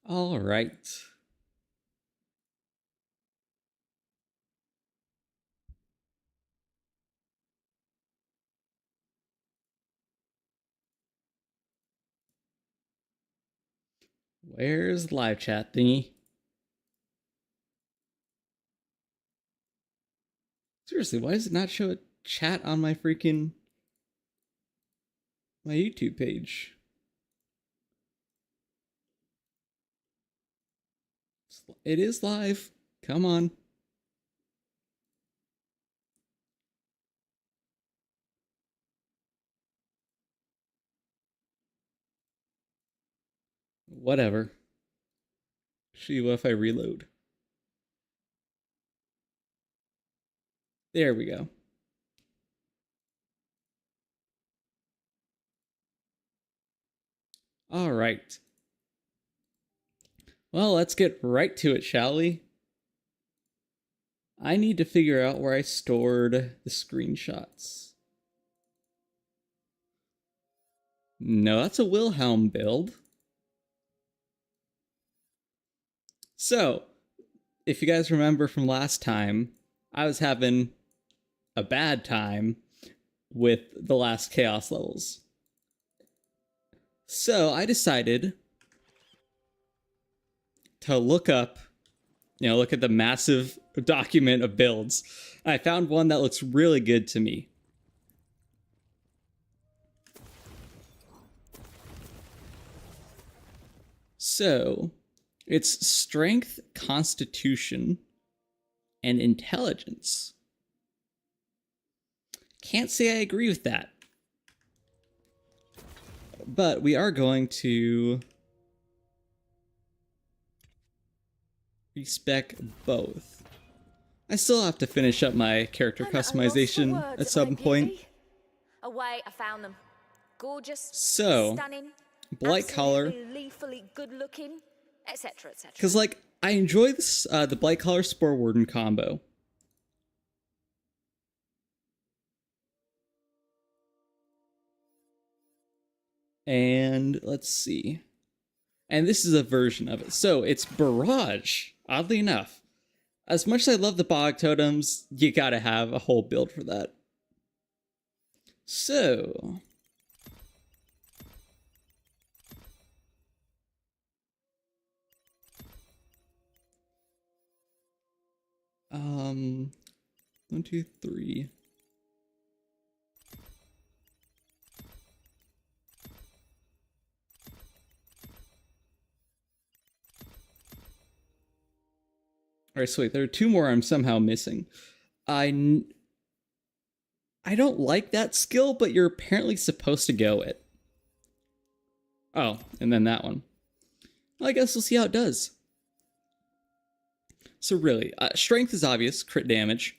All right. Where's the live chat thingy? Seriously, why does it not show a chat on my my YouTube page? It is live. Come on. Whatever. See what if I reload? There we go. All right. Well, let's get right to it, shall we? I need to figure out where I stored the screenshots. No, that's a Wilhelm build. So, if you guys remember from last time, I was having a bad time with the last chaos levels. So I decided to look up, look at the massive document of builds. I found one that looks really good to me. So it's strength, constitution, and intelligence. Can't say I agree with that. But we are going to respec both. I still have to finish up my character customization at some point. Away, I found them. Gorgeous, so, stunning, blight color, lethally good looking, etc., etc. Because, like, I enjoy this, the blight color Spore Warden combo. And let's see. And this is a version of it. So it's Barrage, oddly enough. As much as I love the Bog Totems, you gotta have a whole build for that. So... 1, 2, 3. Alright, so wait, there are 2 more I'm somehow missing. I don't like that skill, but you're apparently supposed to go it. Oh, and then that one. Well, I guess we'll see how it does. So really, strength is obvious, crit damage.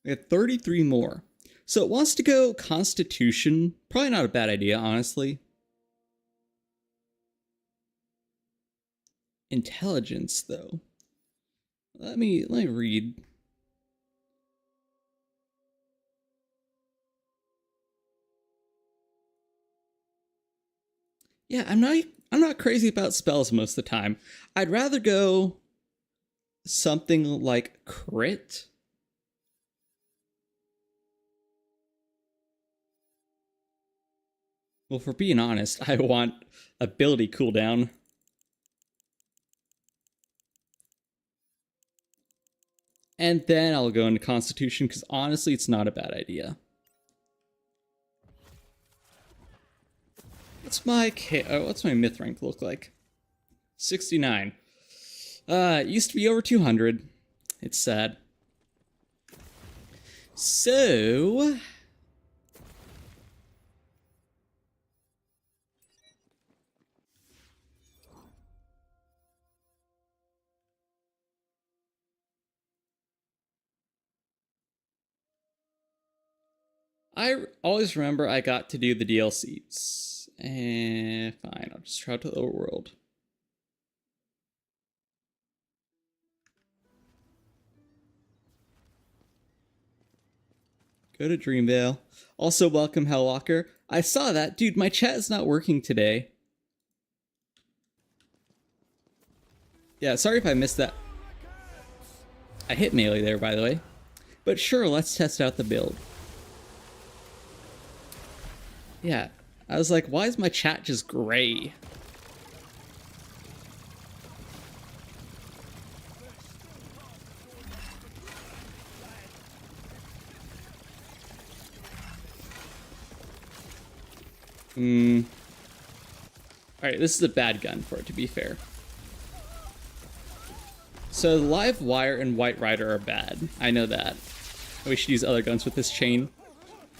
We have 33 more. So it wants to go constitution. Probably not a bad idea, honestly. Intelligence, though. Let me read. Yeah, I'm not crazy about spells most of the time. I'd rather go something like crit. Well, for being honest, I want ability cooldown. And then I'll go into Constitution, because honestly, it's not a bad idea. What's my myth rank look like? 69. It used to be over 200. It's sad. So... I always remember I got to do the DLCs. Fine, I'll just try to the overworld. Go to Dreamvale. Also, welcome Hellwalker. I saw that. Dude, my chat is not working today. Yeah, sorry if I missed that. I hit melee there, by the way. But sure, let's test out the build. Yeah, I was like, why is my chat just gray? Alright, this is a bad gun for it, to be fair. So Live Wire and White Rider are bad. I know that. We should use other guns with this chain.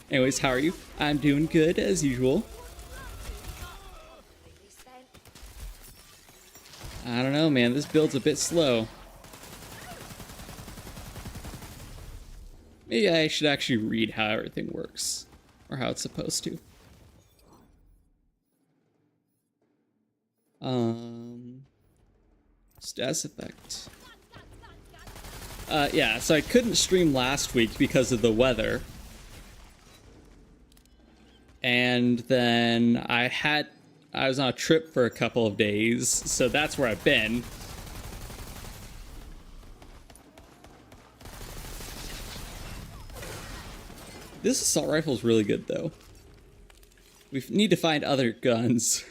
Anyways, how are you? I'm doing good, as usual. I don't know, man. This build's a bit slow. Maybe I should actually read how everything works. Or how it's supposed to. Status effect. Yeah, so I couldn't stream last week because of the weather. And then I was on a trip for a couple of days, so that's where I've been. This assault rifle is really good, though. We need to find other guns.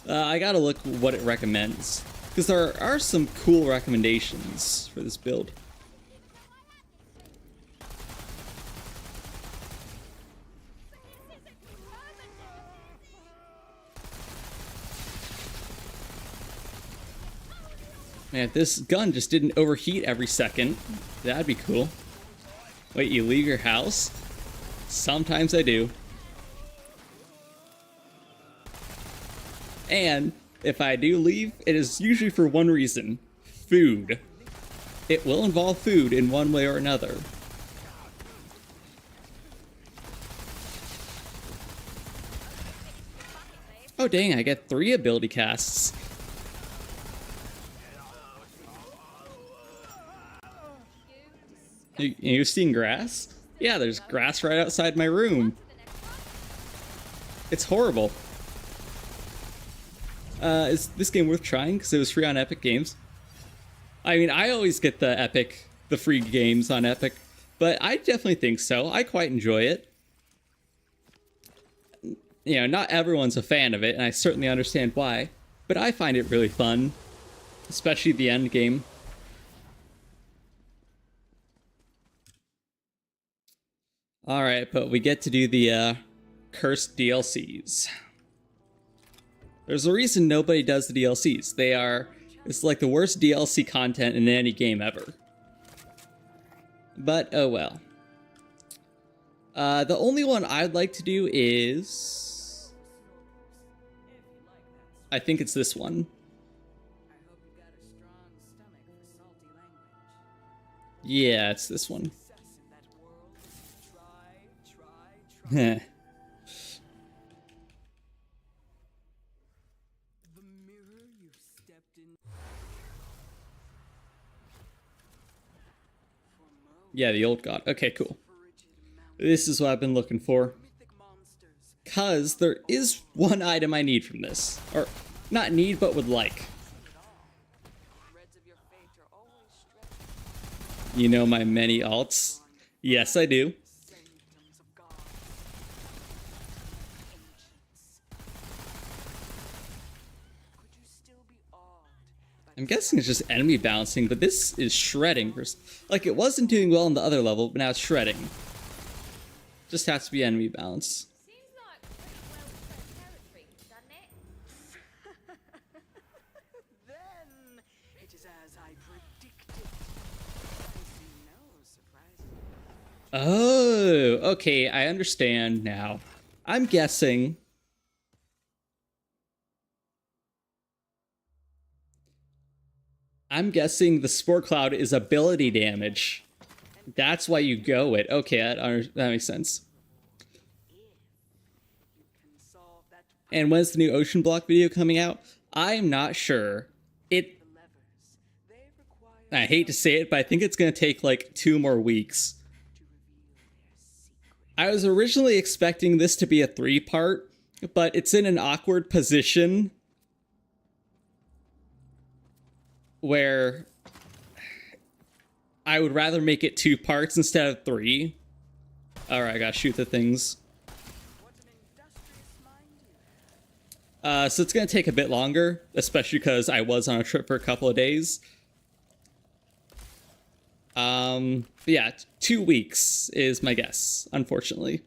I gotta look what it recommends, because there are some cool recommendations for this build. Man, if this gun just didn't overheat every second, that'd be cool. Wait, you leave your house? Sometimes I do. And if I do leave, it is usually for one reason. Food. It will involve food in one way or another. Oh dang, I get 3 ability casts. You seeing grass? Yeah, there's grass right outside my room. It's horrible. Is this game worth trying? Because it was free on Epic Games. I mean, I always get the free games on Epic, but I definitely think so. I quite enjoy it. You know, not everyone's a fan of it, and I certainly understand why, but I find it really fun, especially the end game. Alright, but we get to do the cursed DLCs. There's a reason nobody does the DLCs. It's like the worst DLC content in any game ever. But, oh well. The only one I'd like to do is... I think it's this one. Yeah, it's this one. Heh. Yeah, the old god. Okay, cool. This is what I've been looking for. Cause there is one item I need from this. Or, not need, but would like. You know my many alts? Yes, I do. I'm guessing it's just enemy bouncing, but this is shredding. Like, it wasn't doing well on the other level, but now it's shredding. Just has to be enemy bounce. Seems like pretty well-spent territory, doesn't it? Then it is as I predicted. I see no surprises. Oh, okay, I understand now. I'm guessing... the Spore Cloud is ability damage. That's why you go it. Okay, that makes sense. And when's the new Ocean Block video coming out? I'm not sure. I hate to say it, but I think it's going to take like 2 more weeks. I was originally expecting this to be a 3-part, but it's in an awkward position where I would rather make it 2 parts instead of 3. Alright, I gotta shoot the things. What an industrious mind you have. So it's gonna take a bit longer, especially because I was on a trip for a couple of days. But yeah, 2 weeks is my guess, unfortunately.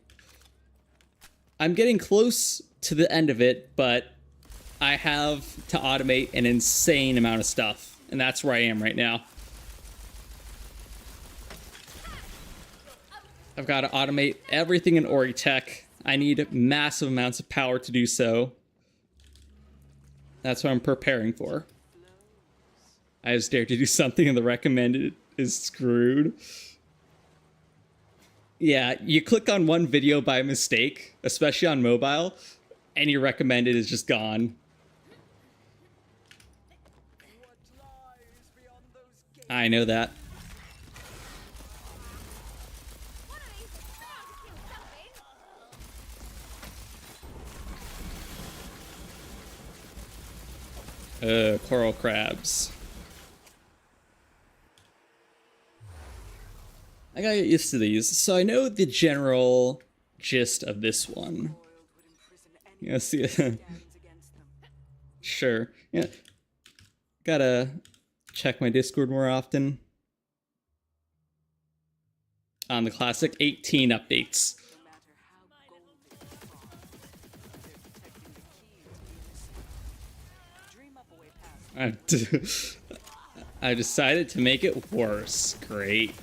I'm getting close to the end of it, but I have to automate an insane amount of stuff, and that's where I am right now. I've got to automate everything in Oritech. I need massive amounts of power to do so. That's what I'm preparing for. I just dared to do something and the recommended is screwed. Yeah, you click on one video by mistake, especially on mobile, and your recommended is just gone. What lies beyond those gates? I know that. One of these is bound to kill something. Coral crabs. I gotta get used to these. So I know the general gist of this one. Boiled would imprison anyone Yeah, see who it. stands against them. Sure. Yeah. Gotta check my Discord more often. On the classic 18 updates. No matter how golden the fog, they're protecting the keys to the Dream up a way past I decided to make it worse. Great.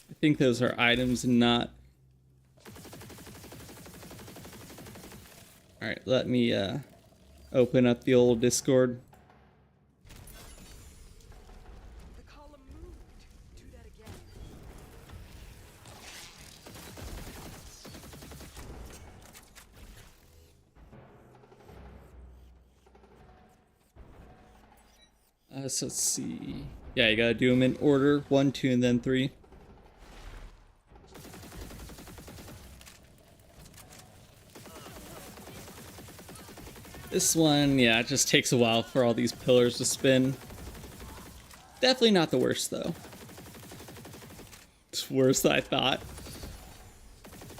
I think those are items and not... Alright, let me open up the old Discord. The column moved. Do that again. So let's see. Yeah, you gotta do them in order. 1, 2, and then 3. This one, yeah, it just takes a while for all these pillars to spin. Definitely not the worst, though. It's worse than I thought.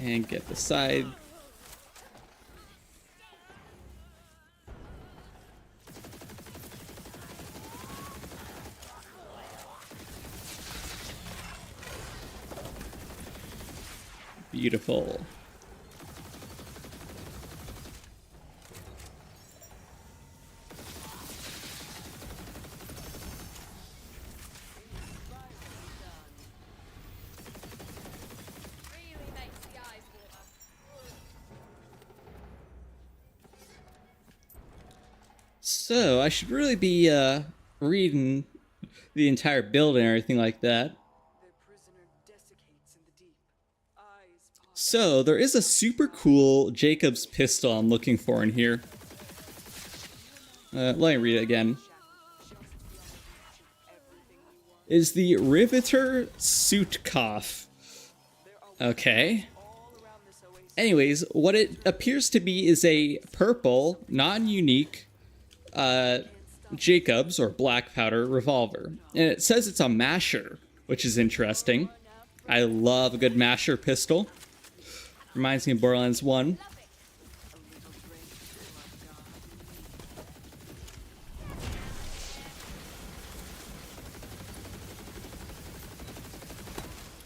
And get the side. Beautiful. Really makes the eyes water. So, I should really be reading the entire build and everything like that. Their prisoner desiccates in the deep. Eyes pop. So, there is a super cool Jacob's pistol I'm looking for in here. Let me read it again. Just beyond reach of everything we want. Is the Riveter Suitkoff. Okay. All around this oasis. Anyways, what it appears to be is a purple, non-unique Jacobs or black powder revolver. And it says it's a masher, which is interesting. I love a good masher pistol. Reminds me of Borderlands 1. A little drink to our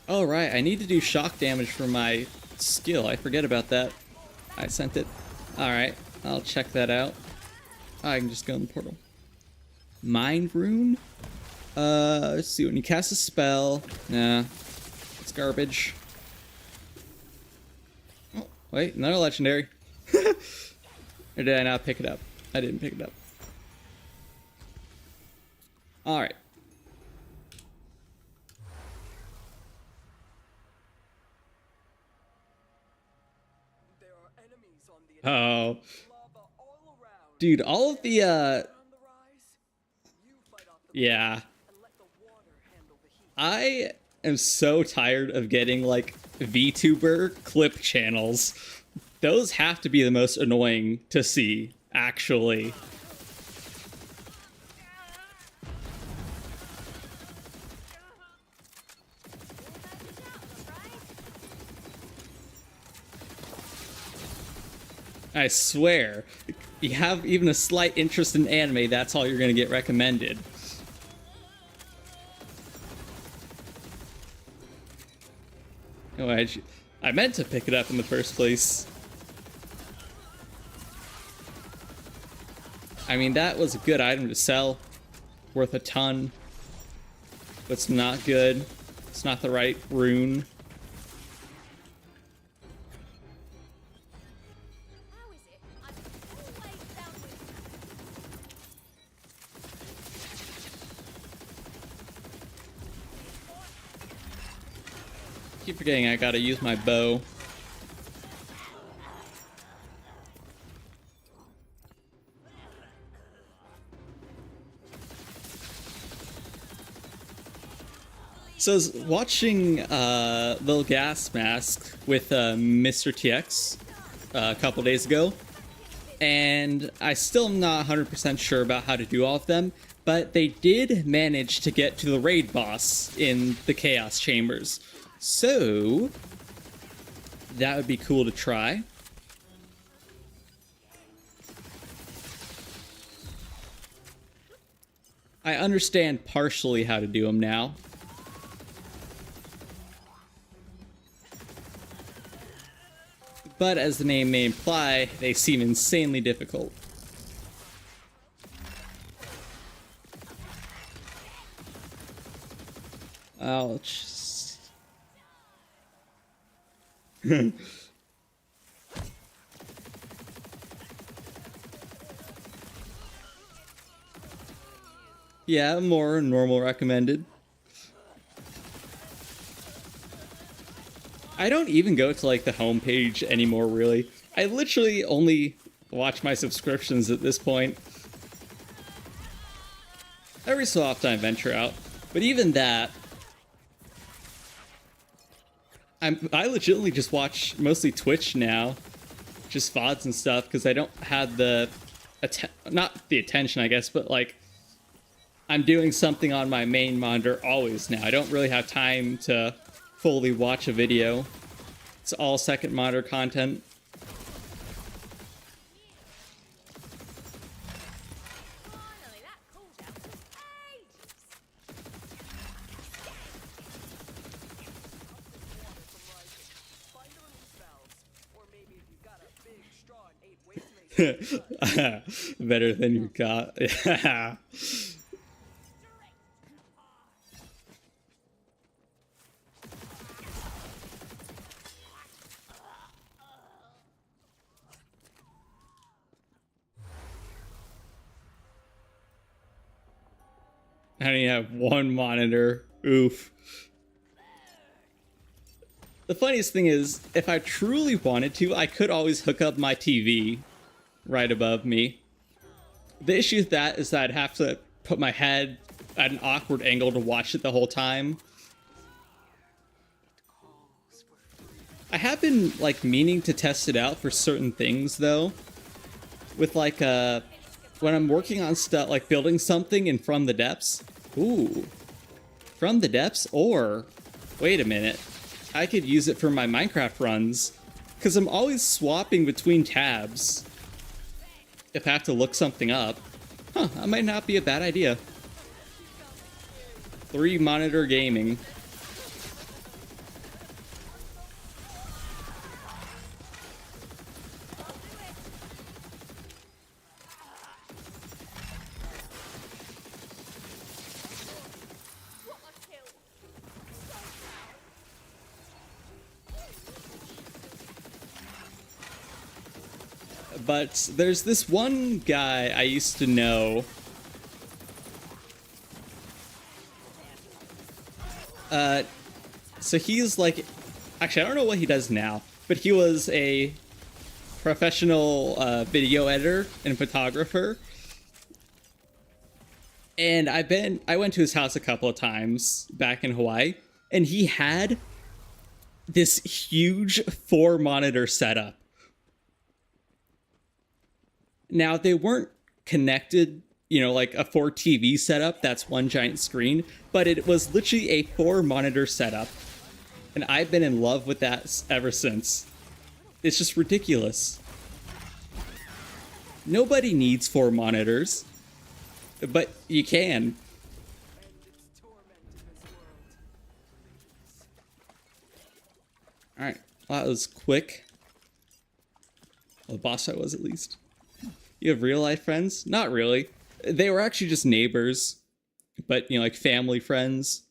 God. Oh, right, I need to do shock damage for my skill. I forget about that. I sent it. Alright, I'll check that out. I can just go in the portal. Mind Rune? Let's see, when you cast a spell... Nah, it's garbage. Oh, wait, another legendary. Or did I not pick it up? I didn't pick it up. Alright. no. Dude, all of the, yeah. I am so tired of getting, like, VTuber clip channels. Those have to be the most annoying to see, actually. I swear, you have even a slight interest in anime, that's all you're gonna get recommended. Oh, I meant to pick it up in the first place. I mean, that was a good item to sell. Worth a ton. But it's not good. It's not the right rune. How is it? I'm always down with Keep forgetting I gotta use my bow. So I was watching Lil Gas Mask with Mr. TX a couple days ago, and I still am not 100% sure about how to do all of them, but they did manage to get to the raid boss in the Chaos Chambers. So that would be cool to try. I understand partially how to do them now. But as the name may imply, they seem insanely difficult. Ouch. Yeah, more normal recommended. I don't even go to, like, the homepage anymore, really. I literally only watch my subscriptions at this point. Every so often I venture out. But even that, I legitimately just watch mostly Twitch now. Just VODs and stuff, because I don't have the... not the attention, I guess, but, like, I'm doing something on my main monitor always now. I don't really have time to fully watch a video. It's all second monitor content. finally that cooldown took ages. Find the release valves, or maybe if you've got a big straw and 8 weights makes Better than you got. Yeah. I only have one monitor. Oof. The funniest thing is, if I truly wanted to, I could always hook up my TV right above me. The issue with that is that I'd have to put my head at an awkward angle to watch it the whole time. I have been, like, meaning to test it out for certain things, though. With, like, when I'm working on stuff, like building something in From the Depths. Ooh. From the Depths? Or, wait a minute. I could use it for my Minecraft runs. Because I'm always swapping between tabs. If I have to look something up. Huh, that might not be a bad idea. 3 monitor gaming. What a kill. But there's this one guy I used to know. So he's like, actually I don't know what he does now, but he was a professional video editor and photographer. And I went to his house a couple of times back in Hawaii, and he had this huge 4-monitor setup. Now, they weren't connected, you know, like a 4 TV setup, that's one giant screen, but it was literally a 4-monitor setup. And I've been in love with that ever since. It's just ridiculous. Nobody needs 4 monitors. But you can. Alright, well, that was quick. Well, the boss fight was, at least. You have real life friends? Not really. They were actually just neighbors. But, you know, like family friends.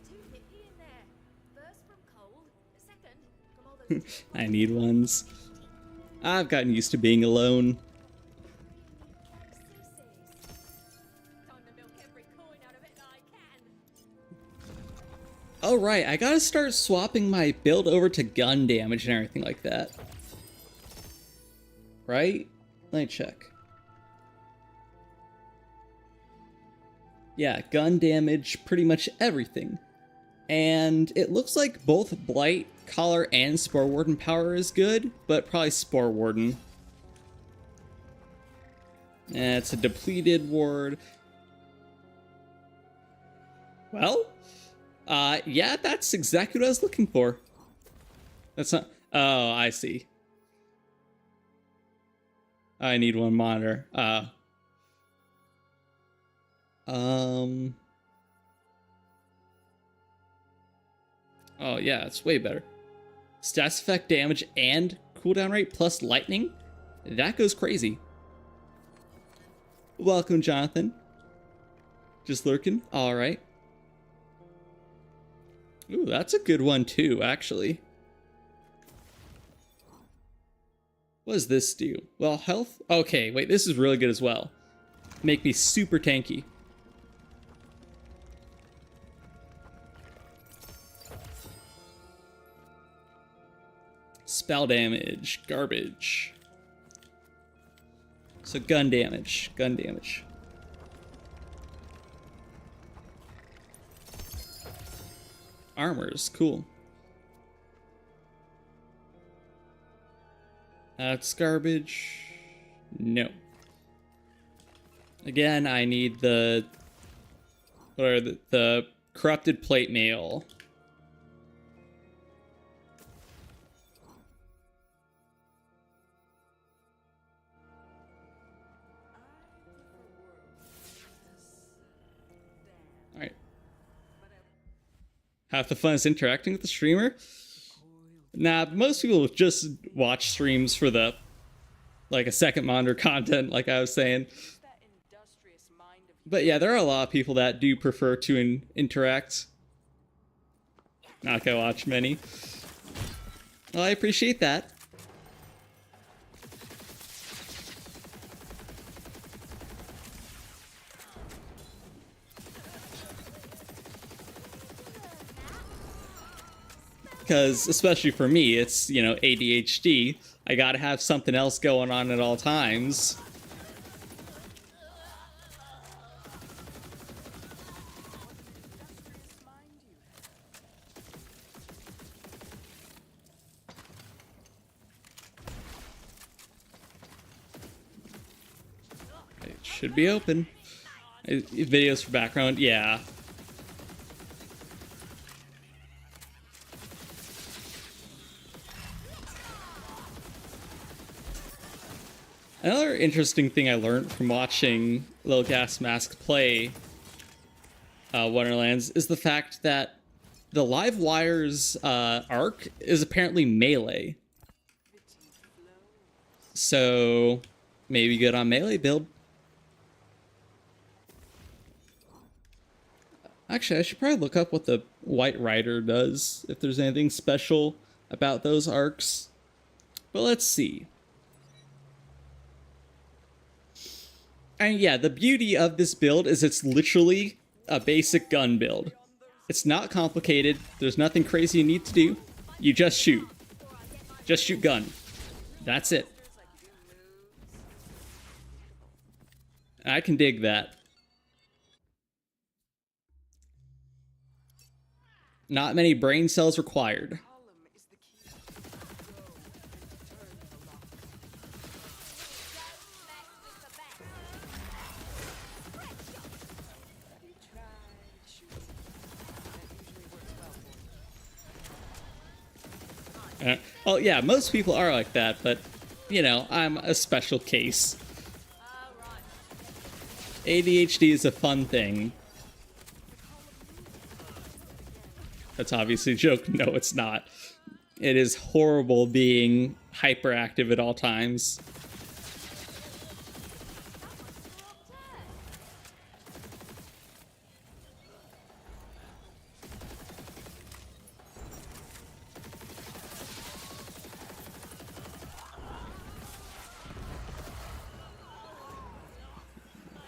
Too nippy in there. First from cold, second from all those I need ones. I've gotten used to being alone. Time to milk every coin out of it that I can. Oh right, I gotta start swapping my build over to gun damage and everything like that. Right? Let me check. Yeah, gun damage, pretty much everything. And it looks like both Blight, Collar, and Spore Warden power is good, but probably Spore Warden. And it's a depleted ward. Well, yeah, that's exactly what I was looking for. That's not... Oh, I see. I need one monitor. Oh, yeah, it's way better. Stats effect, damage, and cooldown rate plus lightning? That goes crazy. Welcome, Jonathan. Just lurking? Alright. Ooh, that's a good one too, actually. What does this do? Well, health? Okay, wait, this is really good as well. Make me super tanky. Spell damage, garbage. So gun damage, gun damage. Armors, cool. That's garbage. No. Again, I need the... What are the corrupted plate mail. Alright. Half the fun is interacting with the streamer? Nah, most people just watch streams for the, like, a second monitor content, like I was saying. But yeah, there are a lot of people that do prefer to interact. Not gonna watch many. Well, I appreciate that. Because, especially for me, it's, you know, ADHD. I gotta have something else going on at all times. It should be open. Videos for background, yeah. Another interesting thing I learned from watching Lil Gas Mask play Wonderlands is the fact that the Live Wire's arc is apparently melee. So, maybe good on melee build. Actually, I should probably look up what the White Rider does, if there's anything special about those arcs. But let's see. And yeah, the beauty of this build is it's literally a basic gun build. It's not complicated. There's nothing crazy you need to do. You just shoot. Just shoot gun. That's it. I can dig that. Not many brain cells required. Column is the key. Go and turn the lock. You tried shooting. That usually works well for you. Oh yeah, most people are like that, but you know, I'm a special case. ADHD is a fun thing. That's obviously a joke. No, it's not. It is horrible being hyperactive at all times.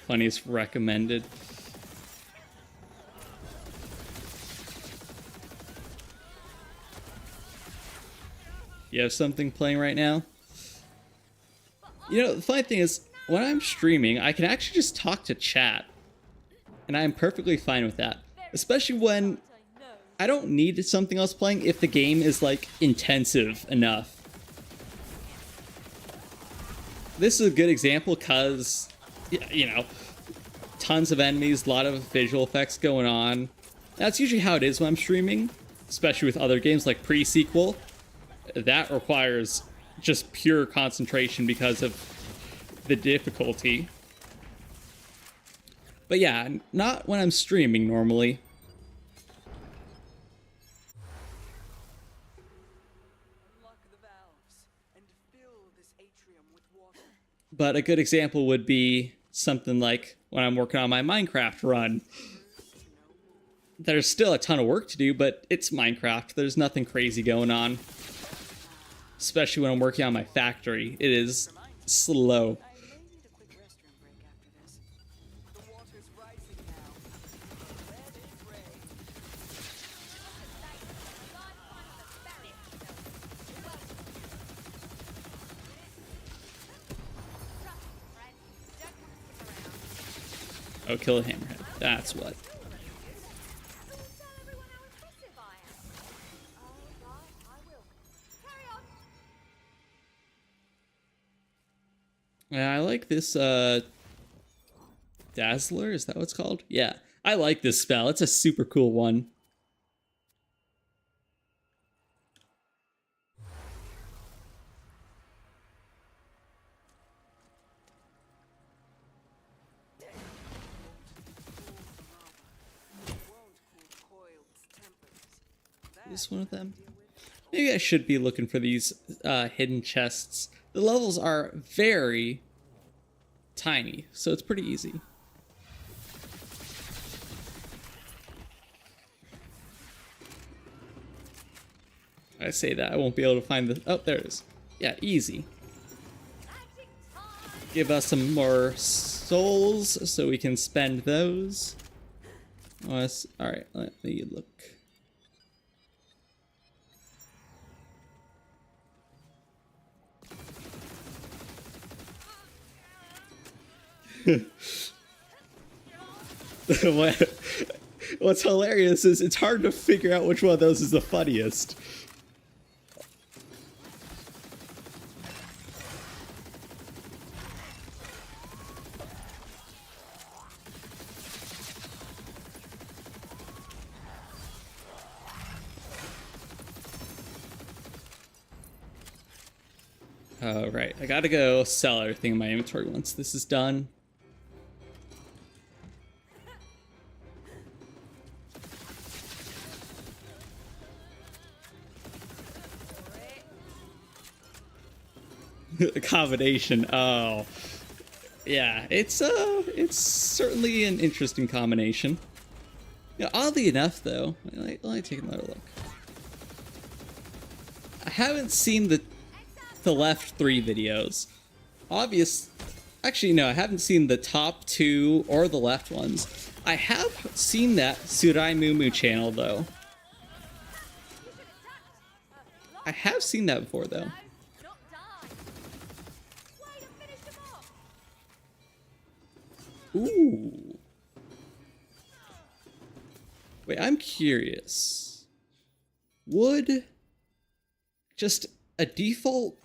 Funniest recommended. You have something playing right now? You know, the funny thing is, when I'm streaming, I can actually just talk to chat. And I'm perfectly fine with that. Especially when I don't need something else playing if the game is, like, intensive enough. This is a good example because, you know, tons of enemies, a lot of visual effects going on. That's usually how it is when I'm streaming, especially with other games like Pre-Sequel. That requires just pure concentration because of the difficulty. But yeah, not when I'm streaming normally. Unlock the valves and fill this atrium with water. But a good example would be something like when I'm working on my Minecraft run. There's still a ton of work to do, but it's Minecraft. There's nothing crazy going on. Especially when I'm working on my factory. It is slow. I may need a quick restroom break after this. The water's rising now. Let it rain. Oh, kill a hammerhead. That's what. Yeah, I like this, Dazzler, is that what it's called? Yeah, I like this spell. It's a super cool one. This one of them? Maybe I should be looking for these hidden chests. The levels are very tiny, so it's pretty easy. I say that, I won't be able to find the... Oh, there it is. Yeah, easy. Give us some more souls so we can spend those. Oh, alright, let me look. What's hilarious is it's hard to figure out which one of those is the funniest. Oh, right. I gotta go sell everything in my inventory once this is done. The combination. Oh, yeah. It's certainly an interesting combination. Yeah, oddly enough, though, let me take another look. I haven't seen the left 3 videos. Actually, no, I haven't seen the top two or the left ones. I have seen that Surai Mumu channel, though. I have seen that before, though. No, not die. Way to finish them off. Ooh. Wait, I'm curious. Would just a default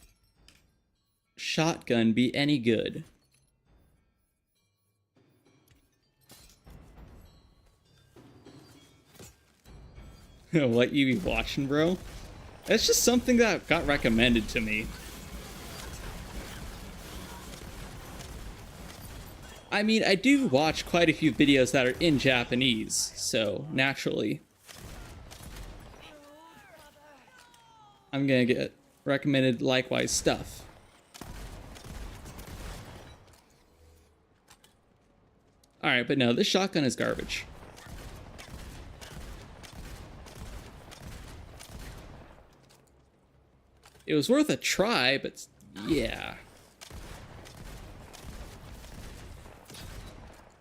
shotgun be any good? What you be watching, bro? That's just something that got recommended to me. I mean, I do watch quite a few videos that are in Japanese, so naturally, I'm gonna get recommended likewise stuff. Alright, but no, this shotgun is garbage. It was worth a try, but yeah.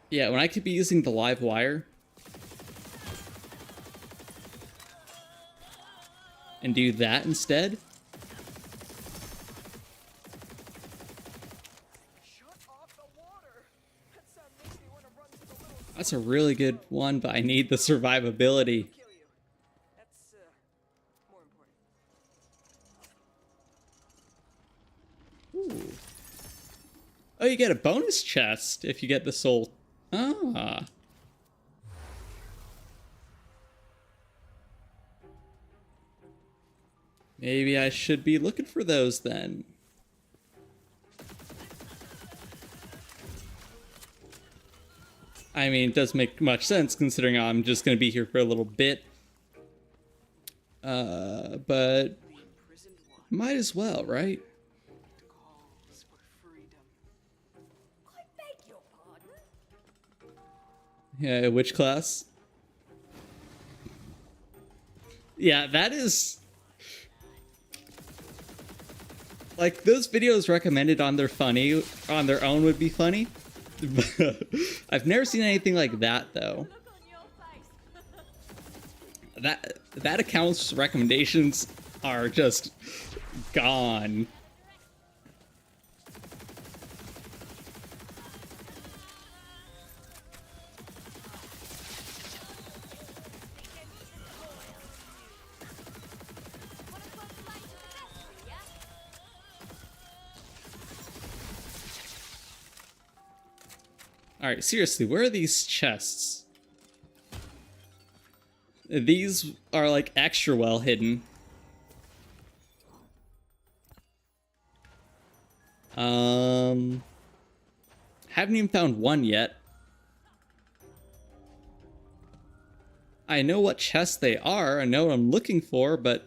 Yeah, when I could be using the live wire and do that instead. That's a really good one, but I need the survivability. Kill you. That's more important. Ooh. Oh, you get a bonus chest if you get the soul. Ah. Maybe I should be looking for those then. I mean, it does make much sense considering I'm just going to be here for a little bit. But The imprisoned one might as well, right? calls for freedom. I beg your pardon. Yeah, which class? Yeah, that is... Like, those videos recommended on their own would be funny. I've never seen anything like that, though. Look on your face. That account's recommendations are just gone. Wanna put the light to the vestry, yeah? Alright, seriously, where are these chests? These are like extra well hidden. Haven't even found one yet. I know what chests they are, I know what I'm looking for, but...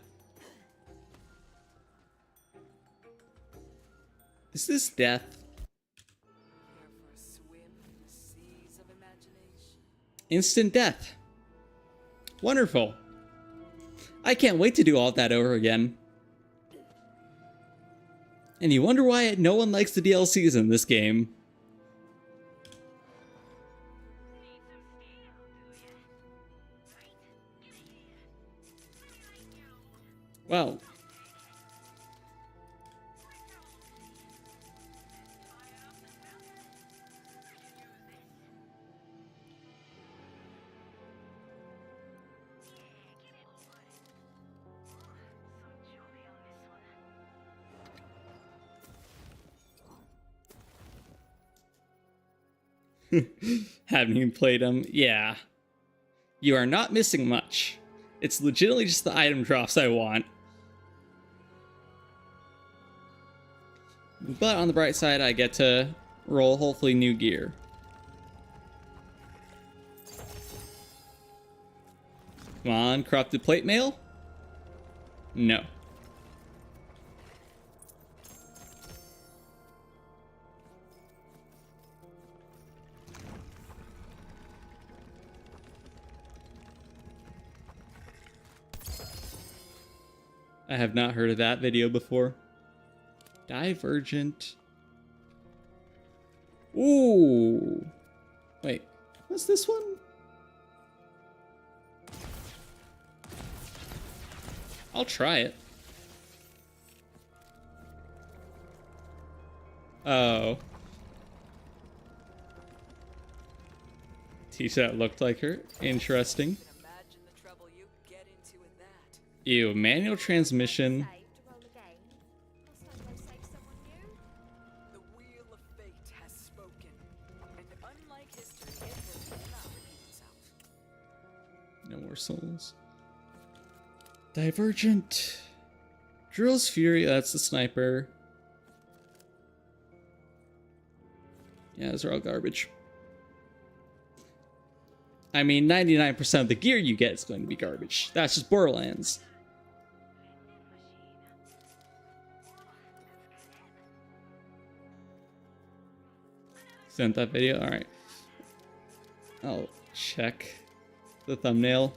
Is this death? Here for a swim in the seas of imagination. Instant death. Wonderful. I can't wait to do all that over again. And you wonder why no one likes the DLCs in this game. Well. Haven't even played them. Yeah. You are not missing much. It's legitimately just the item drops I want. But on the bright side, I get to roll hopefully new gear. Come on, corrupted plate mail? No. I have not heard of that video before. Divergent. Ooh. Wait, what's this one? I'll try it. Oh. T-shirt looked like her. Interesting. Can imagine the trouble you get into with that. Ew, manual transmission. Saved to roll again. Must I go save someone new? The wheel of fate has spoken, and unlike history, it will not repeat itself. No more souls. Divergent. Drill's Fury, that's the sniper. Yeah, those are all garbage. I mean, 99% of the gear you get is going to be garbage. That's just Borderlands. Sent that video? Alright. I'll check the thumbnail.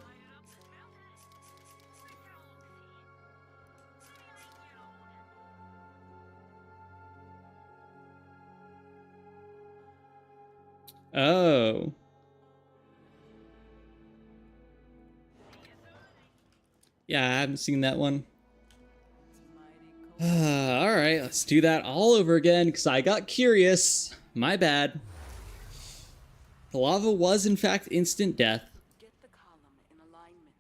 Oh. Yeah, I haven't seen that one. Alright, let's do that all over again, because I got curious. My bad. The lava was, in fact, instant death. Get the column in alignment,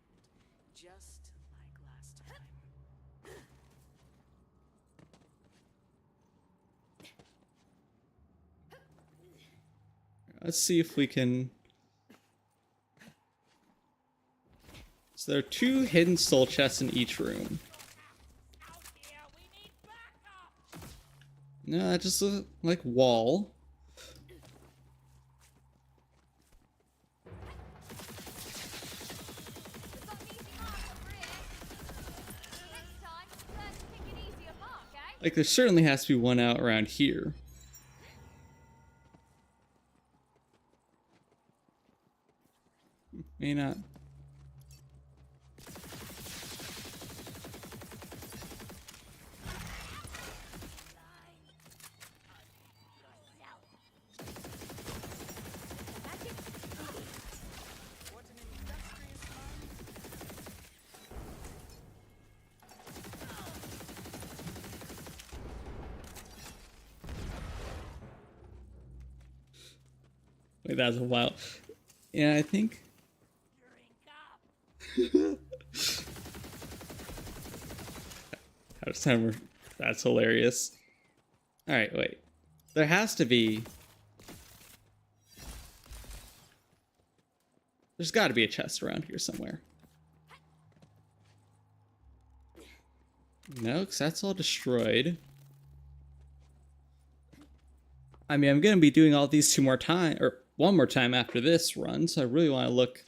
just like last time. Let's see if we can... So there are 2 hidden soul chests in each room. No, that just looks like wall. We've got an easy mark over here. Next time, learn to pick an easier mark, eh? Like, there certainly has to be one out around here. May not. What an industrious mind. Wait, that's a while. Yeah, I think. Out of timer. That's hilarious. Alright, wait. There has to be. There's got to be a chest around here somewhere. No, because that's all destroyed. I mean, I'm going to be doing all these 2 more times, or 1 more time after this run, so I really want to look.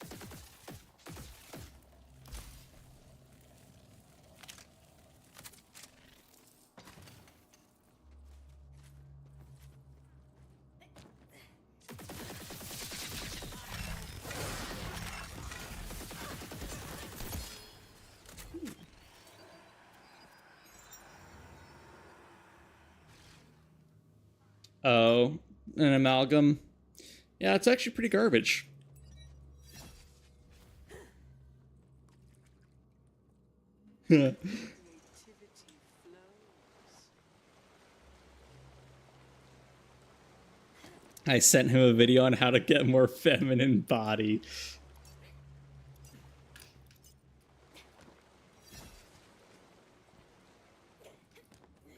Oh, an amalgam. Yeah, it's actually pretty garbage. Creativity flows. I sent him a video on how to get more feminine body.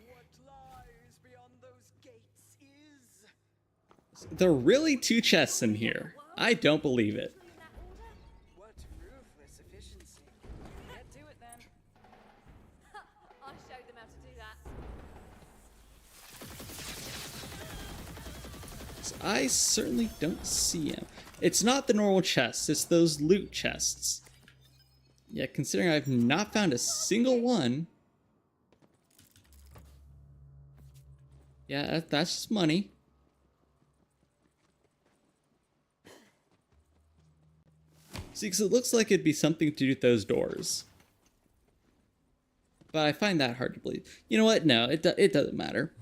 What lies beyond those gates is... There are really 2 chests in here. I don't believe it. In that order? What ruthless efficiency. Get to it then. I'll show them how to do that. So I certainly don't see him. It's not the normal chests, it's those loot chests. Yeah, considering I've not found a single one. Yeah, that's just money. See, because it looks like it'd be something to do with those doors. But I find that hard to believe. You know what? No, it doesn't matter.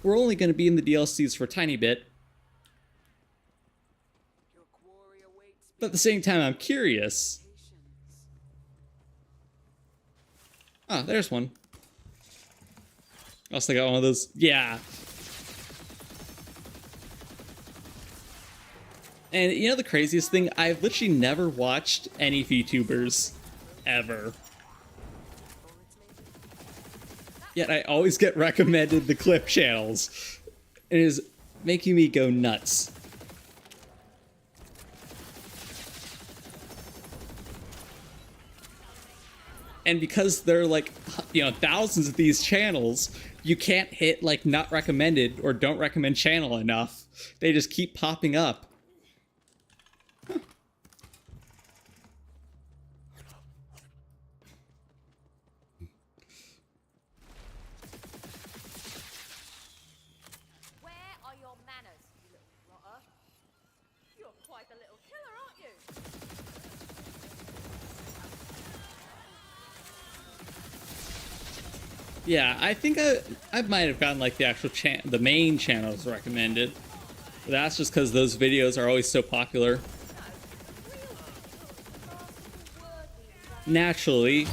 We're only going to be in the DLCs for a tiny bit. But at the same time, I'm curious. Oh, there's one. Also got one of those. Yeah. And you know the craziest thing? I've literally never watched any VTubers ever. Yet I always get recommended the clip channels. It is making me go nuts. And because there are like, you know, thousands of these channels, you can't hit like not recommended or don't recommend channel enough. They just keep popping up. Huh. Where are your manners, you little rotter? You're quite a little killer, aren't you? Yeah, I think I might have gotten like the actual the main channels recommended. But that's just because those videos are always so popular. Naturally,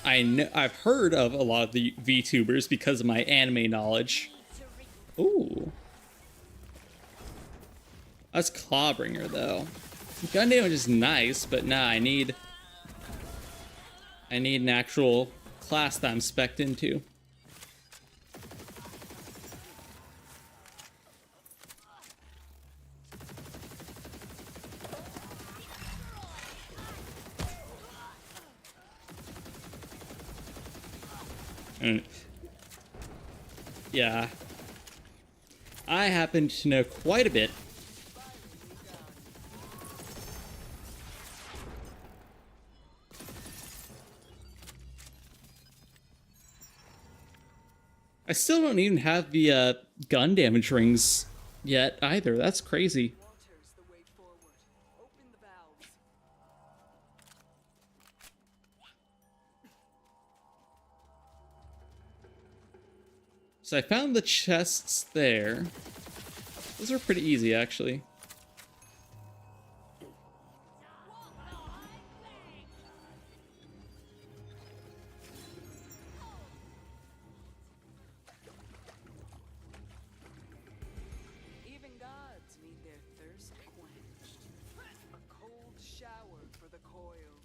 I've heard of a lot of the VTubers because of my anime knowledge. Ooh. That's Clawbringer though. Gun damage is nice, but nah, I need an actual class that I'm spec'd into. And yeah, I happen to know quite a bit. I still don't even have the gun damage rings yet either. That's crazy. Water's the way forward. Open the valves. So I found the chests there. Those are pretty easy, actually. Even gods need their thirst quenched. A cold shower for the coil.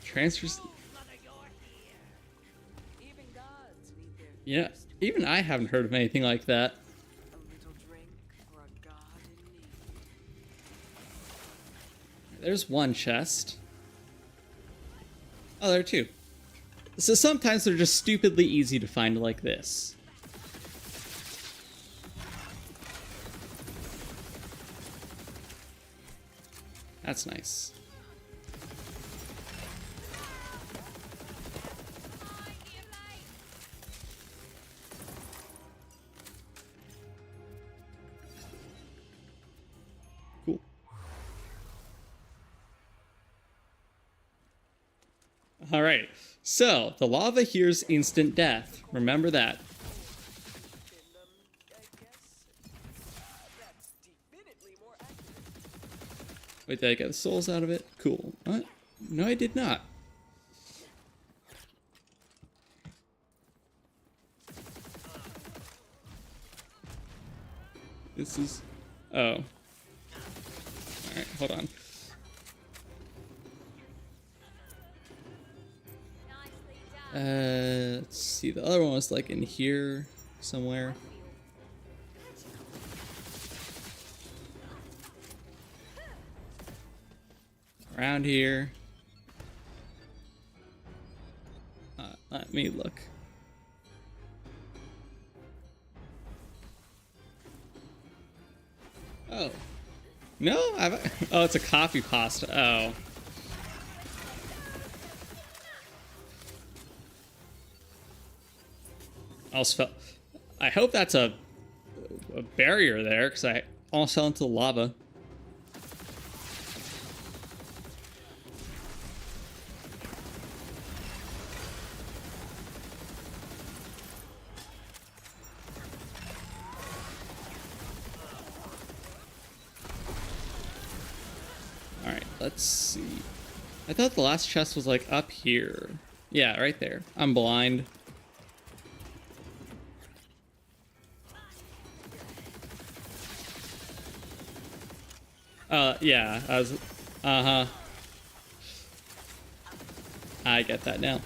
Transfers. Even gods need their Yeah, thirst even I haven't heard of anything like that. A little drink for a god in need. There's one chest. Oh, there are two. So sometimes they're just stupidly easy to find like this. That's nice. Cool. All right. So the lava here's instant death. Remember that. I guess that's definitely more accurate. Wait, did I get the souls out of it? Cool. What? No, I did not. This is... Oh. Alright, hold on. Nicely done. Let's see. The other one was like in here somewhere. Around here. Let me look. Oh. No? Oh, it's a coffee pasta. Oh. I hope that's a barrier there, because I almost fell into the lava. let's see. I thought the last chest was like up here. Yeah, right there. I'm blind. Yeah, I was, uh-huh. I get that now.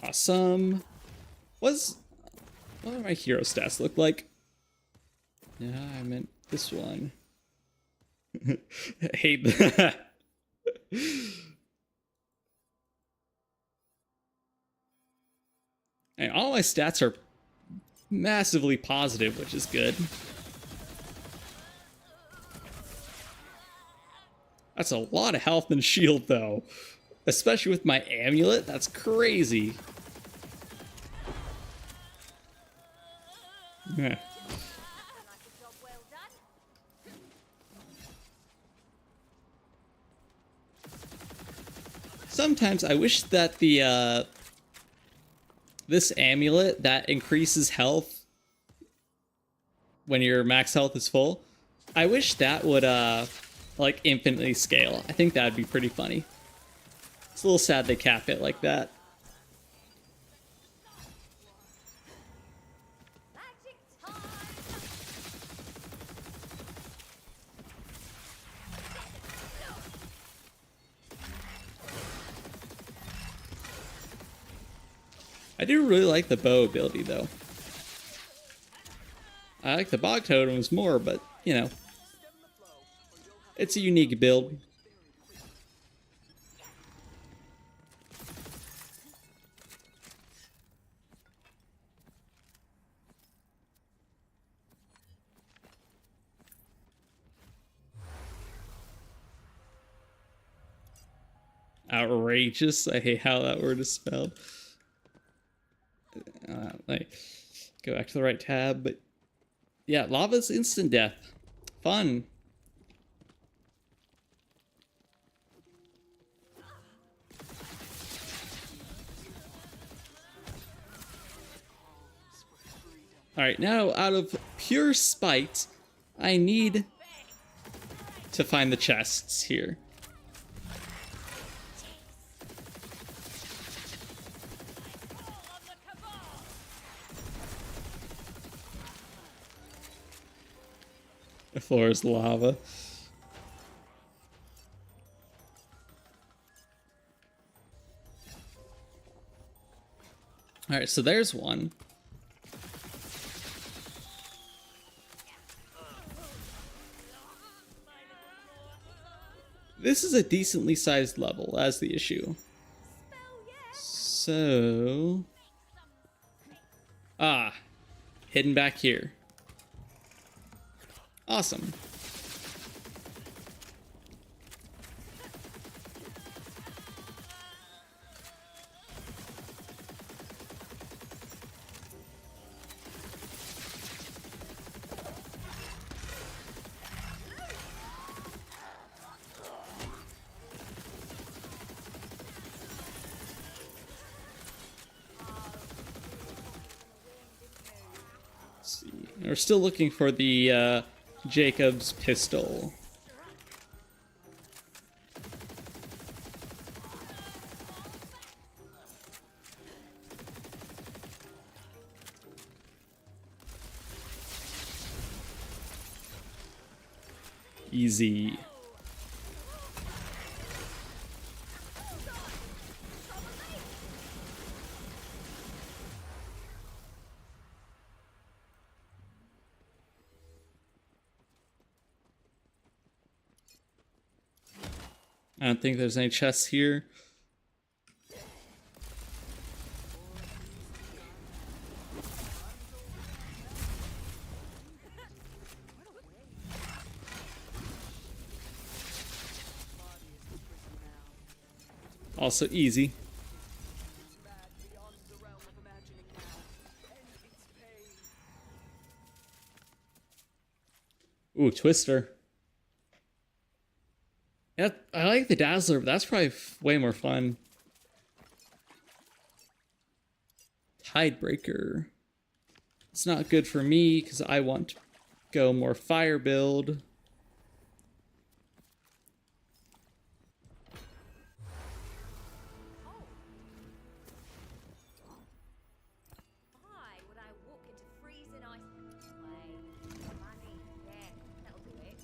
Awesome. What do my hero stats look like? Yeah, I meant this one. I hate that. And all my stats are massively positive, which is good. That's a lot of health and shield, though. Especially with my amulet, that's crazy. Yeah. Like a job well done. Sometimes I wish that the this amulet that increases health when your max health is full, I wish that would like infinitely scale. I think that would be pretty funny. It's a little sad they cap it like that. Magic time. I do really like the bow ability though. I like the bog totems more, but you know, it's a unique build. Outrageous. I hate how that word is spelled. Like, go back to the right tab, but yeah, lava's instant death. Fun. Alright, now out of pure spite, I need to find the chests here. The floor is lava. Alright, so there's one. This is a decently sized level, that's the issue. So... Ah, hidden back here. Awesome. Let's see. We're still looking for the Jacob's pistol. Easy. I don't think there's any chests here. Also easy. It's mad beyond the realm of imagining now. And its pain. Ooh, Twister. Yeah, I like the Dazzler, but that's probably way more fun. Tidebreaker. It's not good for me because I want to go more fire build. Why would I walk into freezing ice? Wait, money. Yeah, that'll do it.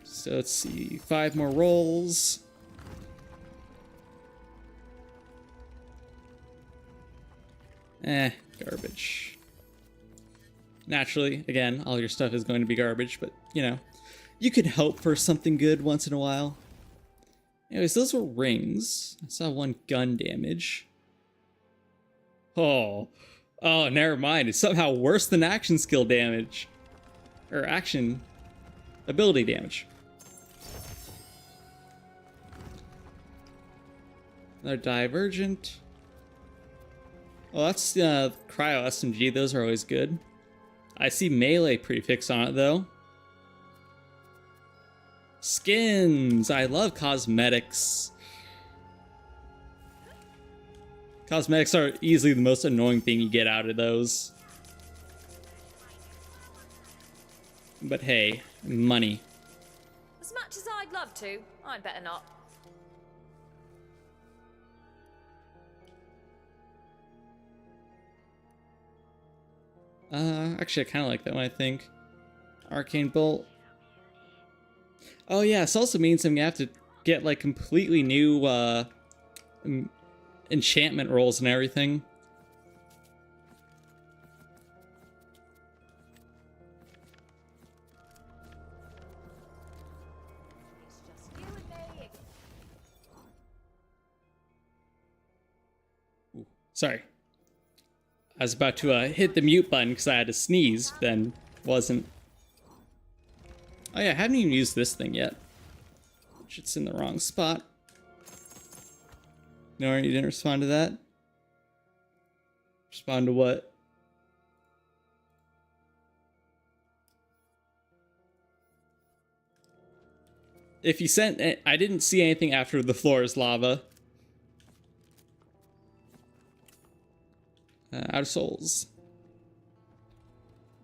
So let's see, 5 more rolls. Garbage. Naturally, again, all your stuff is going to be garbage, but, you know, you can hope for something good once in a while. Anyways, those were rings. I saw 1 gun damage. Oh, never mind. It's somehow worse than action skill damage. Or action ability damage. Another Divergent. Oh, that's Cryo SMG. Those are always good. I see melee prefix on it, though. Skins! I love cosmetics. Cosmetics are easily the most annoying thing you get out of those. But hey, money. As much as I'd love to, I'd better not. Actually, I kind of like that one, I think. Arcane Bolt. Oh yeah, this also means I'm gonna have to get like completely new enchantment rolls and everything. It's just you and me. Ooh, sorry. I was about to hit the mute button because I had to sneeze, then wasn't. Oh yeah, I haven't even used this thing yet. It's in the wrong spot. No, you didn't respond to that? Respond to what? If you sent it, I didn't see anything after the floor is lava. Out of souls.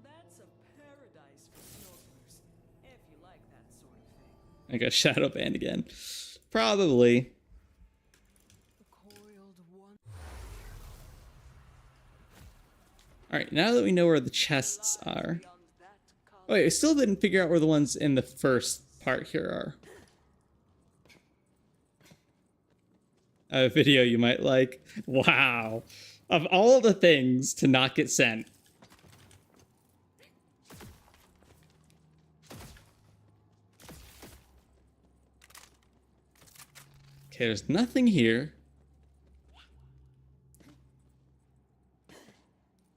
That's a paradise for snorkelers, if you like that sort of thing. I got shadow banned again. Probably. The coiled one. Alright, now that we know where the chests are. Beyond that comes Oh wait, I still didn't figure out where the ones in the first part here are. A video you might like. Wow. Of all the things to not get sent. Okay, there's nothing here.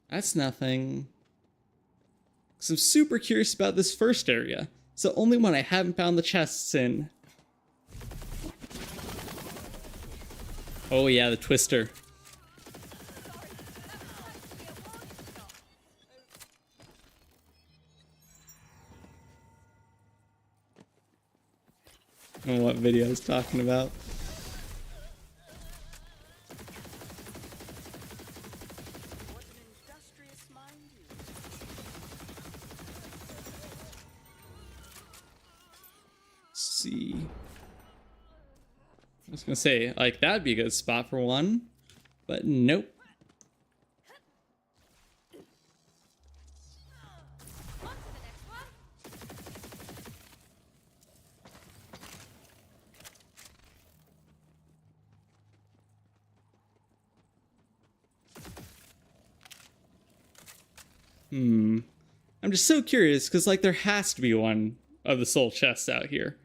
That's nothing. 'Cause I'm super curious about this first area. It's the only one I haven't found the chests in. Oh yeah, the Twister. I don't know what video I was talking about. what an industrious mind you. Let's see. I was gonna say, like, that'd be a good spot for one, but nope. On to the next one. I'm just so curious, because, like, there has to be one of the soul chests out here.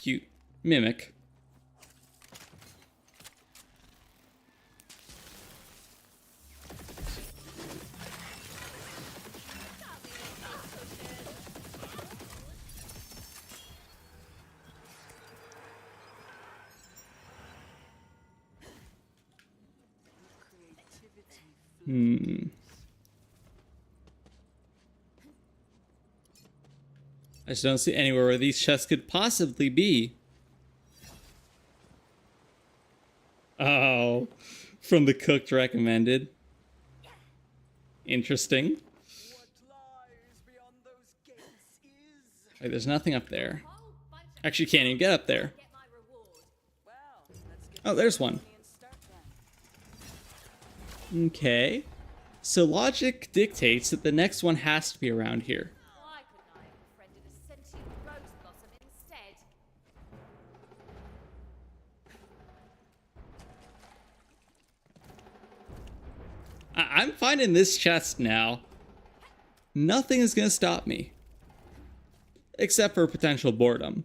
Cute. Mimic. I just don't see anywhere where these chests could possibly be. Oh, from the cooked recommended. Interesting. What lies beyond those gates is. Like, there's nothing up there. Whole bunch of Actually, you can't even get up there. get my reward. Well, let's get Oh, there's one. and start then. Okay. So logic dictates that the next one has to be around here. Why couldn't I have befriended a sentient rose blossom instead? I'm finding this chest now. Nothing is going to stop me. Except for potential boredom.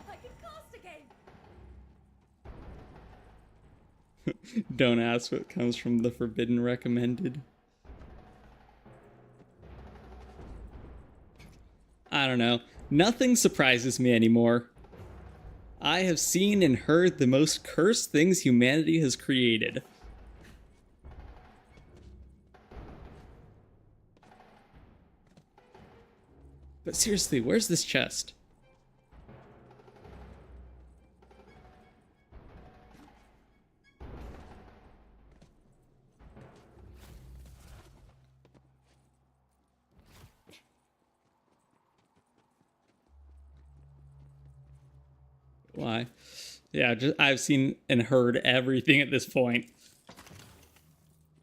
I can cast again. Don't ask what comes from the forbidden recommended. I don't know. Nothing surprises me anymore. I have seen and heard the most cursed things humanity has created. But seriously, where's this chest? Why? Yeah, I've seen and heard everything at this point.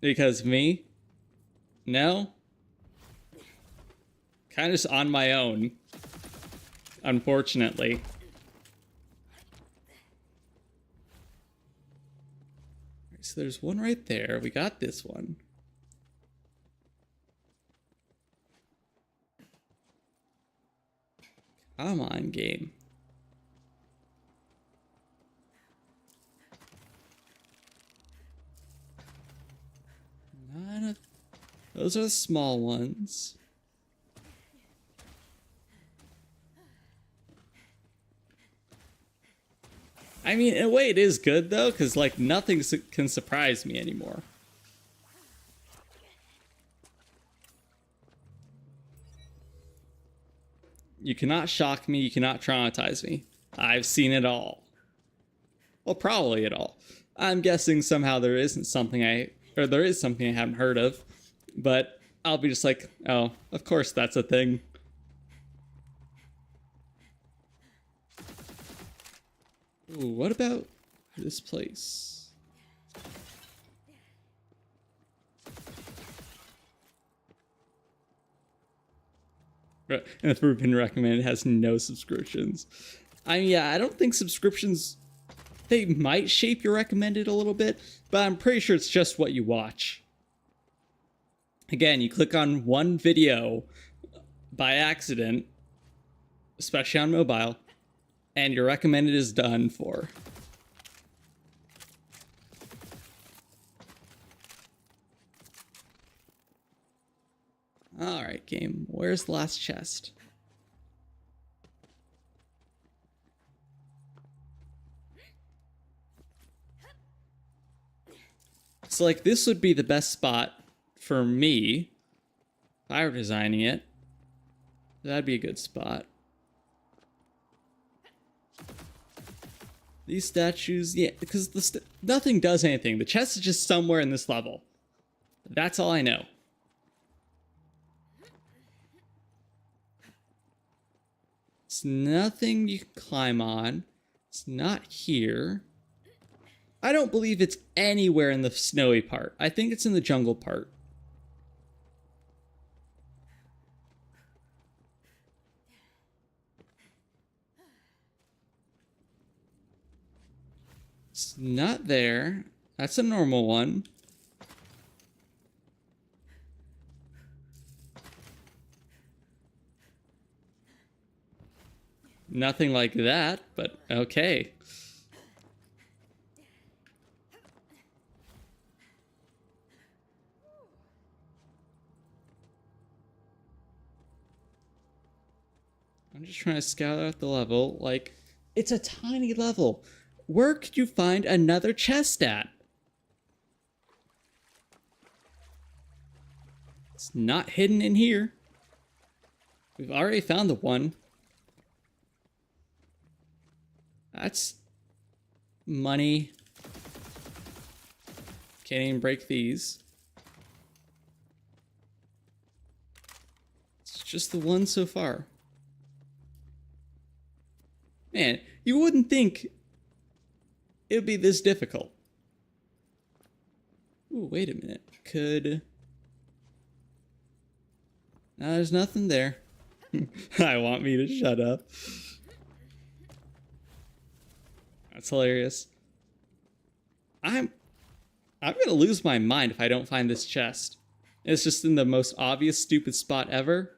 Because me? No? Kind of just on my own. Unfortunately. So there's one right there. We got this one. Come on, game. None of those are the small ones. I mean, in a way, it is good though, because like nothing can surprise me anymore. You cannot shock me. You cannot traumatize me. I've seen it all. Well, probably it all. I'm guessing somehow there isn't something there is something I haven't heard of, but I'll be just like, oh, of course that's a thing. Ooh, what about this place? And the Forbidden Recommended has no subscriptions. Yeah, I don't think subscriptions, they might shape your recommended a little bit, but I'm pretty sure it's just what you watch. Again, you click on one video by accident, especially on mobile, and your recommended is done for. Alright, game. Where's the last chest? So, like, this would be the best spot for me. If I were designing it, that'd be a good spot. These statues, yeah, because nothing does anything. The chest is just somewhere in this level. That's all I know. It's nothing you can climb on. It's not here. I don't believe it's anywhere in the snowy part. I think it's in the jungle part. It's not there. That's a normal one. Nothing like that, but okay. I'm just trying to scout out the level. Like, it's a tiny level. Where could you find another chest at? It's not hidden in here. We've already found the one. That's money. Can't even break these. It's just the one so far. Man, you wouldn't think it would be this difficult. Ooh, wait a minute. Could... No, there's nothing there. I want me to shut up. That's hilarious. I'm gonna lose my mind if I don't find this chest. It's just in the most obvious stupid spot ever.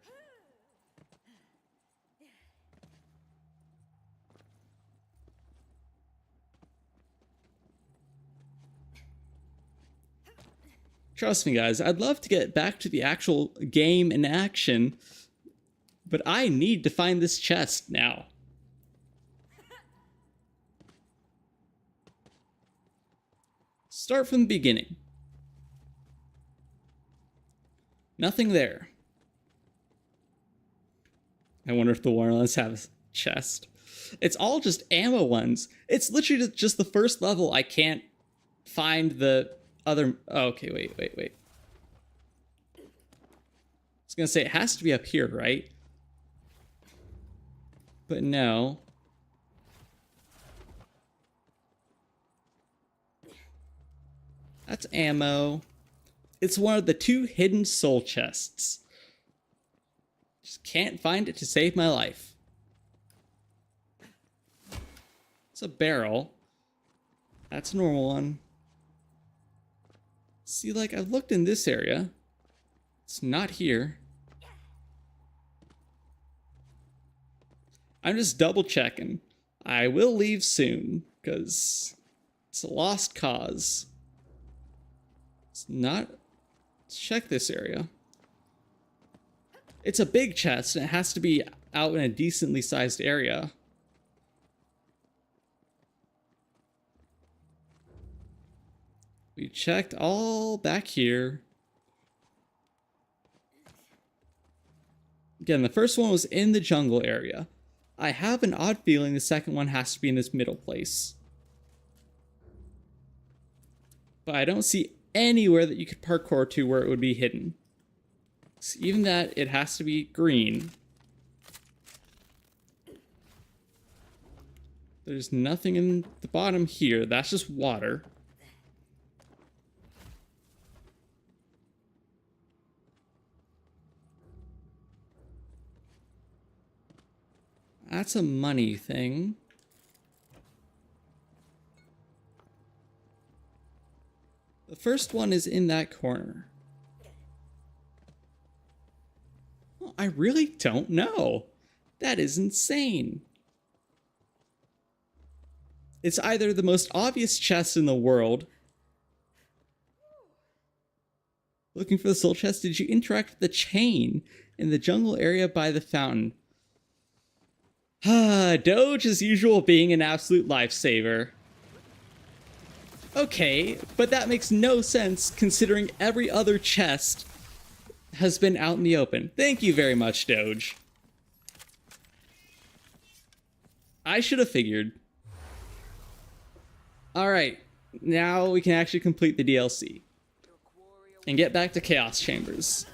Trust me, guys, I'd love to get back to the actual game in action, but I need to find this chest now. Start from the beginning. Nothing there. I wonder if the Wonderlands have a chest. It's all just ammo ones. It's literally just the first level. I can't find the other... Oh, okay, wait. I was gonna say, it has to be up here, right? But no. That's ammo. It's one of the 2 hidden soul chests. Just can't find it to save my life. It's a barrel. That's a normal one. See, like, I've looked in this area. It's not here. I'm just double checking. I will leave soon, because it's a lost cause. It's not... Let's check this area. It's a big chest, and it has to be out in a decently sized area. We checked all back here. Again, the first one was in the jungle area. I have an odd feeling the second one has to be in this middle place. But I don't see anywhere that you could parkour to where it would be hidden. So even that, it has to be green. There's nothing in the bottom here. That's just water. That's a money thing. The first one is in that corner. Well, I really don't know. That is insane. It's either the most obvious chest in the world. Looking for the soul chest, did you interact with the chain in the jungle area by the fountain? Doge, as usual, being an absolute lifesaver. Okay, but that makes no sense considering every other chest has been out in the open. Thank you very much, Doge. I should have figured. Alright, now we can actually complete the DLC. And get back to Chaos Chambers.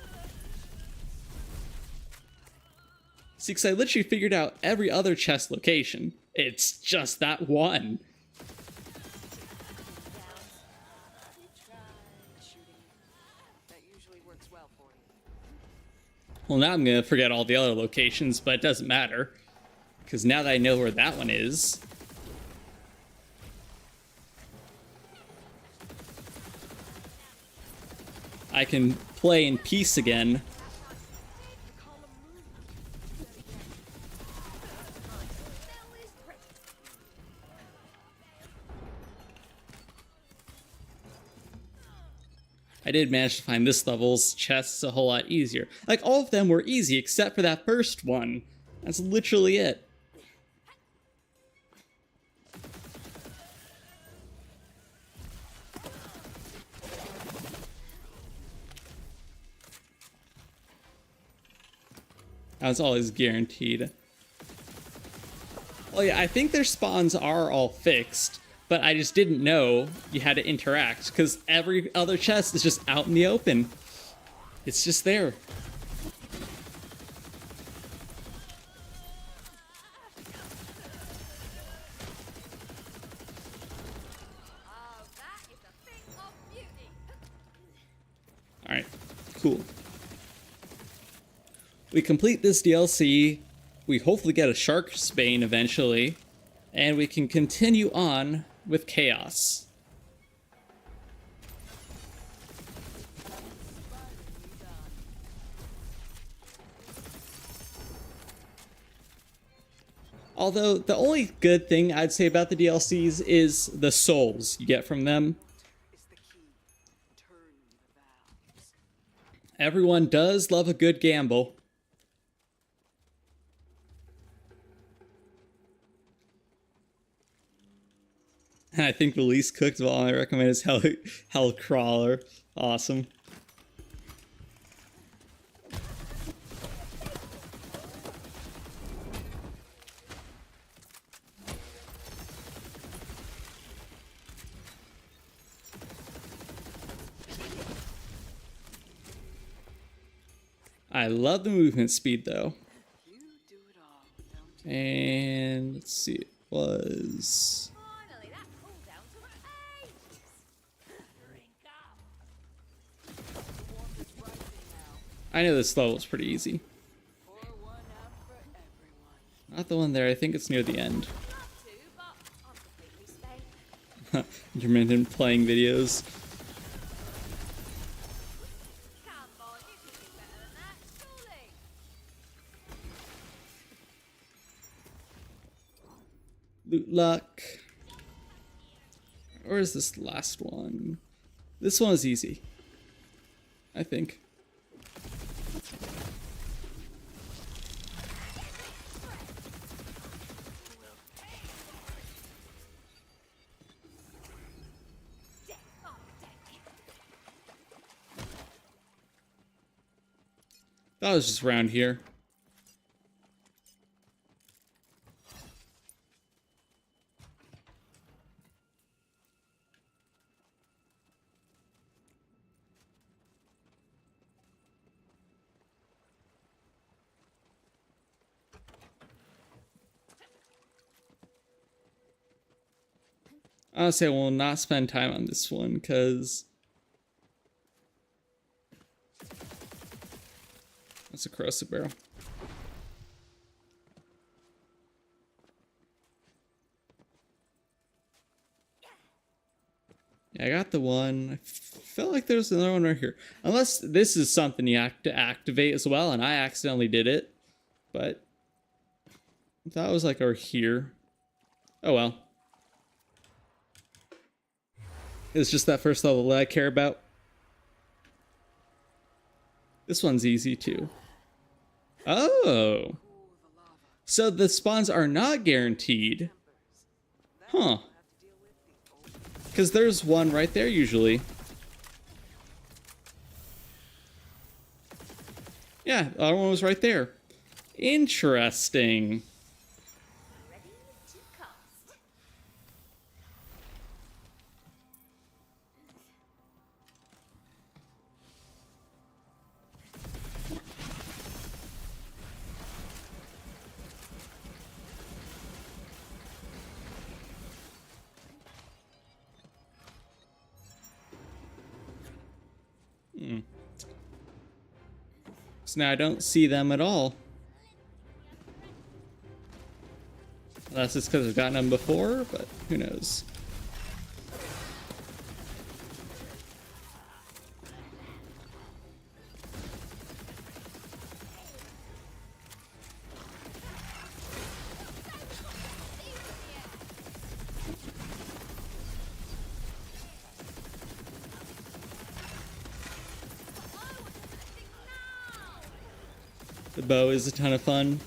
See, because I literally figured out every other chest location. It's just that one. Well, now I'm gonna forget all the other locations, but it doesn't matter. Because now that I know where that one is... I can play in peace again. I did manage to find this level's chests a whole lot easier. Like, all of them were easy except for that first one. That's literally it. That's always guaranteed. Well, yeah, I think their spawns are all fixed, but I just didn't know you had to interact because every other chest is just out in the open. It's just there. Oh, that is a thing of beauty. All right, cool. We complete this DLC. We hopefully get a Shark's Bane eventually, and we can continue on with Chaos. Although, the only good thing I'd say about the DLCs is the souls you get from them. Is the key. Turn the valves. Everyone does love a good gamble. I think the least cooked of all I recommend is Hell Crawler. Awesome. I love the movement speed though. You do it all, don't you? And let's see, it was... Finally, that cooldown took ages. Drink up. The warmth is rising now. I know this level is pretty easy. Pour one out for everyone. Not the one there, I think it's near the end. Love to, but I'm completely spent. Intermittent playing videos. Come on, you can do better than that, surely. Loot luck. Or is this last one? This one is easy, I think. Deck on deck. That was just around here. Honestly, I will not spend time on this one because that's a corrosive barrel. Yeah, I got the one. I felt like there's another one right here. Unless this is something you have to activate as well, and I accidentally did it. But that was like over here. Oh well. It's just that first level that I care about. This one's easy too. Oh. So the spawns are not guaranteed. Huh. Because there's one right there usually. Yeah, the other one was right there. Interesting. Ready to cast. So now I don't see them at all. Unless it's because I've gotten them before, but who knows. The bow is a ton of fun.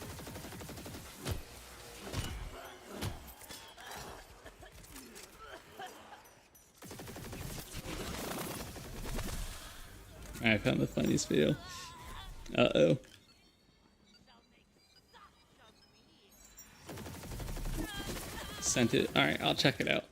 found the funniest video. Uh-oh. Sent it. Alright, I'll check it out.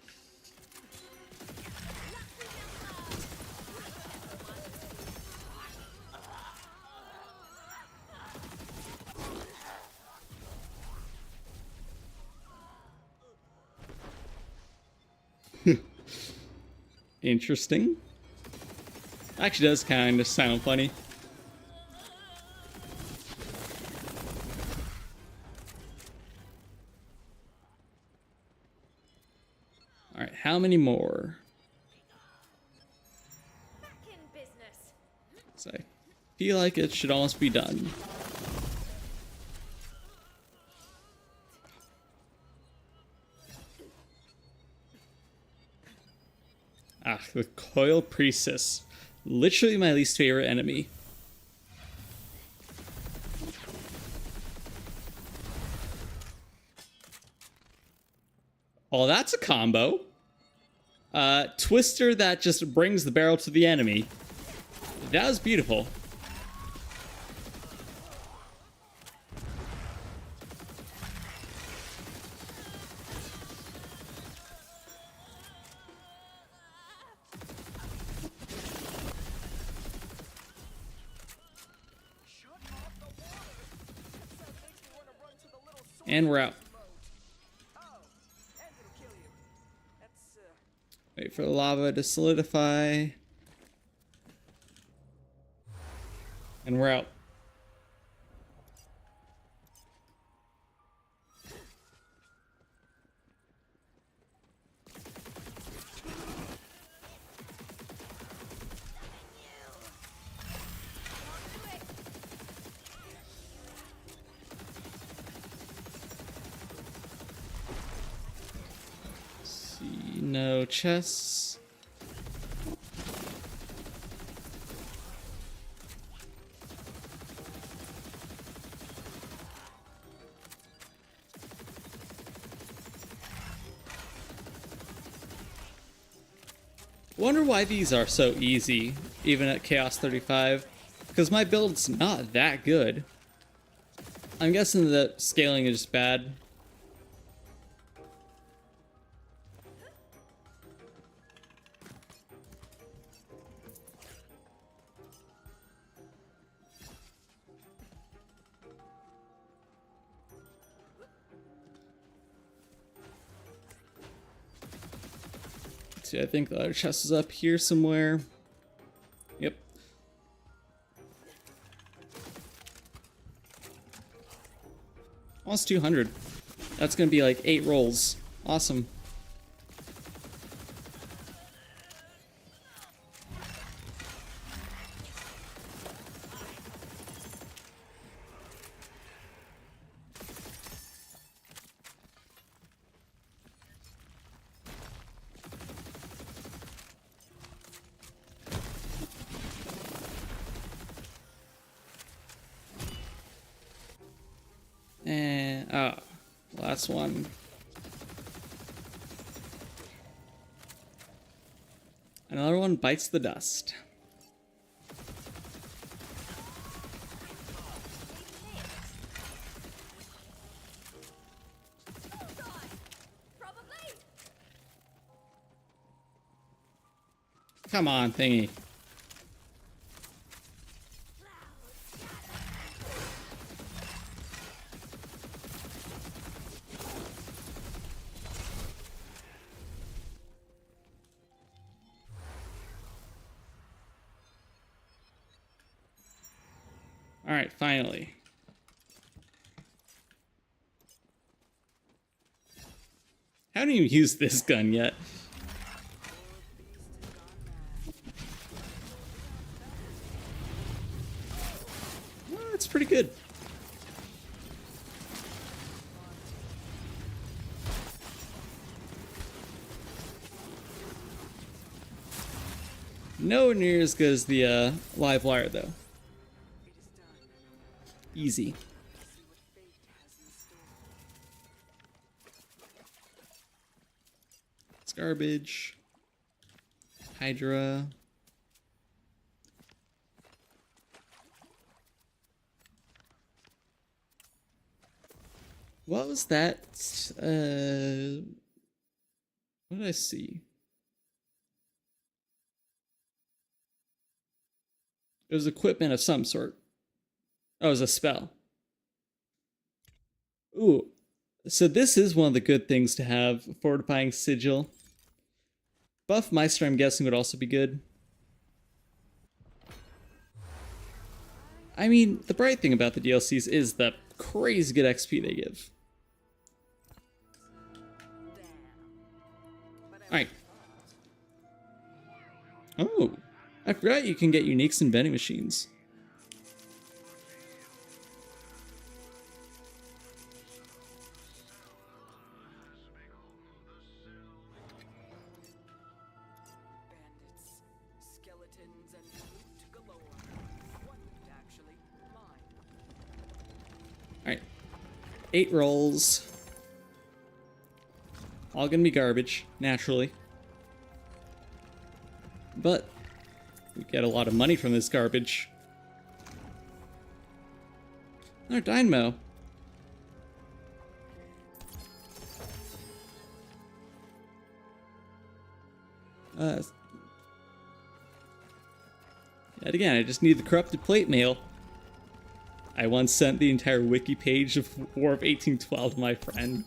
Interesting. Actually does kind of sound funny. Alright, how many more? Back in business. So I feel like it should almost be done. Ah, the Coil Priestess. Literally my least favorite enemy. Oh, that's a combo. Twister that just brings the barrel to the enemy. That was beautiful. And we're out. Wait for the lava to solidify. And we're out. See, no chests. Wonder why these are so easy, even at Chaos 35, because my build's not that good. I'm guessing the scaling is just bad. See, I think the other chest is up here somewhere. Yep. Almost 200. That's gonna be like 8 rolls. Awesome. And last one. Another one bites the dust. Probably. Come on, thingy. Alright, finally. I haven't even used this gun yet. Well, it's pretty good. Nowhere near as good as the live wire, though. Easy. It's garbage. Hydra. What was that? What did I see? It was equipment of some sort. Oh, it was a spell. Ooh. So this is one of the good things to have, Fortifying Sigil. Buff Meister, I'm guessing, would also be good. I mean, the bright thing about the DLCs is the crazy good XP they give. Alright. Oh, I forgot you can get uniques in vending machines. Bandits, skeletons, and loot galore. One loot, actually. Mine. Alright. 8 rolls. All gonna be garbage, naturally. But we get a lot of money from this garbage. Another dynamo. Yet again, I just need the corrupted plate mail. I once sent the entire wiki page of War of 1812 to my friend.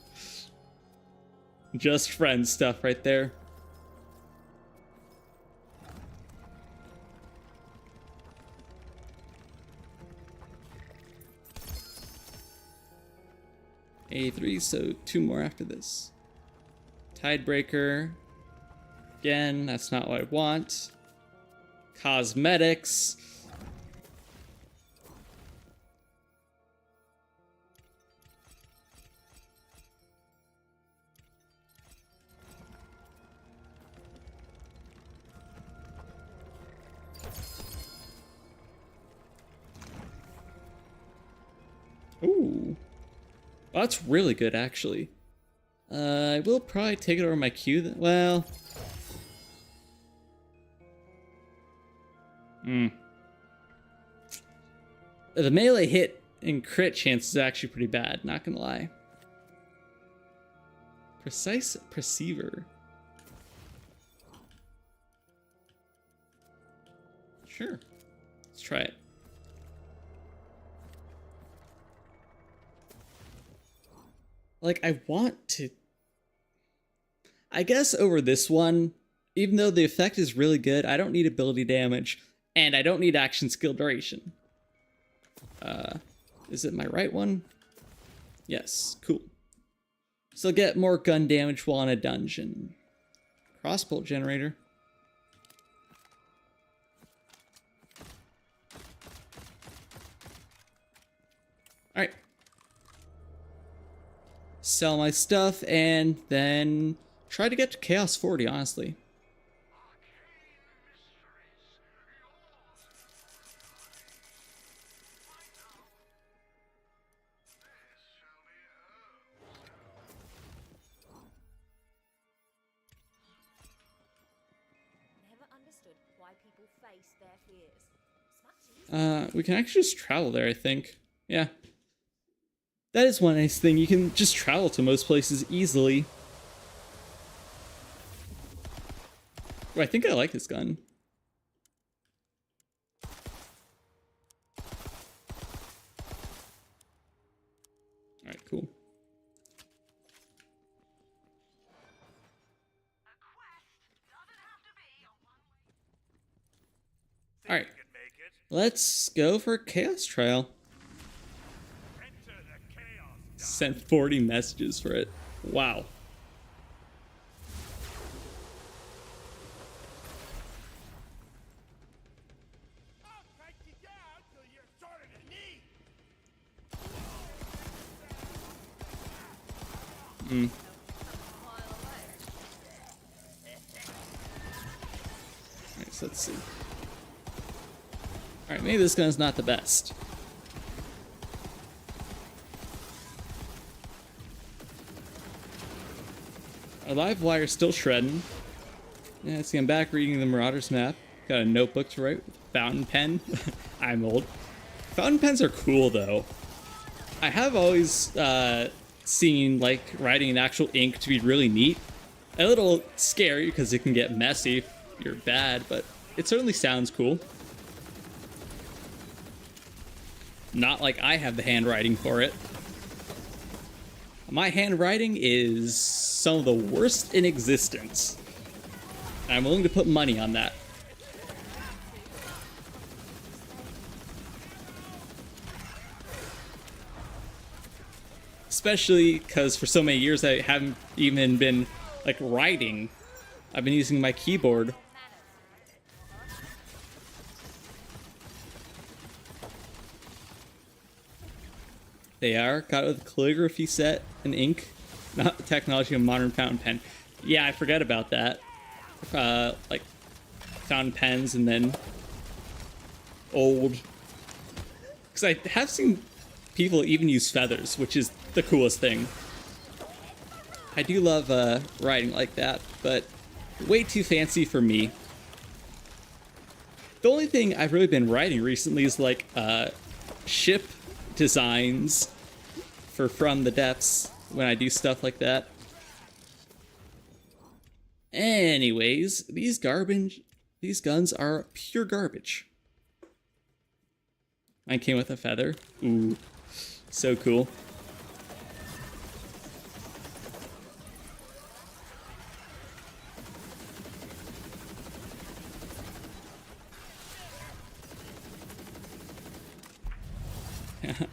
Just friend stuff right there. A3, so 2 more after this. Tidebreaker. Again, that's not what I want. Cosmetics. Ooh. Well, that's really good, actually. I will probably take it over my queue then. Well. The melee hit and crit chance is actually pretty bad, not gonna lie. Precise Perceiver. Sure. Let's try it. Like, I want to... I guess over this one, even though the effect is really good, I don't need ability damage, and I don't need action skill duration. Is it my right one? Yes, cool. So get more gun damage while in a dungeon. Crossbolt generator. Alright. Sell my stuff and then try to get to Chaos 40, honestly. Never understood why people face their fears. It's much easier. We can actually just travel there, I think. Yeah. That is one nice thing. You can just travel to most places easily. Oh, I think I like this gun. Alright, cool. Alright. Let's go for Chaos Trial. Sent 40 messages for it. Wow. Alright, so let's see. Alright, maybe this gun's not the best. Our live wire's still shredding. Yeah, see, I'm back reading the Marauders map. Got a notebook to write with a fountain pen. I'm old. Fountain pens are cool, though. I have always seeing like writing in actual ink to be really neat. A little scary because it can get messy if you're bad, but it certainly sounds cool. Not like I have the handwriting for it. My handwriting is some of the worst in existence. I'm willing to put money on that. Especially because for so many years I haven't even been like writing. I've been using my keyboard. They are got it with a calligraphy set and ink, not the technology of modern fountain pen. Yeah, I forget about that. Like fountain pens and then old. Because I have seen people even use feathers, which is the coolest thing. I do love writing like that, but way too fancy for me. The only thing I've really been writing recently is like ship designs for From the Depths when I do stuff like that. Anyways, these guns are pure garbage. Mine came with a feather. Ooh, so cool.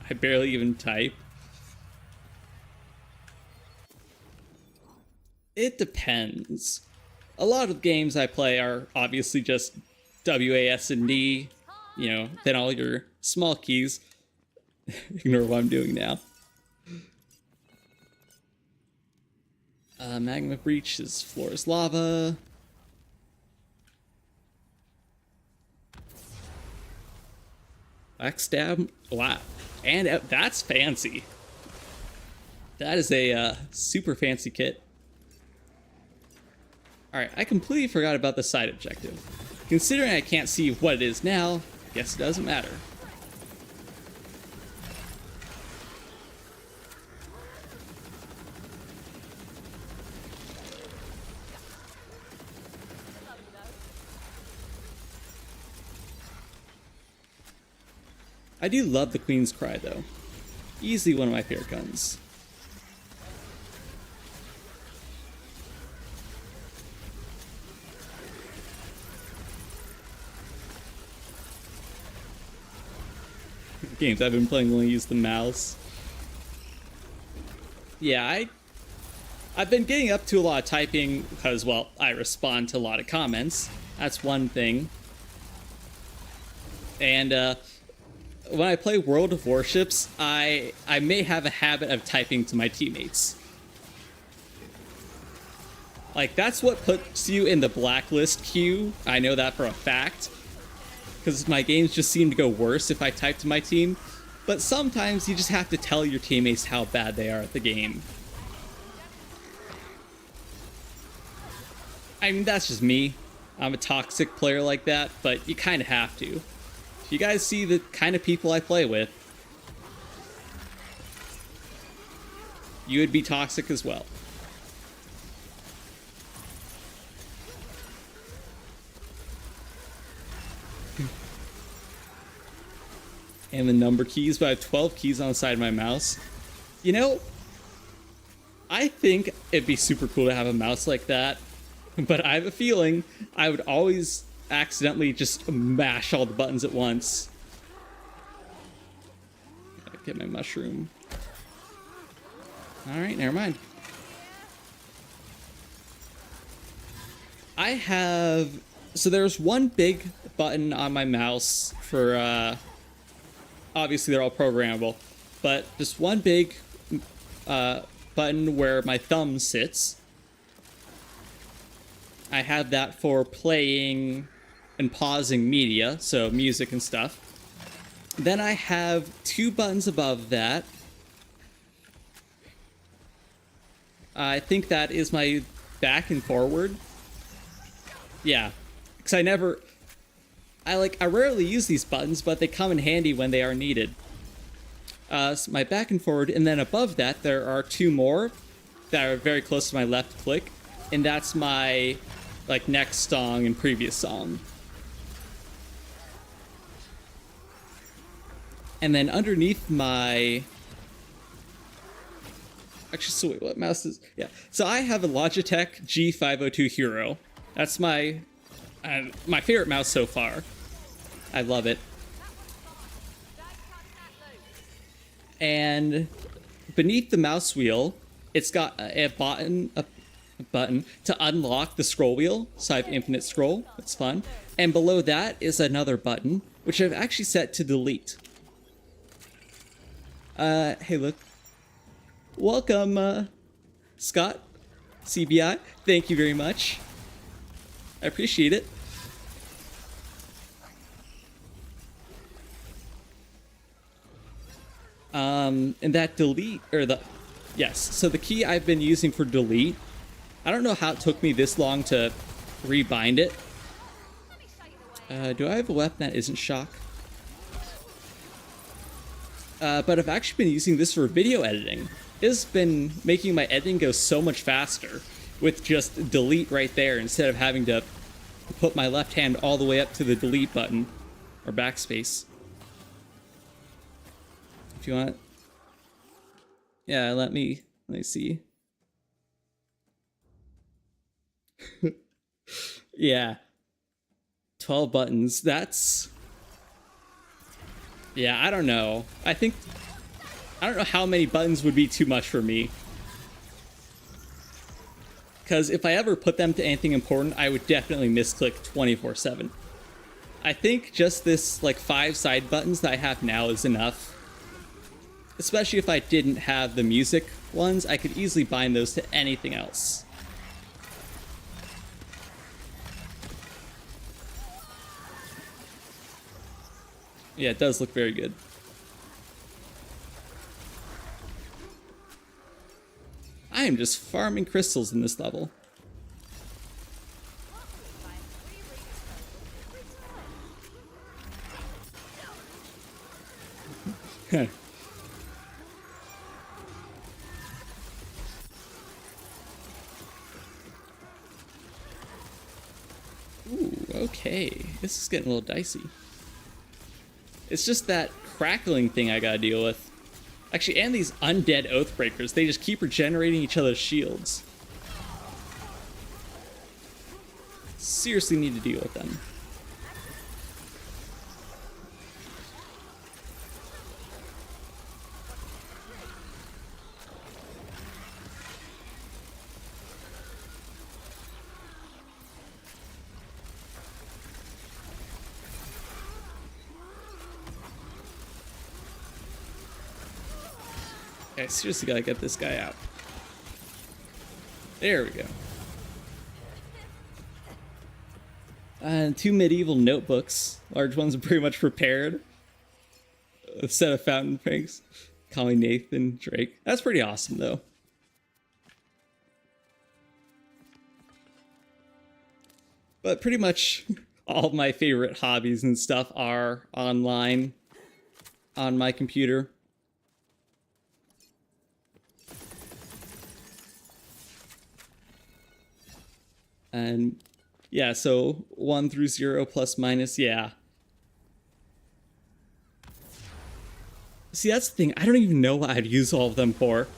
I barely even type. It depends. A lot of games I play are obviously just WASD, you know, then all your small keys. Ignore what I'm doing now. Magma Breach is floor is lava. Backstab, wow. And that's fancy. That is a super fancy kit. Alright, I completely forgot about the side objective. Considering I can't see what it is now, guess it doesn't matter. I do love the Queen's Cry though. Easily one of my favorite guns. Games I've been playing only use the mouse. Yeah, I've been getting up to a lot of typing because, well, I respond to a lot of comments. That's one thing. And when I play World of Warships, I may have a habit of typing to my teammates. Like, that's what puts you in the blacklist queue. I know that for a fact. Because my games just seem to go worse if I type to my team. But sometimes you just have to tell your teammates how bad they are at the game. I mean, that's just me. I'm a toxic player like that, but you kind of have to. If you guys see the kind of people I play with, you would be toxic as well. And the number keys, but I have 12 keys on the side of my mouse. You know, I think it'd be super cool to have a mouse like that, but I have a feeling I would always accidentally just mash all the buttons at once. Gotta get my mushroom. Alright, never mind. I have... So there's one big button on my mouse for... Obviously, they're all programmable, but just one big button where my thumb sits. I have that for playing and pausing media, so music and stuff. Then I have two buttons above that. I think that is my back and forward. Yeah, because I rarely use these buttons, but they come in handy when they are needed. So my back and forward, and then above that there are two more that are very close to my left click, and that's my like next song and previous song. And then underneath my... Actually, so wait, what mouse is... Yeah, so I have a Logitech G502 Hero. That's my favorite mouse so far. I love it. And beneath the mouse wheel, it's got a button to unlock the scroll wheel, so I have infinite scroll. It's fun. And below that is another button, which I've actually set to delete. Hey, look. Welcome, Scott, CBI. Thank you very much. I appreciate it. And that delete, or the... Yes, so the key I've been using for delete, I don't know how it took me this long to rebind it. Do I have a weapon that isn't shock? But I've actually been using this for video editing. It's been making my editing go so much faster with just delete right there instead of having to put my left hand all the way up to the delete button or backspace. If you want. Yeah, let me see. Yeah. 12 buttons. That's... Yeah, I don't know. I don't know how many buttons would be too much for me. Because if I ever put them to anything important, I would definitely misclick 24/7. I think just this, like, 5 side buttons that I have now is enough. Especially if I didn't have the music ones, I could easily bind those to anything else. Yeah, it does look very good. I am just farming crystals in this level. Ooh, okay. This is getting a little dicey. It's just that crackling thing I gotta deal with. Actually, and these undead Oathbreakers, they just keep regenerating each other's shields. Seriously need to deal with them. I seriously gotta get this guy out. There we go. And 2 medieval notebooks. Large ones are pretty much prepared. A set of fountain pranks. Calling Nathan Drake. That's pretty awesome, though. But pretty much all of my favorite hobbies and stuff are online on my computer. And yeah, so 1 through 0 plus minus, yeah. See, that's the thing. I don't even know what I'd use all of them for.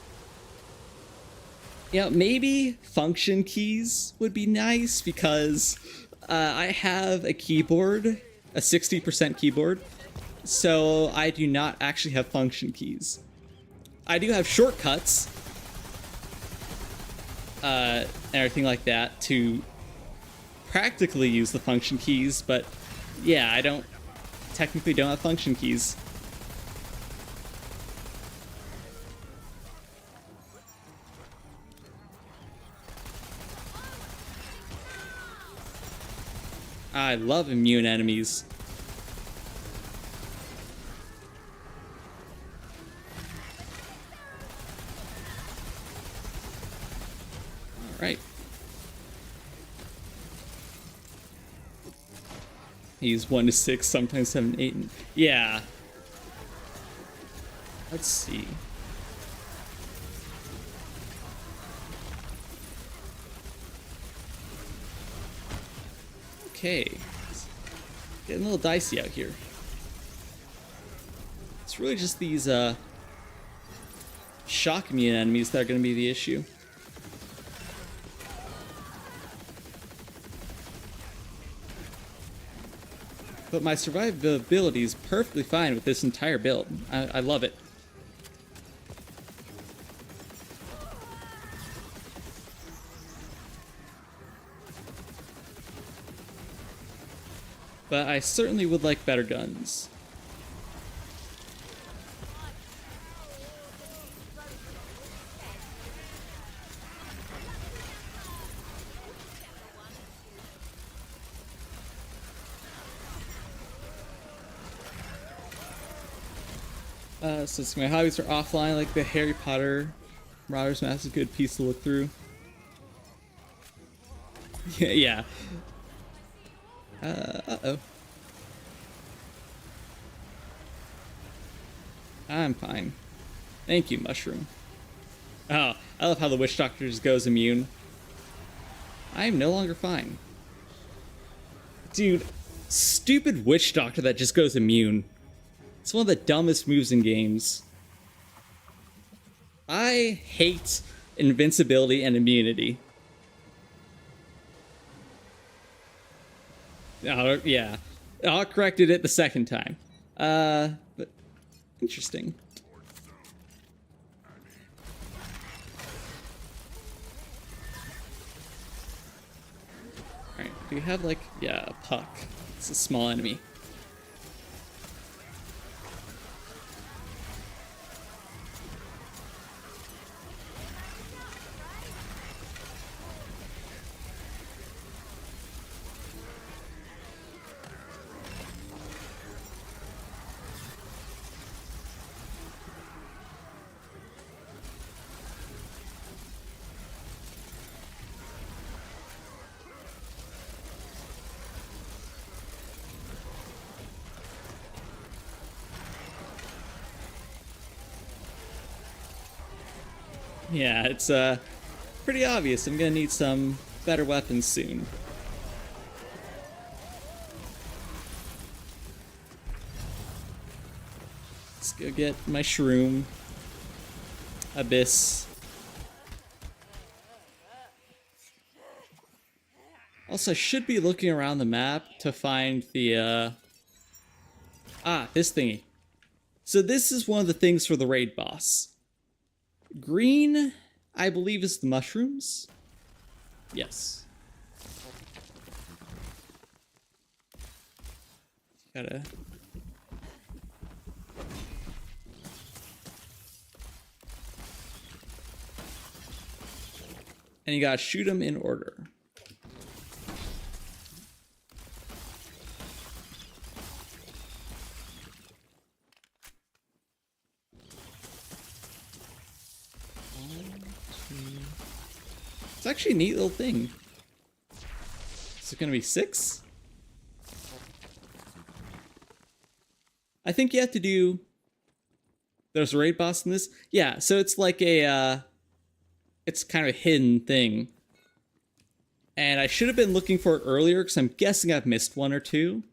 Yeah, maybe function keys would be nice because I have a keyboard, a 60% keyboard, so I do not actually have function keys. I do have shortcuts, and everything like that to practically use the function keys, but yeah, I technically don't have function keys. I love immune enemies. Alright. He's 1 to 6, sometimes 7, 8, and... Yeah. Let's see. Okay. Getting a little dicey out here. It's really just these shock immune enemies that are going to be the issue. But my survivability is perfectly fine with this entire build. I love it. But I certainly would like better guns. Since my hobbies are offline, like the Harry Potter Marauders Mask is a good piece to look through. Yeah. Uh-oh. I'm fine. Thank you, Mushroom. Oh, I love how the Witch Doctor just goes immune. I am no longer fine. Dude, stupid Witch Doctor that just goes immune. It's one of the dumbest moves in games. I hate invincibility and immunity. Oh, yeah. I corrected it the second time. But interesting. Alright, do we have like, yeah, a puck. It's a small enemy. Yeah, it's pretty obvious. I'm gonna need some better weapons soon. Let's go get my shroom. Abyss. Also, I should be looking around the map to find the this thingy. So this is one of the things for the raid boss. Green, I believe, is the mushrooms. Yes. Gotta... And you gotta shoot them in order. It's actually a neat little thing. Is it gonna be 6? I think you have to do... There's a raid boss in this? Yeah, so it's like a, it's kind of a hidden thing. And I should have been looking for it earlier, because I'm guessing I've missed one or two.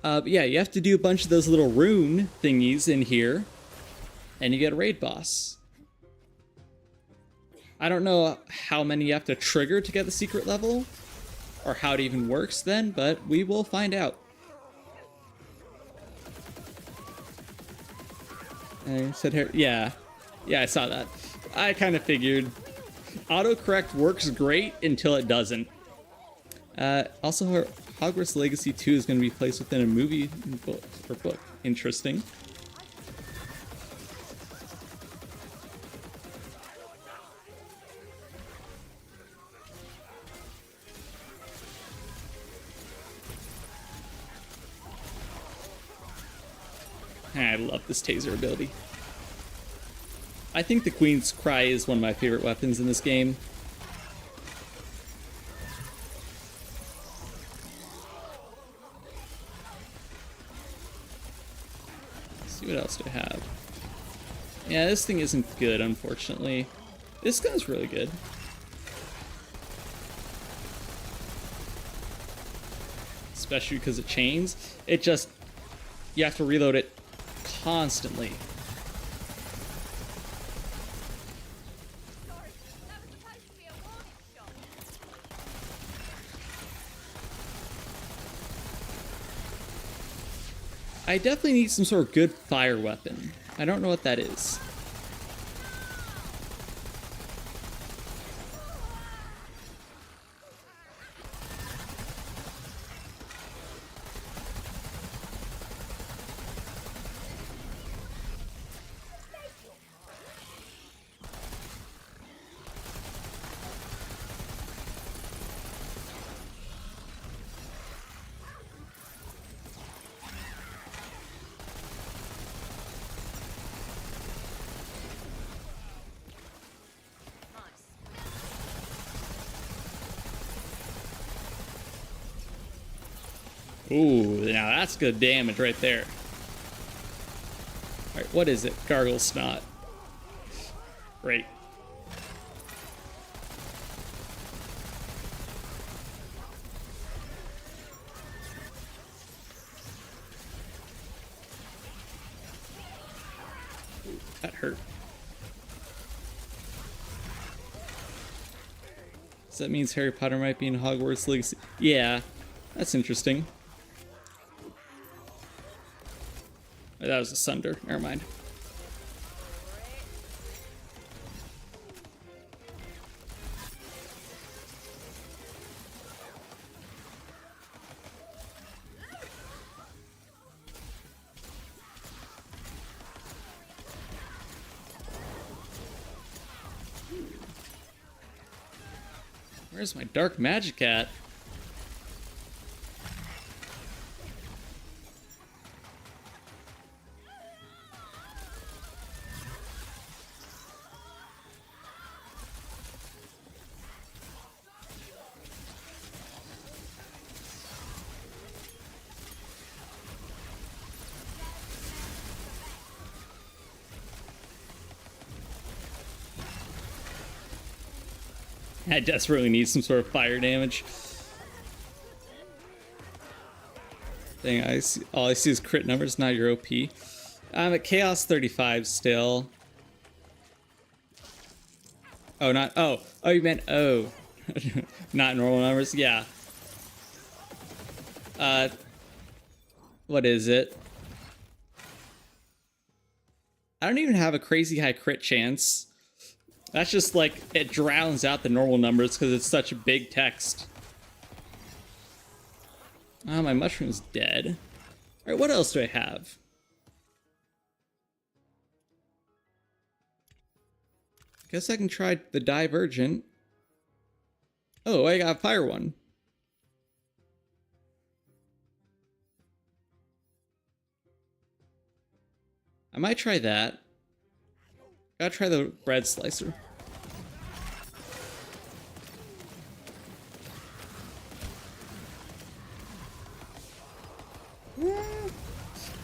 But yeah, you have to do a bunch of those little rune thingies in here, and you get a raid boss. I don't know how many you have to trigger to get the secret level, or how it even works then, but we will find out. I said here, yeah, I saw that. I kind of figured. Autocorrect works great until it doesn't. Also, Hogwarts Legacy 2 is going to be placed within a movie book. Interesting. I love this taser ability. I think the Queen's Cry is one of my favorite weapons in this game. see what else do I have. Yeah, this thing isn't good, unfortunately. This gun's really good. Especially because it chains. It just, you have to reload it constantly. Sorry, that was supposed to be a warning shot. I definitely need some sort of good fire weapon. I don't know what that is. Ooh, now that's good damage right there. Alright, what is it? Gargle Snot. Great. Ooh, that hurt. So that means Harry Potter might be in Hogwarts Legacy. Yeah, that's interesting. Oh, that was a Sunder. Never mind. Where's my dark magic at? I desperately need some sort of fire damage. Dang, all I see is crit numbers, not your OP. I'm at Chaos 35 still. Oh, not, oh, you meant, oh. Not normal numbers, yeah. What is it? I don't even have a crazy high crit chance. That's just like, it drowns out the normal numbers because it's such a big text. Oh, my mushroom's dead. Alright, what else do I have? Guess I can try the Divergent. Oh, I got a fire one. I might try that. Gotta try the bread slicer.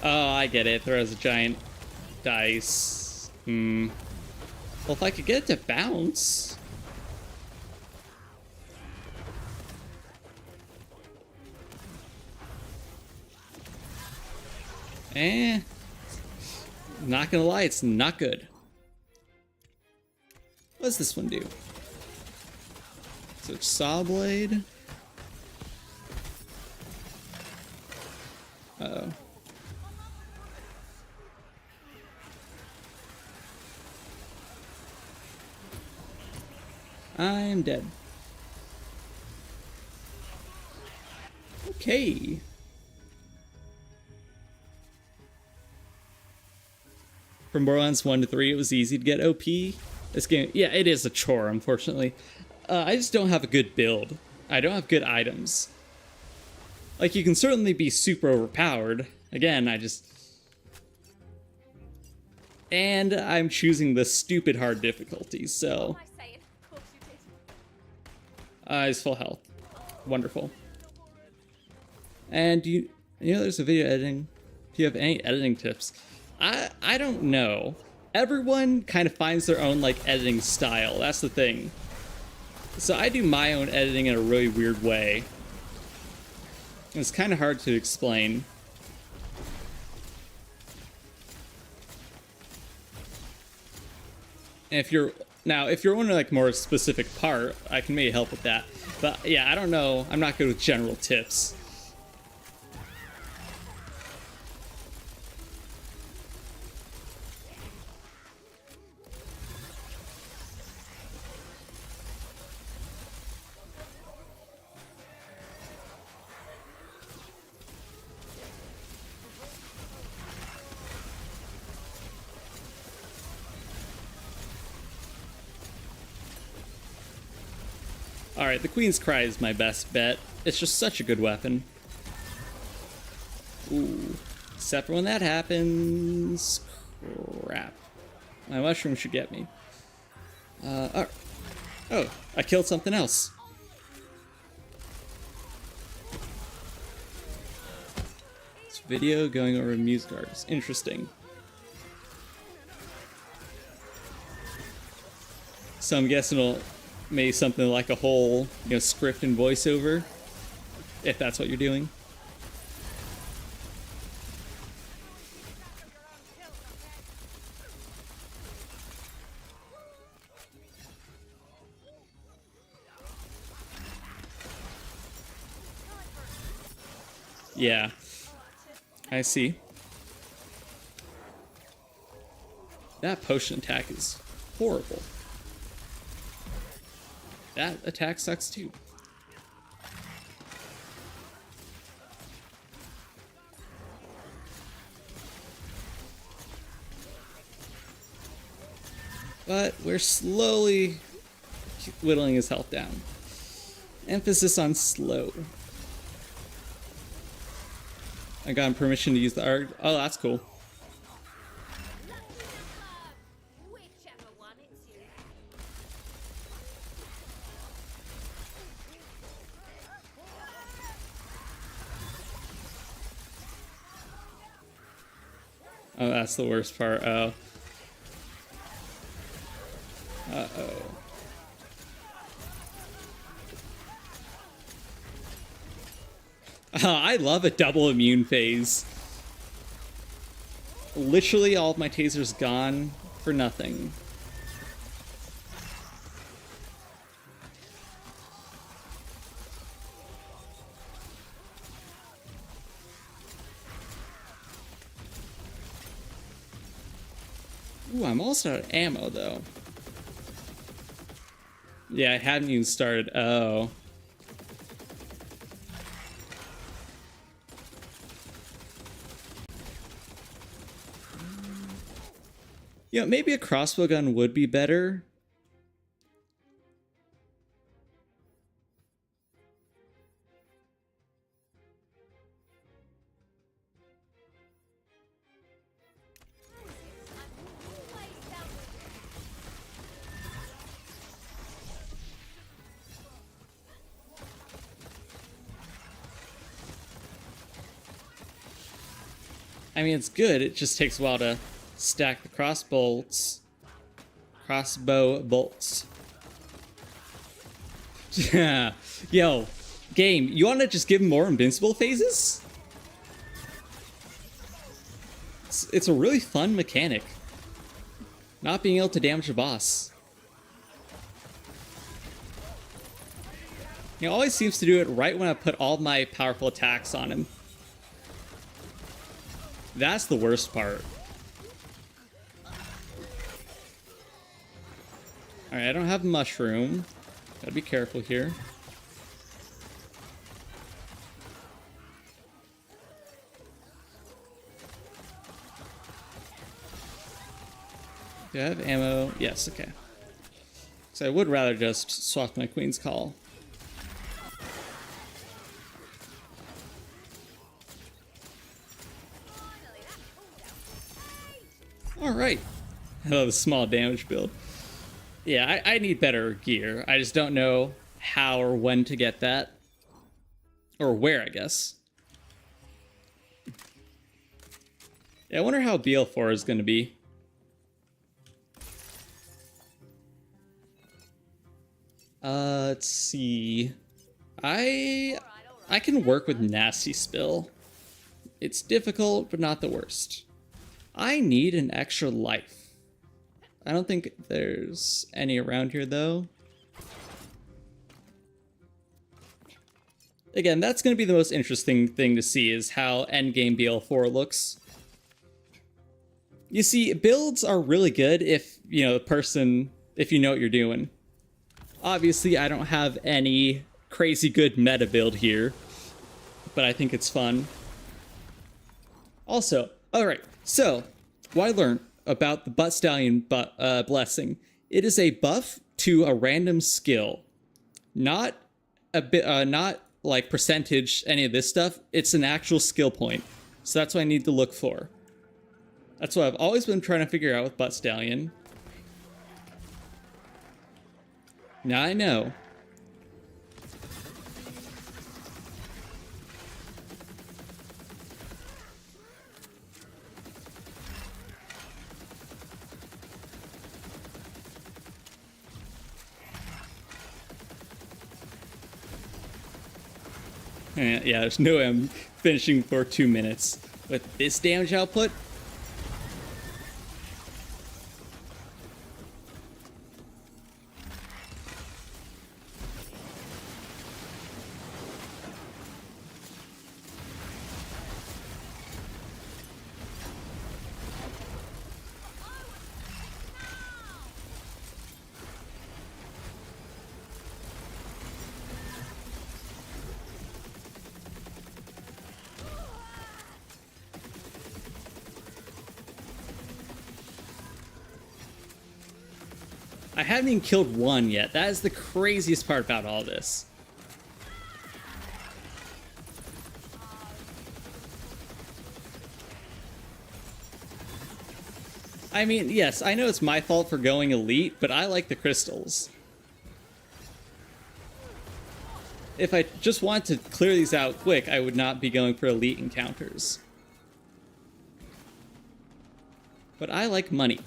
Oh, I get it. It throws a giant dice. Well, if I could get it to bounce. Not gonna lie, it's not good. What does this one do? So it's Saw Blade. Uh-oh. I'm dead. Okay. From Borderlands 1 to 3, it was easy to get OP. This game, yeah, it is a chore, unfortunately. I just don't have a good build. I don't have good items. Like, you can certainly be super overpowered. Again, and I'm choosing the stupid hard difficulty, so... What am I saying? Of course you did. It's full health. Wonderful. And do you know there's a video editing? Do you have any editing tips? I don't know. Everyone kind of finds their own like editing style. That's the thing. So I do my own editing in a really weird way. It's kind of hard to explain. And if you're on like more specific part, I can maybe help with that. But yeah, I don't know. I'm not good with general tips. Alright, the Queen's Cry is my best bet. It's just such a good weapon. Ooh. Except for when that happens. Crap. My mushroom should get me. Oh, I killed something else. This video going over music artists. Interesting. So I'm guessing it'll maybe something like a whole, script and voiceover, if that's what you're doing. Yeah, I see. That potion attack is horrible. That attack sucks too. But we're slowly whittling his health down. Emphasis on slow. I got him permission to use the art. Oh, that's cool. Whichever one it's you. Oh, that's the worst part. Oh. Uh-oh. Oh, I love a double immune phase. Literally all of my tasers gone for nothing. Ooh, I'm almost out of ammo, though. Yeah, I haven't even started. Oh. Maybe a crossbow gun would be better. I mean, it's good. It just takes a while to stack the crossbow bolts. Yeah. Yo, game, you want to just give him more invincible phases? It's a really fun mechanic. Not being able to damage a boss. He always seems to do it right when I put all my powerful attacks on him. That's the worst part. Alright, I don't have mushroom. Gotta be careful here. Do I have ammo? Yes, okay. So I would rather just swap my Queen's Call. Alright. I love the small damage build. Yeah, I need better gear. I just don't know how or when to get that. Or where, I guess. Yeah, I wonder how BL4 is going to be. Let's see. I can work with Nasty Spill. It's difficult, but not the worst. I need an extra life. I don't think there's any around here, though. Again, that's going to be the most interesting thing to see, is how endgame BL4 looks. You see, builds are really good if, you know, if you know what you're doing. Obviously, I don't have any crazy good meta build here, but I think it's fun. Also, alright, so, what I learned about the Butt Stallion Blessing, it is a buff to a random skill. Not like percentage, any of this stuff. It's an actual skill point. So that's what I need to look for. That's what I've always been trying to figure out with Butt Stallion. Now I know. Yeah, there's no way I'm finishing for 2 minutes. With this damage output? I haven't even killed one yet. That is the craziest part about all this. I mean, yes, I know it's my fault for going elite, but I like the crystals. If I just want to clear these out quick, I would not be going for elite encounters. But I like money.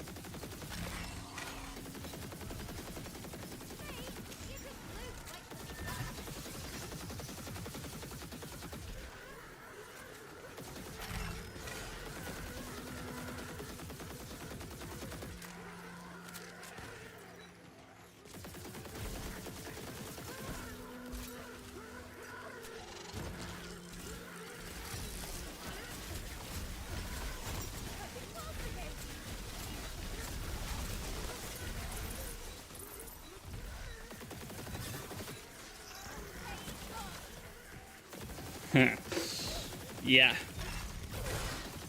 Yeah.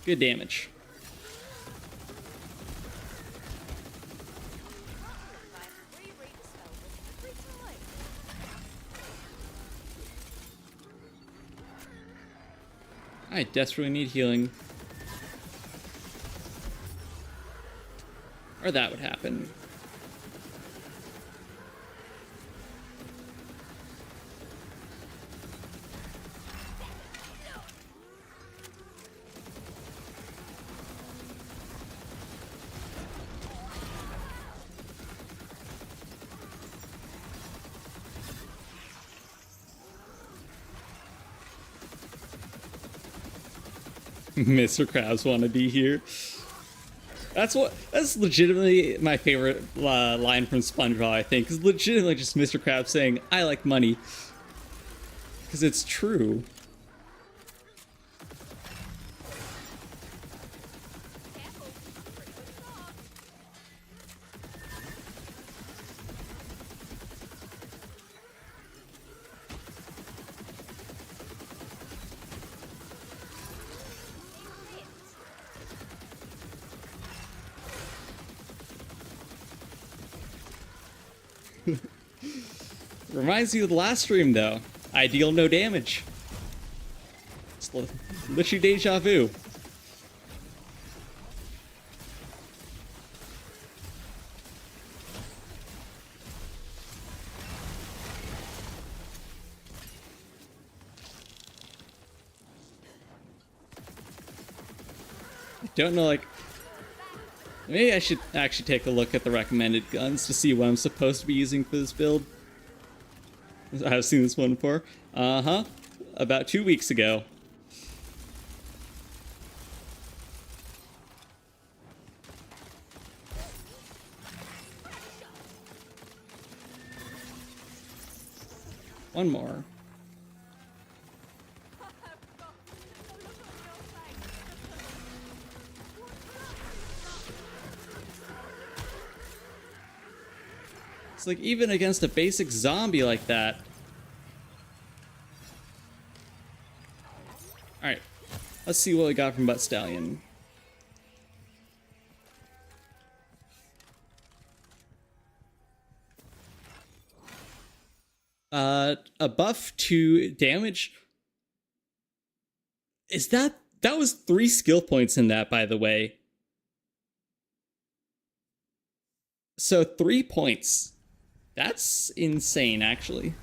Good damage. I desperately need healing. Or that would happen. Mr. Krabs want to be here. That's legitimately my favorite line from SpongeBob, I think. Is legitimately just Mr. Krabs saying, "I like money." Because it's true. Reminds me of the last stream, though. I deal no damage. It's literally deja vu. Don't know, like... Maybe I should actually take a look at the recommended guns to see what I'm supposed to be using for this build. I've seen this one before. Uh-huh. About 2 weeks ago. One more. It's like, even against a basic zombie like that. Alright. Let's see what we got from Butt Stallion. A buff to damage. Is that was 3 skill points in that, by the way. So 3 points. That's insane, actually.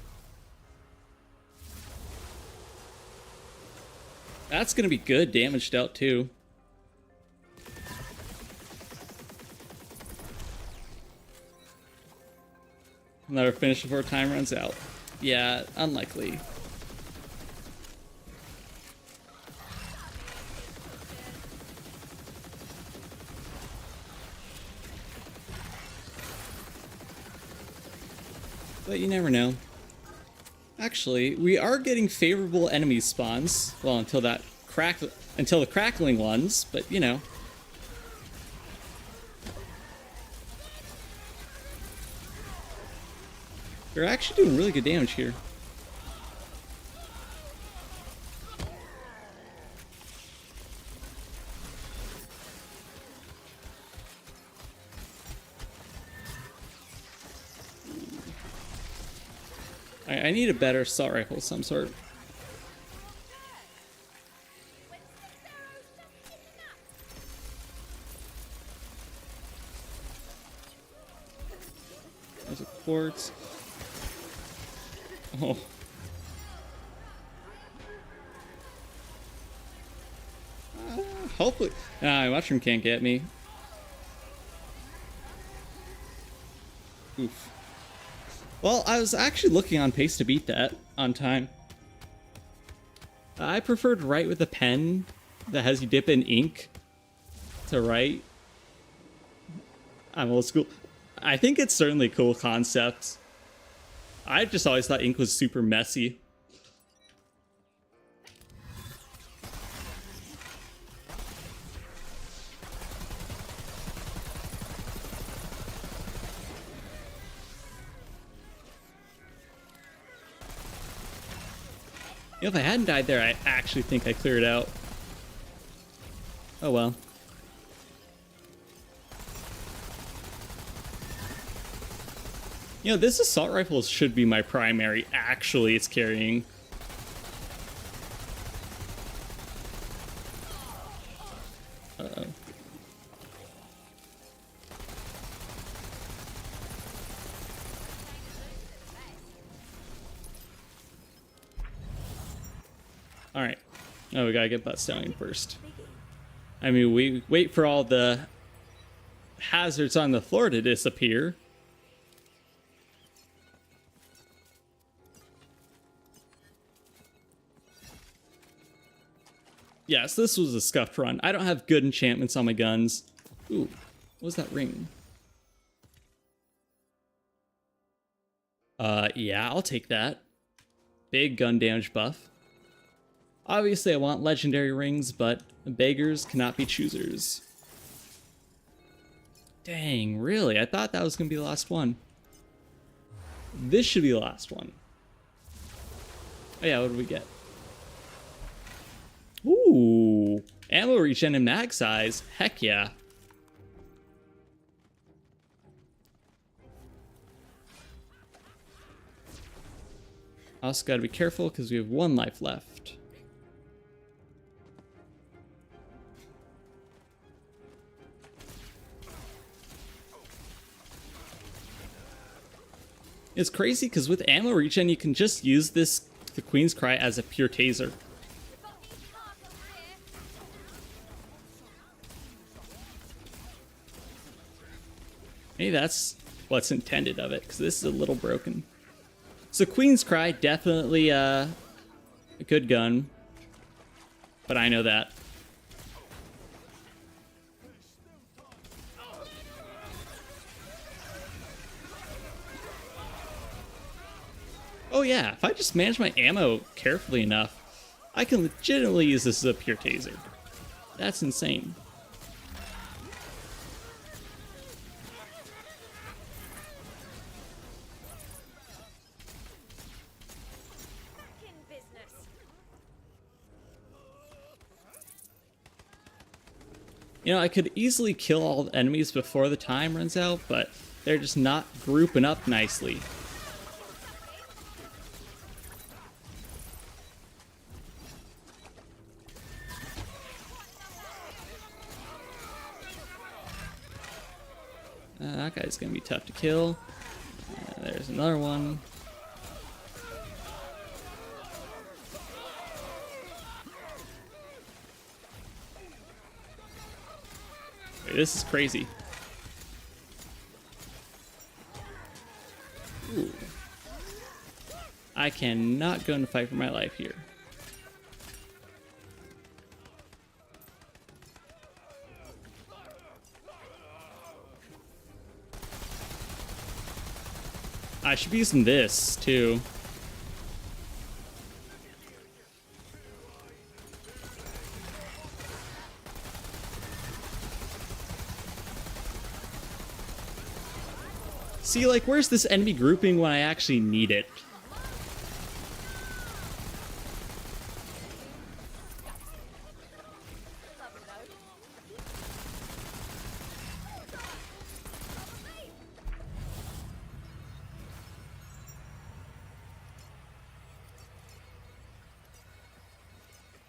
That's gonna be good damage dealt too. Never finish before time runs out. Yeah, unlikely. But you never know. Actually, we are getting favorable enemy spawns. Well, until the crackling ones, but you know. They're actually doing really good damage here. I need a better assault rifle of some sort. There's a quartz. Oh. Hopefully. Mushroom can't get me. Oof. Well, I was actually looking on pace to beat that on time. I preferred write with a pen that has you dip in ink to write. I'm old school. I think it's certainly a cool concept. I just always thought ink was super messy. You know, if I hadn't died there, I actually think I cleared out. Oh well. You know, this assault rifle should be my primary. Actually, it's carrying. Uh-oh. Alright. Oh, we gotta get Butt Stallion first. I mean, we wait for all the hazards on the floor to disappear. Yes, this was a scuffed run. I don't have good enchantments on my guns. Ooh, what was that ring? Yeah, I'll take that. Big gun damage buff. Obviously, I want legendary rings, but beggars cannot be choosers. Dang, really? I thought that was going to be the last one. This should be the last one. Oh yeah, what did we get? Ooh, ammo regen and mag size. Heck yeah. Also gotta be careful because we have 1 life left. It's crazy because with ammo regen you can just use the Queen's Cry as a pure taser. Maybe that's what's intended of it, because this is a little broken. So Queen's Cry, definitely a good gun. But I know that. Oh yeah, if I just manage my ammo carefully enough, I can legitimately use this as a pure taser. That's insane. Back in business. You know, I could easily kill all the enemies before the time runs out, but they're just not grouping up nicely. That guy's gonna be tough to kill. There's another one. Wait, this is crazy. Ooh. I cannot go and fight for my life here. I should be using this, too. See, like, where's this enemy grouping when I actually need it?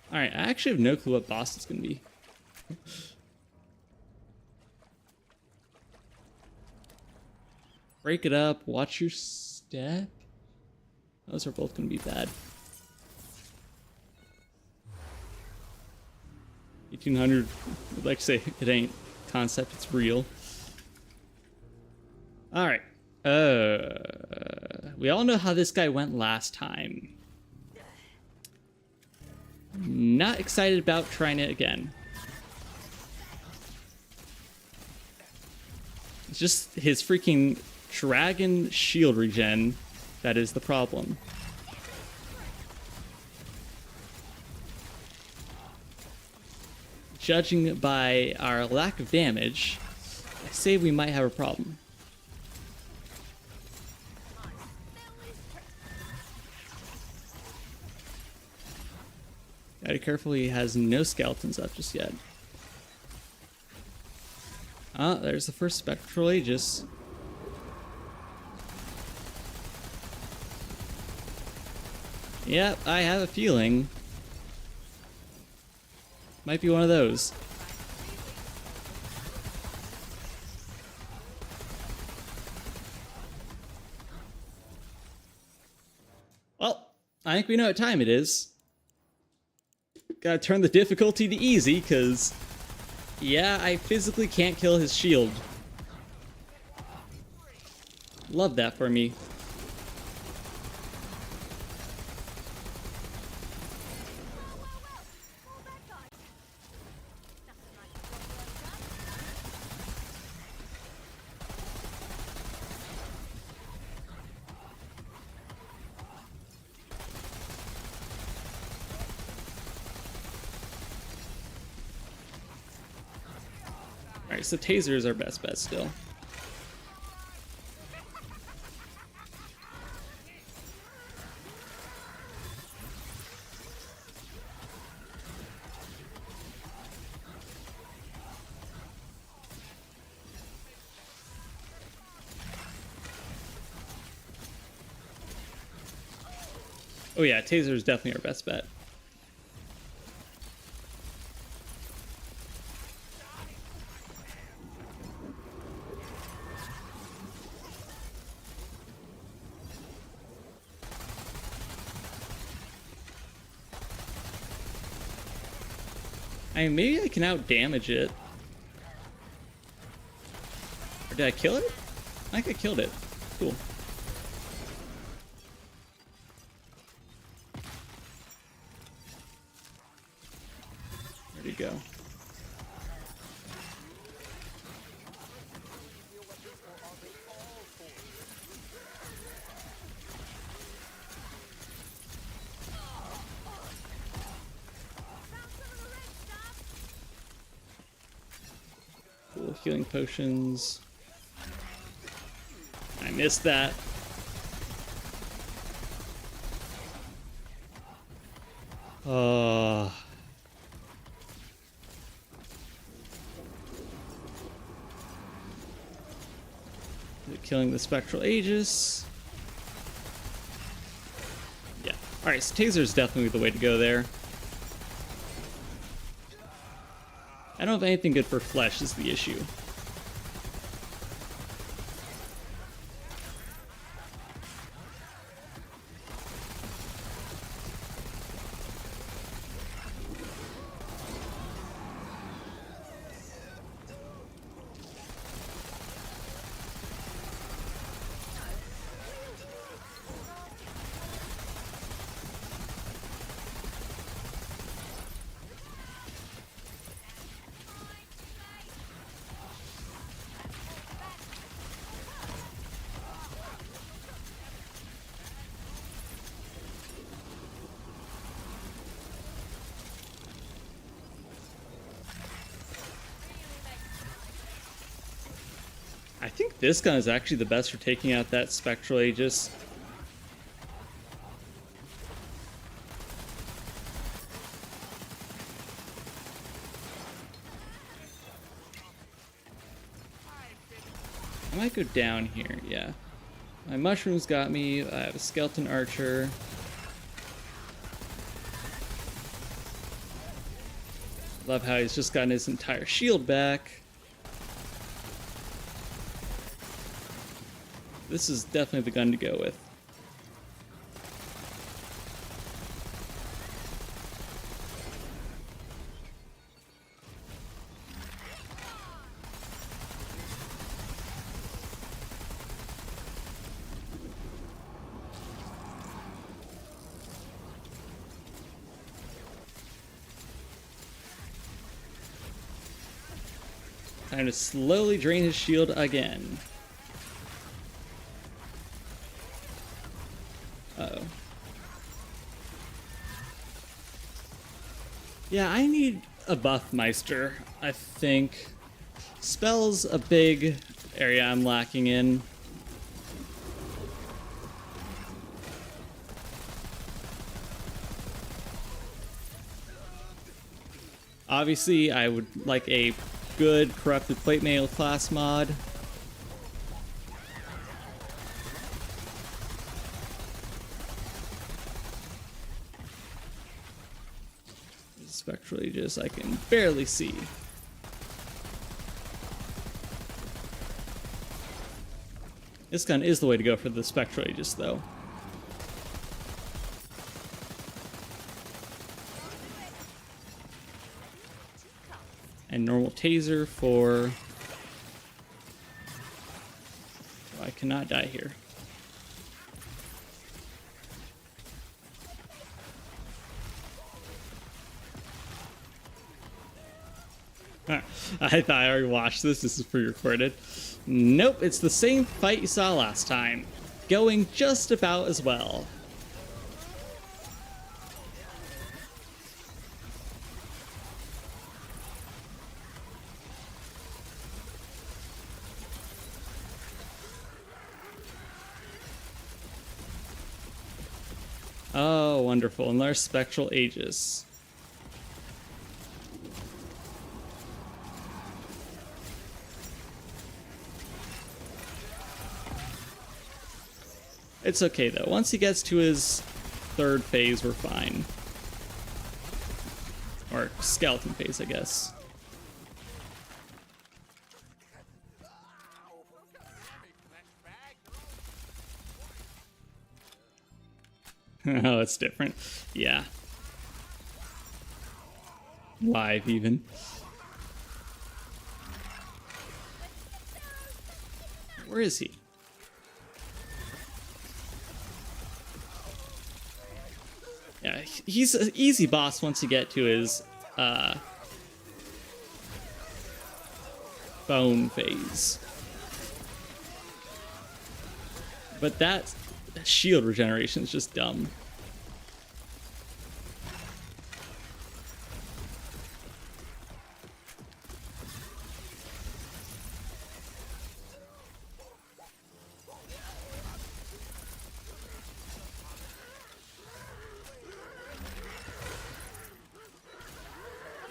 Alright, I actually have no clue what boss it's gonna be. Break it up, watch your step. Those are both gonna be bad. 1800, I'd like to say it ain't concept, it's real. Alright. We all know how this guy went last time. Not excited about trying it again. It's just his freaking dragon shield regen that is the problem. Judging by our lack of damage, I say we might have a problem. Gotta be careful, he has no skeletons up just yet. Ah, there's the first spectral Aegis. Yep, I have a feeling. Might be one of those. Well, I think we know what time it is. Gotta turn the difficulty to easy, because, yeah, I physically can't kill his shield. Love that for me. Alright, so taser is our best bet still. Oh yeah, taser is definitely our best bet. I mean, maybe I can out damage it. Or Did I kill it? I think I killed it. Cool. Where'd he go? Cool, healing potions. I missed that. Killing the Spectral Aegis. Yeah. Alright, so Taser's definitely the way to go there. I don't have anything good for flesh is the issue. I think this gun is actually the best for taking out that Spectral Aegis. I might go down here, yeah. My mushrooms got me, I have a skeleton archer. Love how he's just gotten his entire shield back. This is definitely the gun to go with. Time to slowly drain his shield again. Uh-oh. Yeah, I need a buff Meister, I think. Spell's a big area I'm lacking in. Obviously, I would like a good Corrupted Plate Mail class mod. Spectral Aegis, I can barely see. This gun is the way to go for the Spectral Aegis, though. And normal taser for... Oh, I cannot die here. I thought I already watched this. This is pre-recorded. Nope, it's the same fight you saw last time. Going just about as well. Oh, wonderful. And there's Spectral Aegis. It's okay, though. Once he gets to his third phase, we're fine. Or skeleton phase, I guess. Oh, it's different. Yeah. Live, even. Where is he? Yeah, he's an easy boss once you get to his bone phase. But that shield regeneration is just dumb.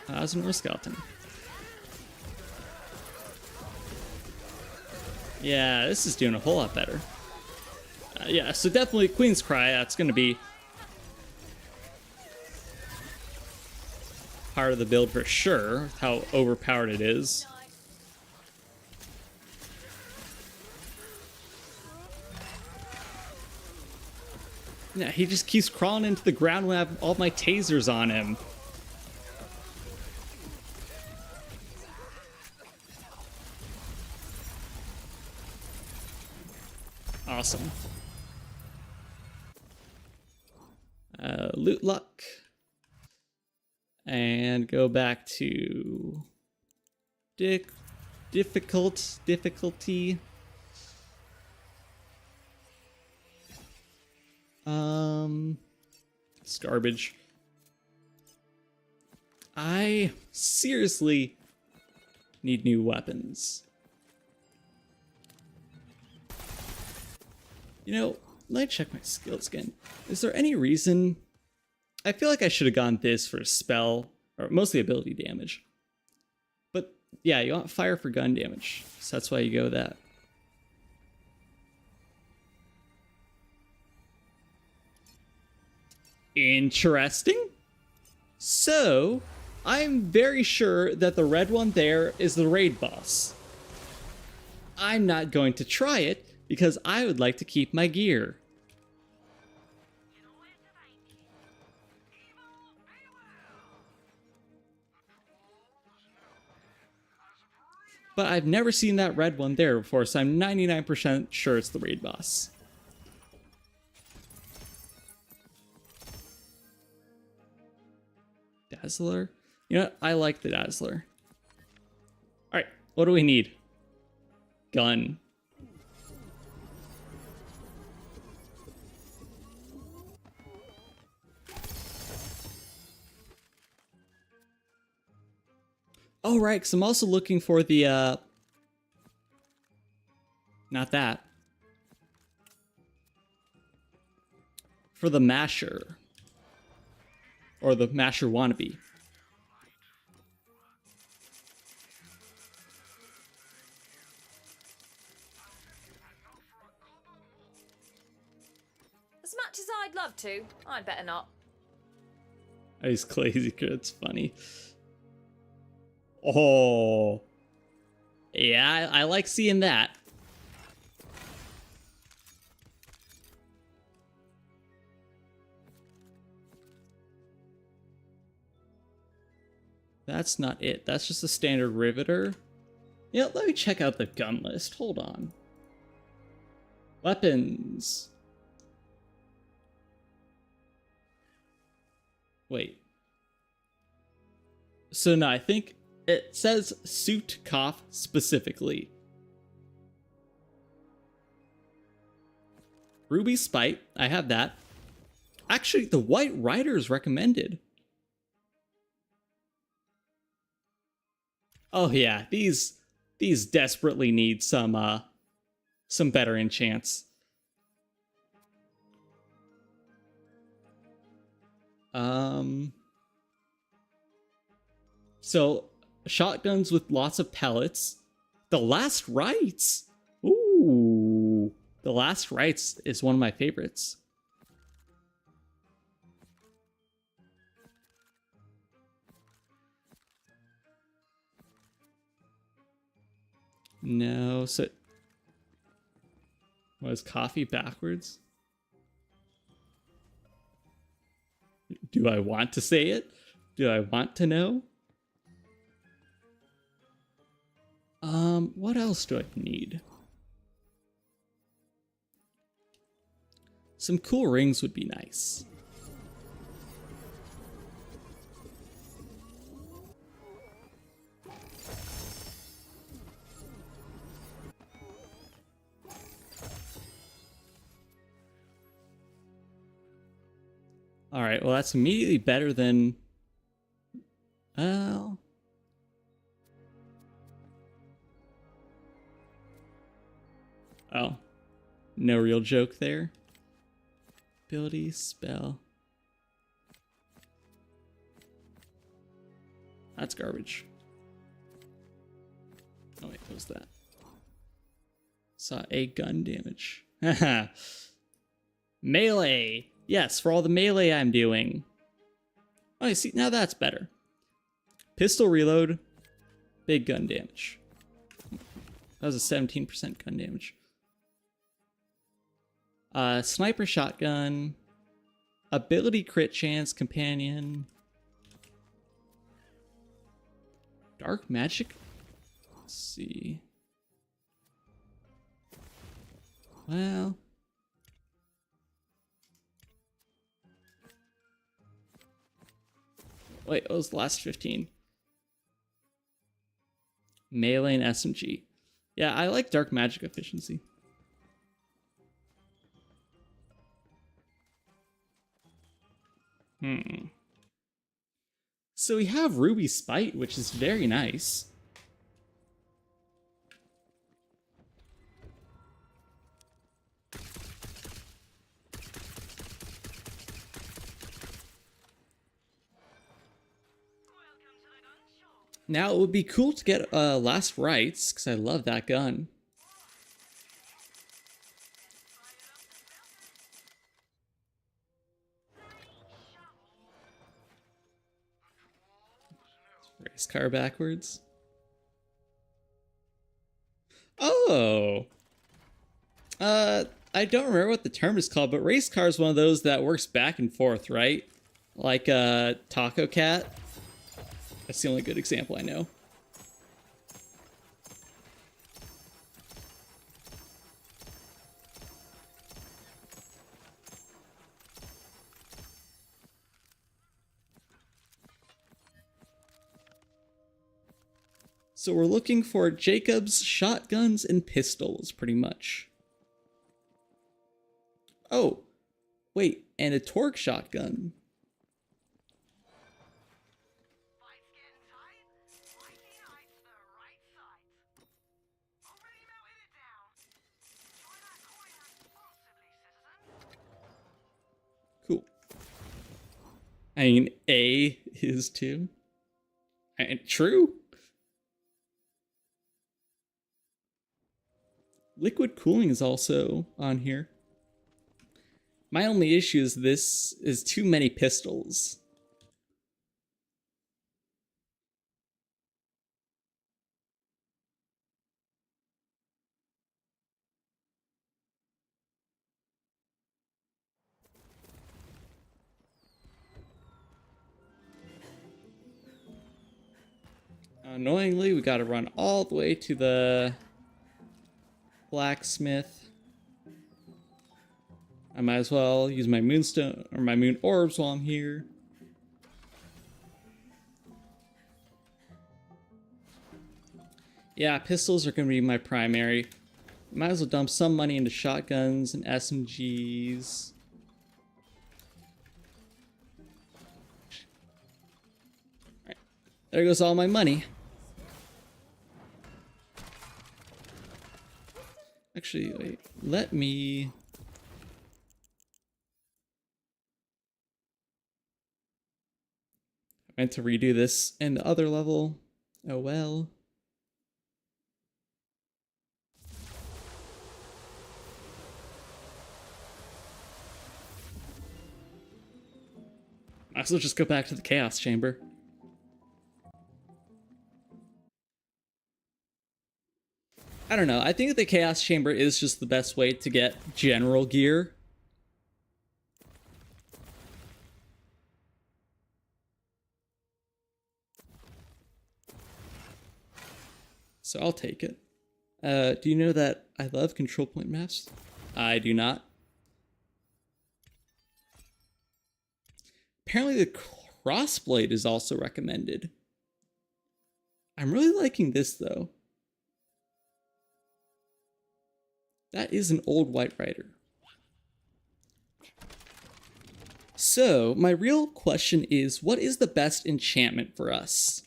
Asmor Skeleton. Yeah, this is doing a whole lot better. Yeah, so definitely Queen's Cry, that's going to be part of the build for sure, how overpowered it is. Yeah, he just keeps crawling into the ground when I have all my tasers on him. Awesome. Loot luck. And go back to difficulty. It's garbage. I seriously need new weapons. You know, let me check my skills again. Is there any reason... I feel like I should have gone this for spell, or mostly ability damage. But yeah, you want fire for gun damage, so that's why you go that. Interesting. So, I'm very sure that the red one there is the raid boss. I'm not going to try it, because I would like to keep my gear. But I've never seen that red one there before, so I'm 99% sure it's the raid boss. Dazzler? You know what? I like the Dazzler. Alright, what do we need? Gun. Oh, right, because I'm also looking for the, not that. For the Masher. Or the Masher wannabe. As much as I'd love to, I'd better not. He's crazy, it's funny. Oh. Yeah, I like seeing that. That's not it. That's just a standard riveter. Yeah, let me check out the gun list. Hold on. Weapons. Wait. So no, I think it says suit cough specifically. Ruby Spite, I have that. Actually, the White Rider is recommended. Oh yeah, these desperately need some better enchants. So shotguns with lots of pellets. The Last Rites. Ooh, The Last Rites is one of my favorites. No, so... Was coffee backwards? Do I want to say it? Do I want to know? What else do I need? Some cool rings would be nice. Alright, well that's immediately better than... Oh... Oh. No real joke there. Ability, spell. That's garbage. Oh wait, what was that? Saw a gun damage. Haha. Melee! Yes, for all the melee I'm doing. Oh, you see, now that's better. Pistol reload, big gun damage. That was a 17% gun damage. Sniper shotgun, ability crit chance, companion, dark magic. Let's see. Well, wait, what was the last 15? Melee and SMG. Yeah, I like dark magic efficiency. So we have Ruby Spite, which is very nice. Now it would be cool to get Last Rites, because I love that gun. Race car backwards. Oh! I don't remember what the term is called, but race car is one of those that works back and forth, right? Like Taco Cat. That's the only good example I know. So we're looking for Jacob's shotguns and pistols, pretty much. Oh, wait, and a torque shotgun. Cool. I mean, A is too. True. Liquid cooling is also on here. My only issue is this is too many pistols. Annoyingly, we gotta run all the way to the blacksmith. I might as well use my moonstone or my moon orbs while I'm here. Yeah, pistols are gonna be my primary. Might as well dump some money into shotguns and SMGs. Alright, there goes all my money. Actually, wait, let me... I meant to redo this in the other level. Oh well. Might as well just go back to the Chaos Chamber. I don't know. I think that the Chaos Chamber is just the best way to get general gear. So I'll take it. Do you know that I love control point maps? I do not. Apparently the crossblade is also recommended. I'm really liking this though. That is an old White Rider. So, my real question is, what is the best enchantment for us?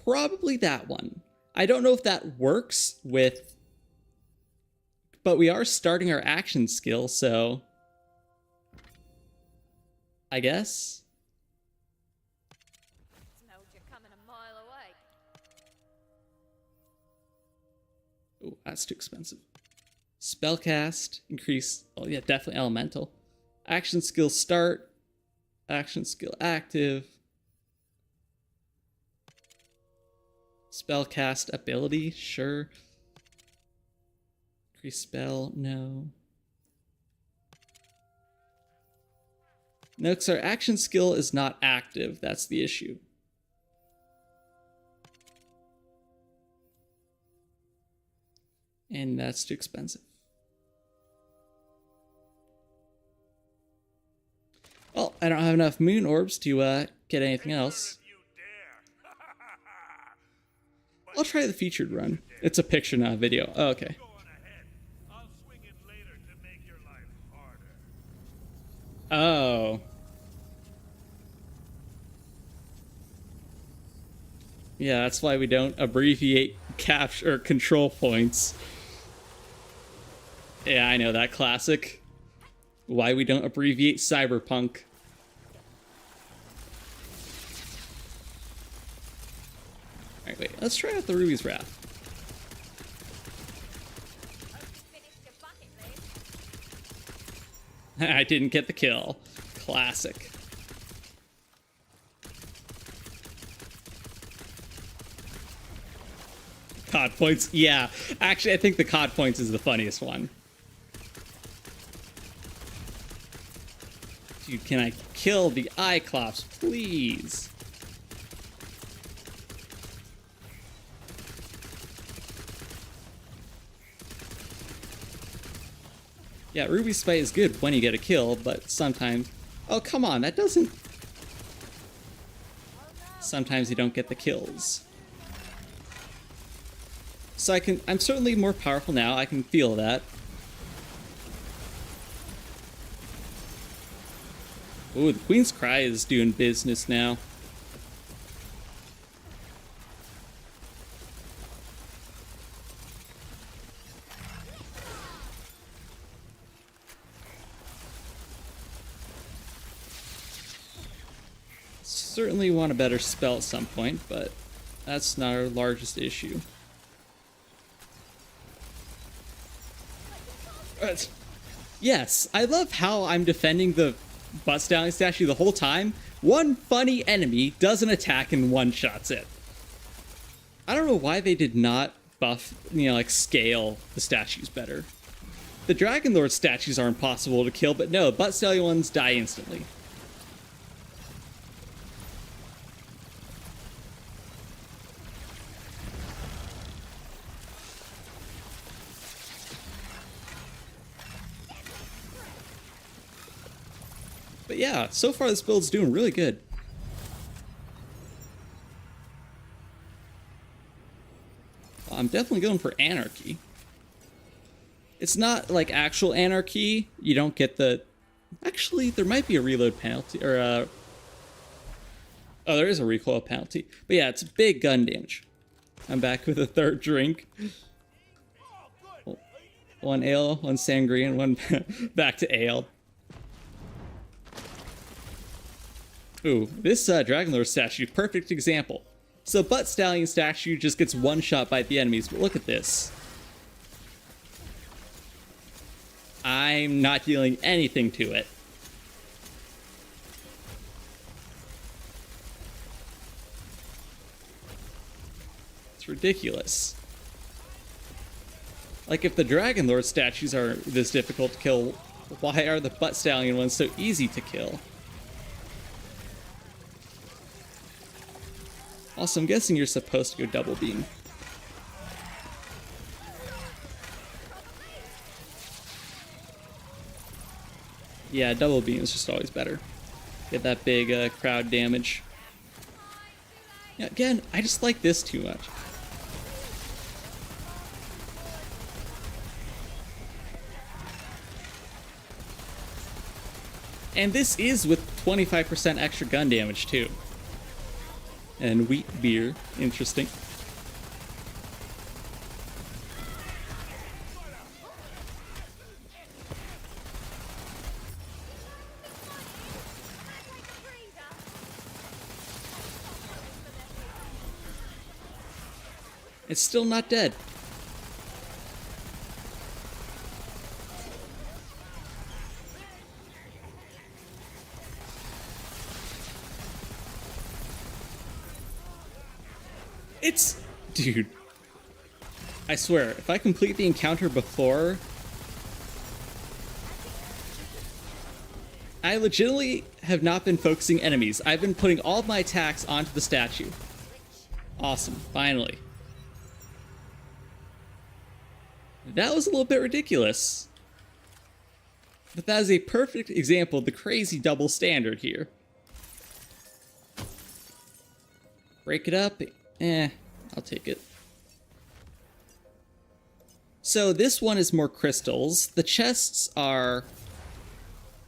Probably that one. I don't know if that works with... But we are starting our action skill, so... I guess? Smelled you coming a mile away. Oh, that's too expensive. Spellcast, increase... Oh yeah, definitely elemental. Action skill start. Action skill active. Spellcast ability, sure. Increase spell, no. No, because our action skill is not active. That's the issue. And that's too expensive. Well, I don't have enough moon orbs to get anything else. I'll try the featured run. It's a picture, not a video. Oh, okay. Oh. Yeah, that's why we don't abbreviate capture or control points. Yeah, I know that classic. Why we don't abbreviate cyberpunk. Alright, wait, let's try out the Ruby's Wrath. Finished your bucket list. I didn't get the kill. Classic. COD points, yeah. Actually, I think the COD points is the funniest one. Dude, can I kill the Cyclops, please? Yeah, Ruby Spite is good when you get a kill, but sometimes... Oh, come on, that doesn't... Sometimes you don't get the kills. So I'm certainly more powerful now, I can feel that. Ooh, the Queen's Cry is doing business now. Certainly want a better spell at some point, but that's not our largest issue. Yes, I love how I'm defending the butt stallion statue the whole time. One funny enemy doesn't attack and one-shots it. I don't know why they did not buff, like scale the statues better. The Dragon Lord statues are impossible to kill, but no, butt stallion ones die instantly. But yeah, so far this build's doing really good. I'm definitely going for Anarchy. It's not like actual Anarchy. You don't get the... Actually, there might be a reload penalty, or Oh, there is a recoil penalty. But yeah, it's big gun damage. I'm back with a third drink. One ale, one sangria, and one back to ale. Ooh, this Dragon Lord statue, perfect example. So Butt Stallion statue just gets one shot by the enemies, but look at this. I'm not dealing anything to it. It's ridiculous. Like, if the Dragon Lord statues are this difficult to kill, why are the Butt Stallion ones so easy to kill? Also, I'm guessing you're supposed to go double beam. Yeah, double beam is just always better. Get that big crowd damage. Yeah, again, I just like this too much. And this is with 25% extra gun damage too. And wheat beer, interesting. It's still not dead. It's... Dude. I swear, if I complete the encounter before... I legitimately have not been focusing enemies. I've been putting all of my attacks onto the statue. Awesome, finally. That was a little bit ridiculous. But that is a perfect example of the crazy double standard here. Break it up. I'll take it. So this one is more crystals. The chests are...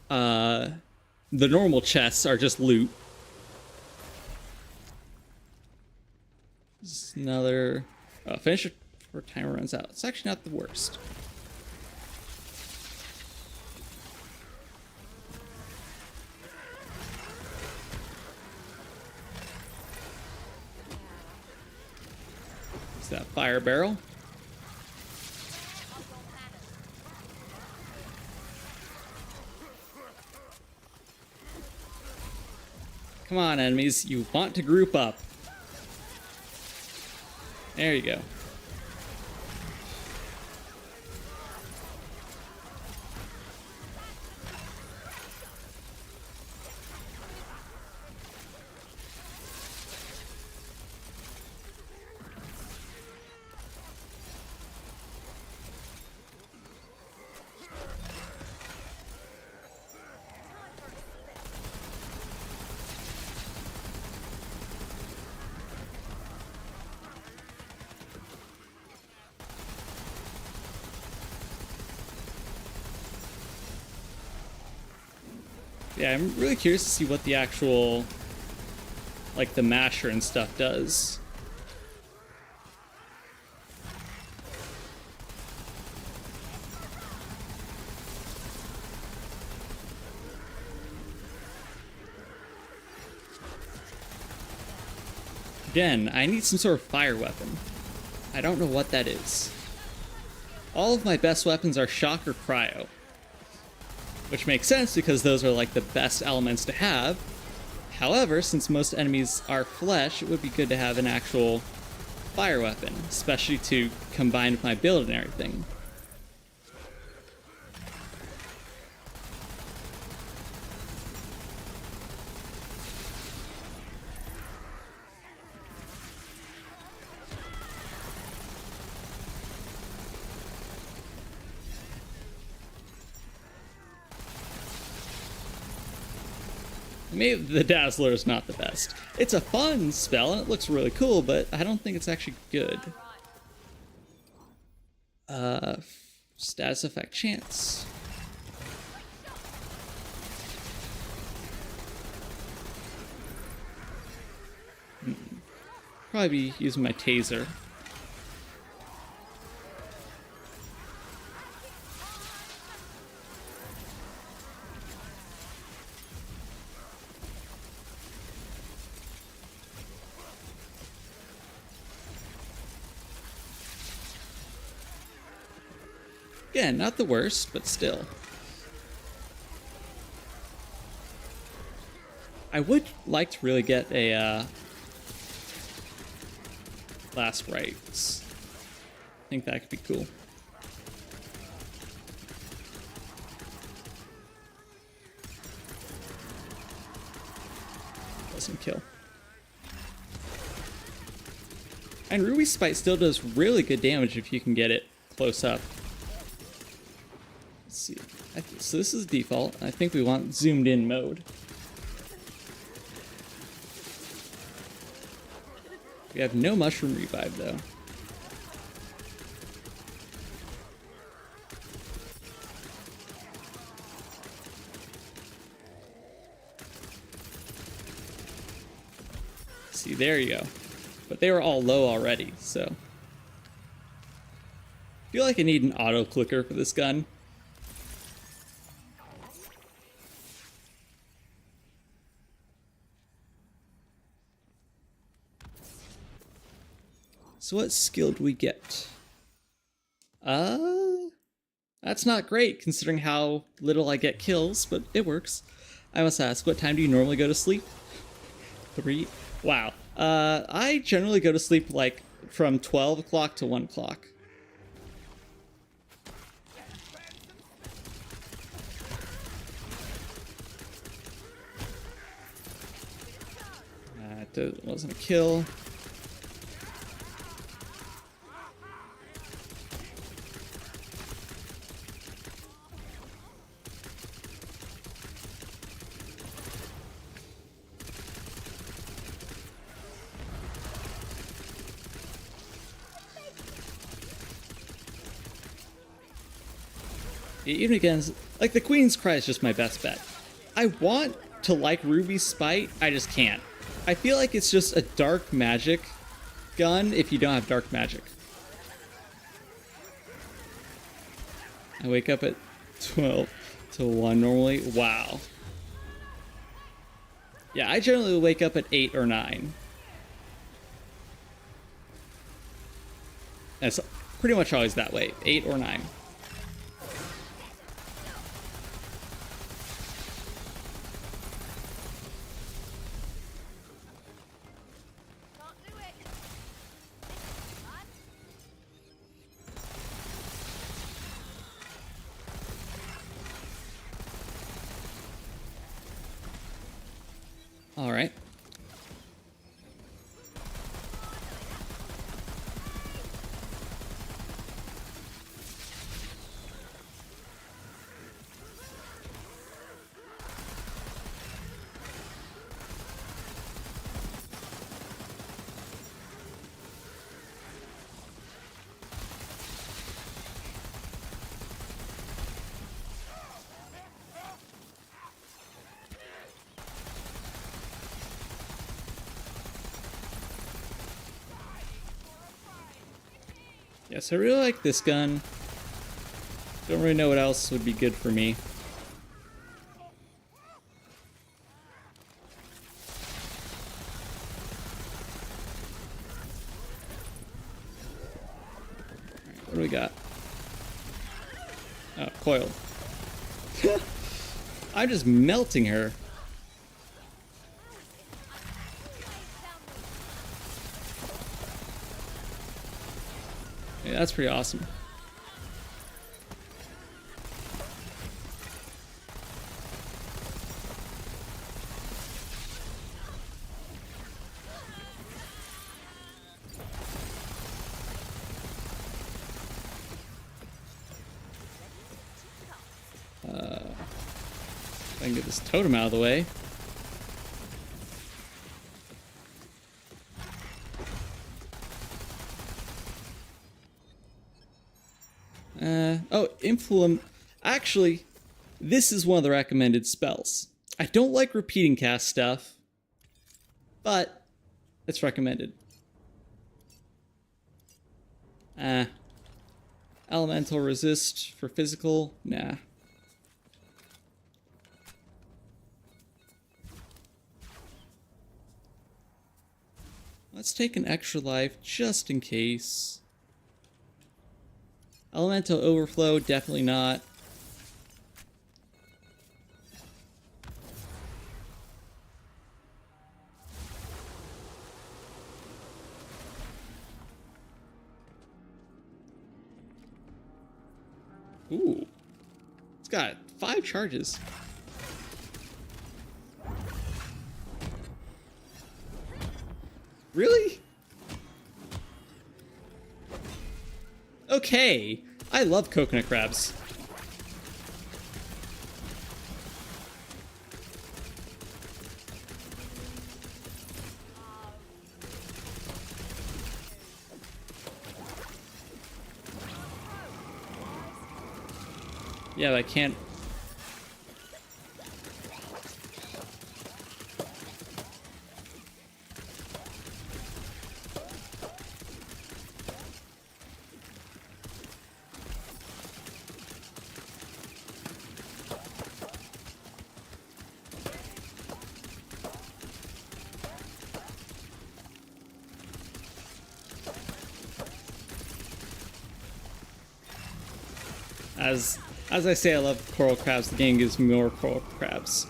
the normal chests are just loot. This is another... finish it before timer runs out. It's actually not the worst. Is that fire barrel? Come on, enemies. You want to group up. There you go. Yeah, I'm really curious to see what the actual, like, the masher and stuff does. Again, I need some sort of fire weapon. I don't know what that is. All of my best weapons are shock or cryo. Which makes sense because those are like the best elements to have. However, since most enemies are flesh, it would be good to have an actual fire weapon, especially to combine with my build and everything. Maybe the Dazzler is not the best. It's a fun spell and it looks really cool, but I don't think it's actually good. Status effect chance. Probably be using my taser. Again, not the worst, but still. I would like to really get a last rites. I think that could be cool. Doesn't kill. And Ruby Spite still does really good damage if you can get it close up. Let's see. So this is default. I think we want zoomed in mode. We have no mushroom revive though. See, there you go. But they were all low already, so. I feel like I need an auto clicker for this gun. So what skill do we get? That's not great considering how little I get kills, but it works. I must ask, what time do you normally go to sleep? 3? Wow. I generally go to sleep like from 12 o'clock to 1 o'clock. That wasn't a kill. Even against, like, the Queen's Cry is just my best bet. I want to like Ruby's Spite, I just can't. I feel like it's just a dark magic gun if you don't have dark magic. I wake up at 12 to 1 normally. Wow. Yeah, I generally wake up at 8 or 9. It's pretty much always that way, 8 or 9. All right. Yes, I really like this gun. Don't really know what else would be good for me. Alright, what do we got? Oh, coiled. I'm just melting her. Yeah, that's pretty awesome. If I can get this totem out of the way. Oh, Influence. Actually, this is one of the recommended spells. I don't like repeating cast stuff, but it's recommended. Elemental resist for physical? Nah. Let's take an extra life just in case. Elemental overflow, definitely not. Ooh. It's got 5 charges. Really? Okay. I love coconut crabs. Yeah, but I can't. As I say, I love coral crabs. The game gives me more coral crabs.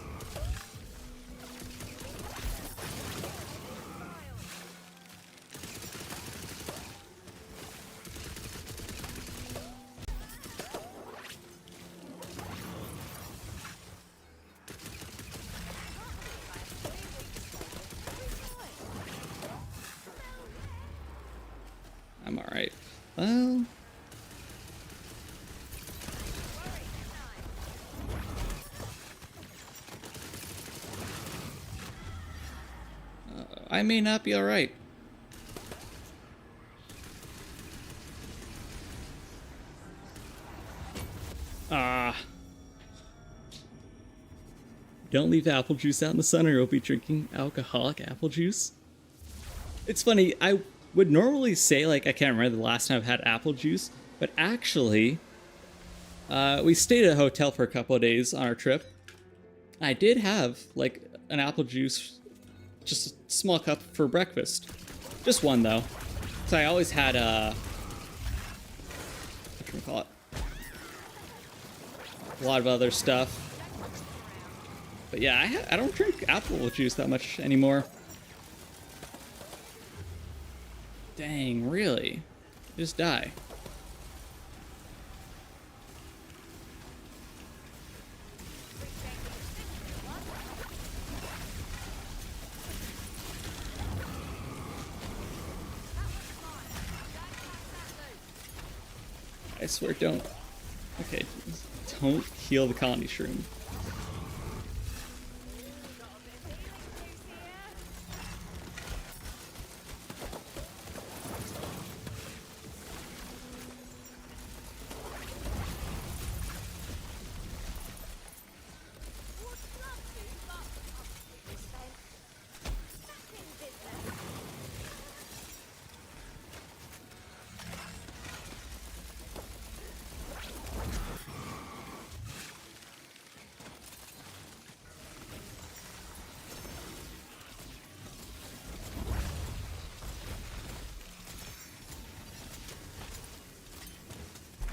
I'm all right. Well. I may not be alright. Ah. Don't leave apple juice out in the sun or you'll be drinking alcoholic apple juice. It's funny, I would normally say, like, I can't remember the last time I've had apple juice, but actually, we stayed at a hotel for a couple of days on our trip. I did have, like, an apple juice, just a small cup for breakfast. Just one, though. So I always had, what can we call it? A lot of other stuff. But yeah, I don't drink apple juice that much anymore. Dang, really? Just die. I swear, don't. Okay, don't heal the colony shroom.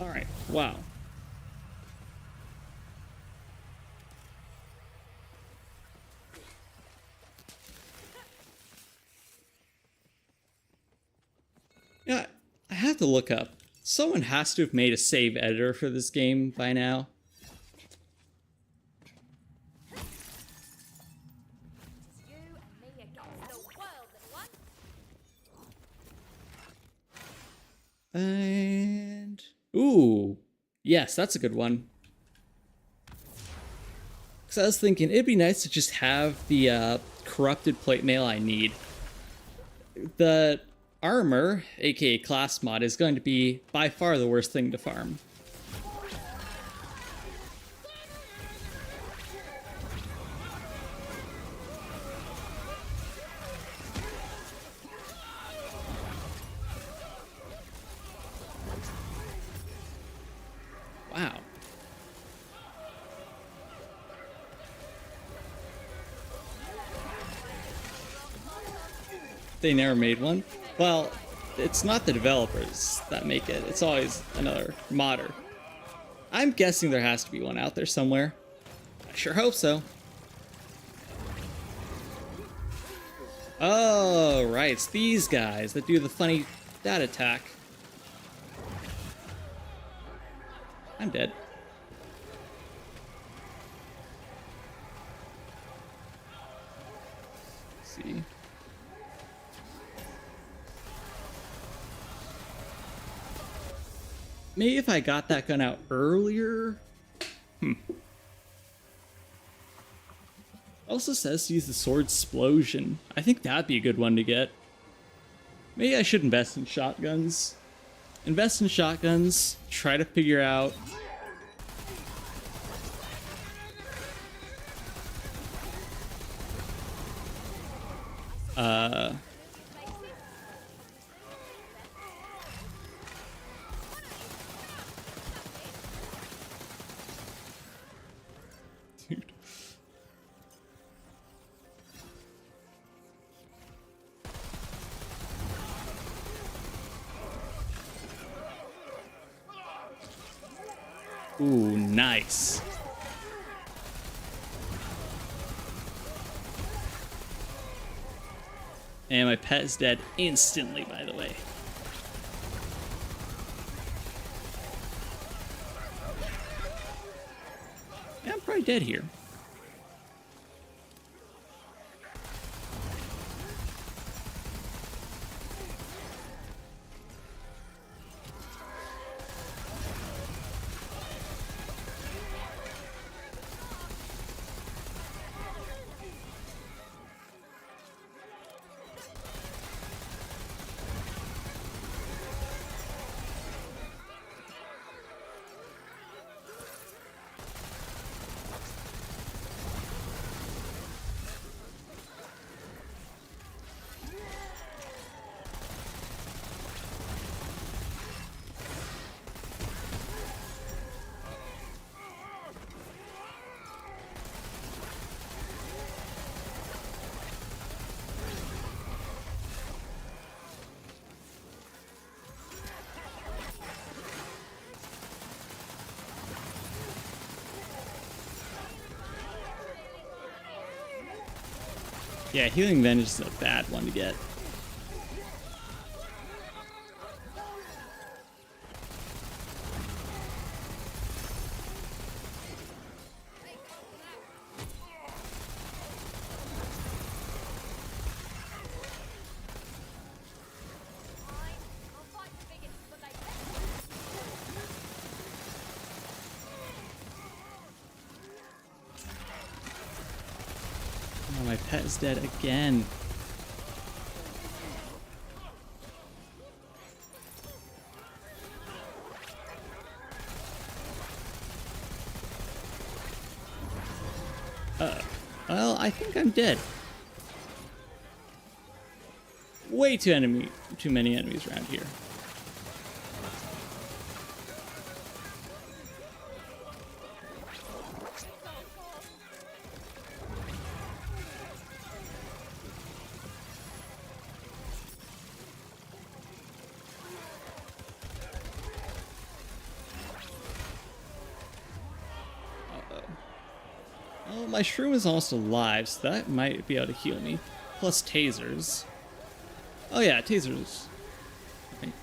Alright, wow. Yeah, I have to look up. Someone has to have made a save editor for this game by now. You and me against the world, little one. And... ooh. Yes, that's a good one. Because I was thinking, it'd be nice to just have the corrupted plate mail I need. The armor, aka class mod, is going to be by far the worst thing to farm. Wow. They never made one? Well, it's not the developers that make it. It's always another modder. I'm guessing there has to be one out there somewhere. I sure hope so. Oh, right. It's these guys that do the funny dad attack. I'm dead. Let's see. Maybe if I got that gun out earlier? Also says to use the sword explosion. I think that'd be a good one to get. Maybe I should invest in shotguns. Invest in shotguns, try to figure out Uh, dude. Ooh, nice. And my pet is dead instantly, by the way. Yeah, I'm probably dead here. Yeah, Healing Vengeance is a bad one to get. I'll fight the biggest, but they Oh, my pet is dead again. Well, I think I'm dead. Way too many enemies around here. Oh, my shroom is almost alive, so that might be able to heal me. Plus tasers. Oh yeah, tasers. I think.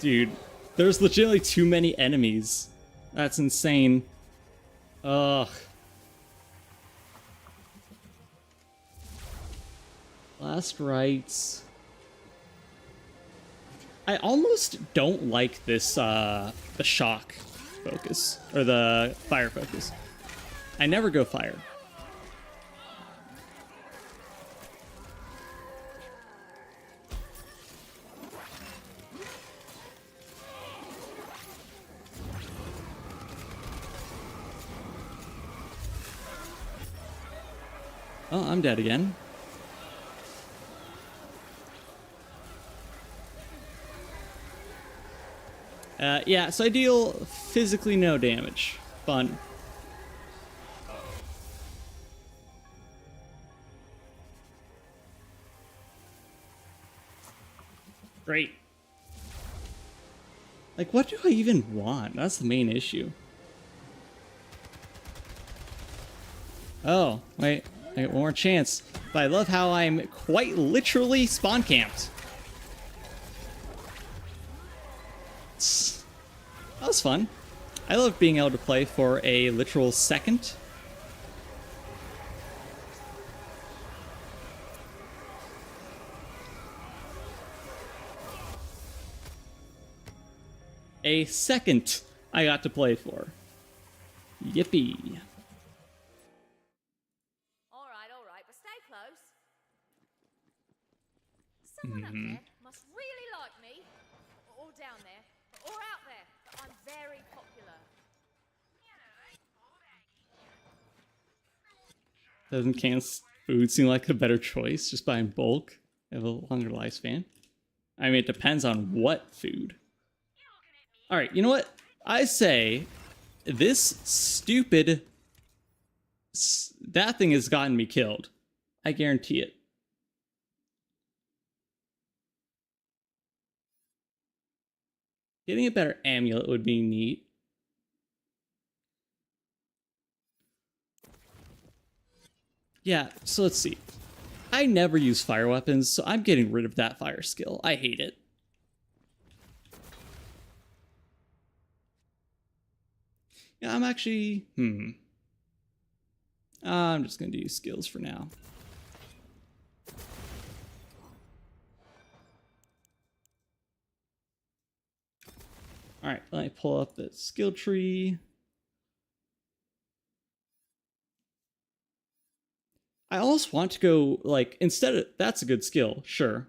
Dude, there's legitimately too many enemies. That's insane. Ugh. Last rites. I almost don't like this, the shock focus, or the fire focus. I never go fire. Oh, I'm dead again. Yeah, so I deal physically no damage. Fun. Great. Like, what do I even want? That's the main issue. Oh, wait. I got one more chance. But I love how I'm quite literally spawn camped. That was fun. I love being able to play for a literal second. A second I got to play for. Yippee. all right, but stay close. Someone up there must really like me, or down there, or out there. But I'm very popular. Doesn't canned food seem like a better choice? Just buy in bulk, have a longer lifespan. I mean, it depends on what food. All right, you know what? I say this stupid... That thing has gotten me killed. I guarantee it. Getting a better amulet would be neat. Yeah, so let's see. I never use fire weapons, so I'm getting rid of that fire skill. I hate it. Yeah, I'm actually... I'm just going to use skills for now. Alright, let me pull up the skill tree. I almost want to go, like, instead of... That's a good skill, sure.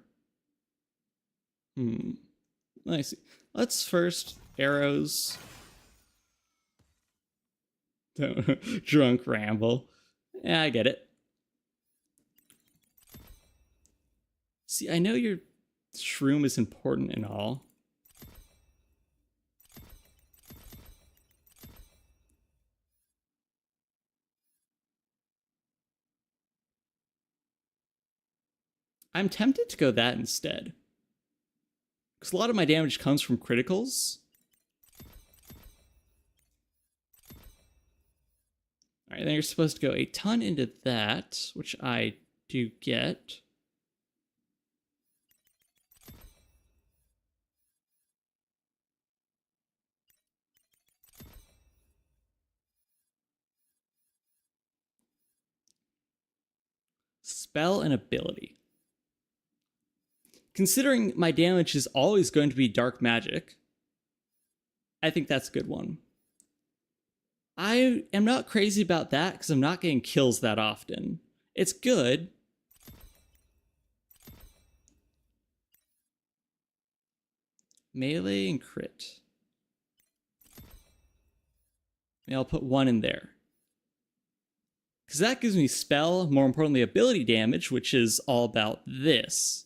Let me see. Let's first... Arrows. Drunk ramble. Yeah, I get it. See, I know your shroom is important and all. I'm tempted to go that instead. Because a lot of my damage comes from criticals. Alright, then you're supposed to go a ton into that, which I do get. Spell and ability. Considering my damage is always going to be dark magic, I think that's a good one. I am not crazy about that because I'm not getting kills that often. It's good. Melee and crit. Maybe I'll put one in there. Because that gives me spell, more importantly ability damage, which is all about this.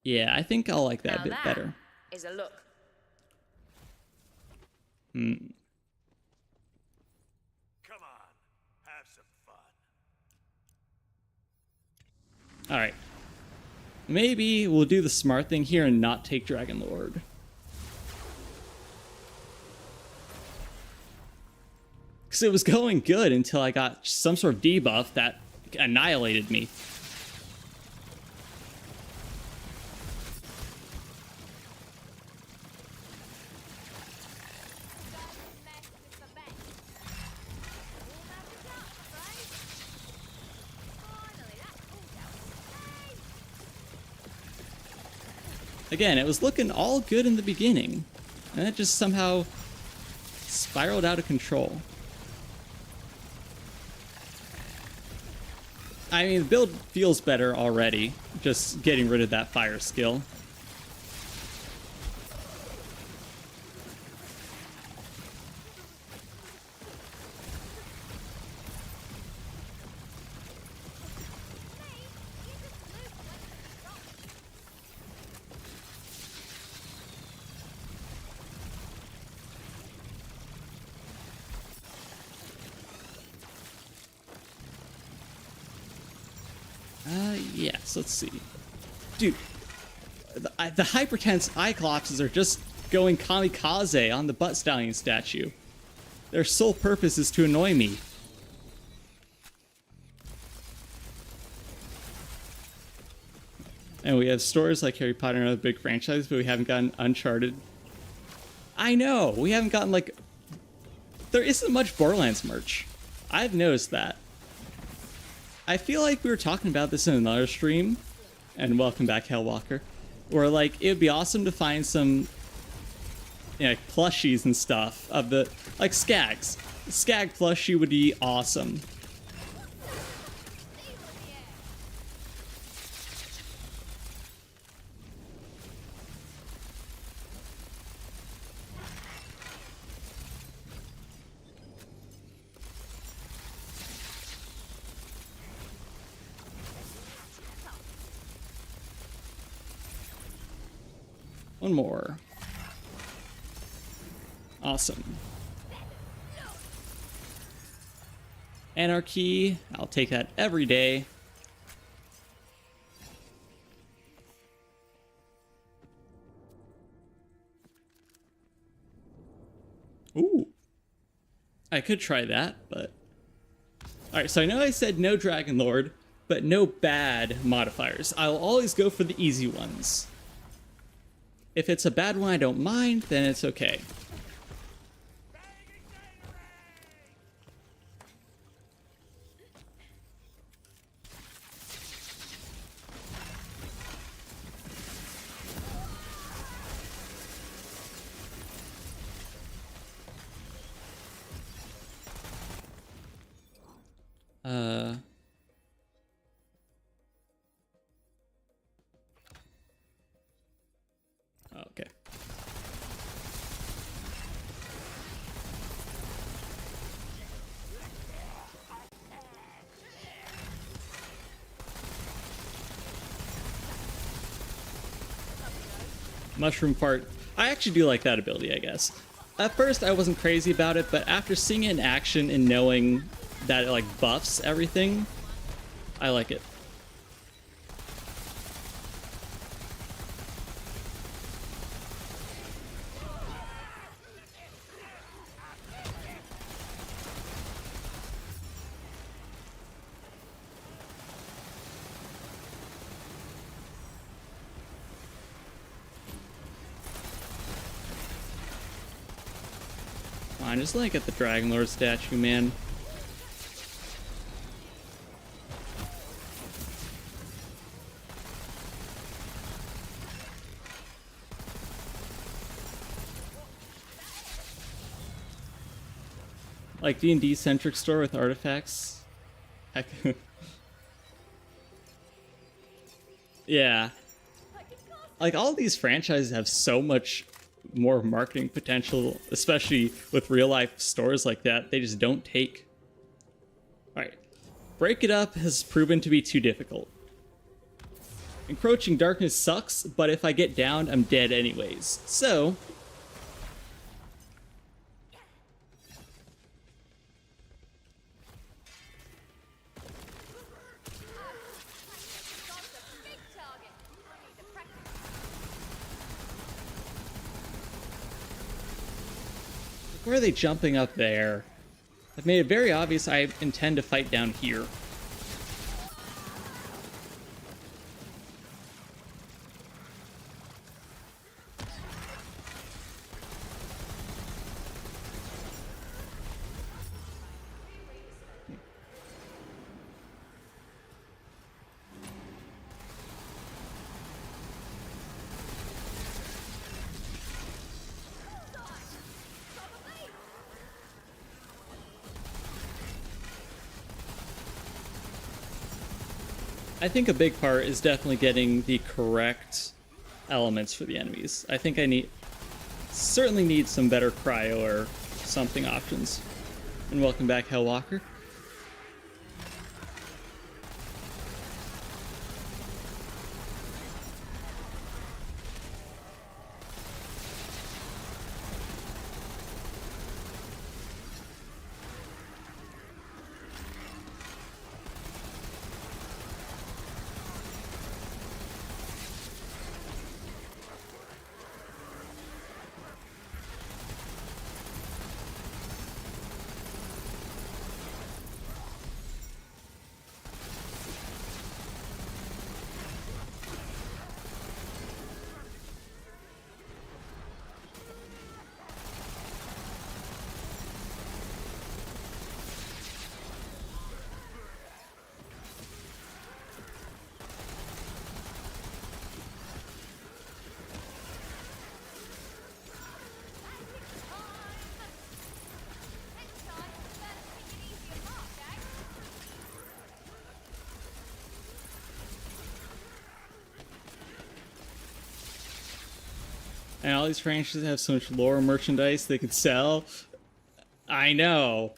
Yeah, I think I'll like that Now a bit that better. is a look. Come on, have some fun. Alright. Maybe we'll do the smart thing here and not take Dragon Lord. Because it was going good until I got some sort of debuff that annihilated me. Again, it was looking all good in the beginning, and it just somehow spiraled out of control. I mean, the build feels better already, just getting rid of that fire skill. Yes, let's see. Dude, the hypertense Cyclopses are just going kamikaze on the butt stallion statue. Their sole purpose is to annoy me. And we have stores like Harry Potter and other big franchises, but we haven't gotten Uncharted. I know, we haven't gotten, like... There isn't much Borderlands merch. I've noticed that. I feel like we were talking about this in another stream, and welcome back, Hellwalker, where, like, it would be awesome to find some, you know, like, plushies and stuff of the, like, Skags. Skag plushie would be awesome. One more. Awesome. Anarchy. I'll take that every day. Ooh. I could try that, but... Alright, so I know I said no Dragon Lord, but no bad modifiers. I'll always go for the easy ones. If it's a bad one I don't mind, then it's okay. Okay. Mushroom Fart. I actually do like that ability, I guess. At first, I wasn't crazy about it, but after seeing it in action and knowing that it, like, buffs everything, I like it. Come on, just let me get the Dragon Lord statue, man. Like D&D centric store with artifacts. Heck. Yeah. Like all these franchises have so much more marketing potential, especially with real life stores like that. They just don't take. Alright. Break It Up has proven to be too difficult. Encroaching Darkness sucks, but if I get downed, I'm dead anyways. So, Got the big target. I need to practice. where are they jumping up there? I've made it very obvious I intend to fight down here. I think a big part is definitely getting the correct elements for the enemies. I think I certainly need some better cryo or something options. And welcome back, Hellwalker. Next time, you better pick an easier mark, eh? And all these franchises have so much lore merchandise they could sell. I know.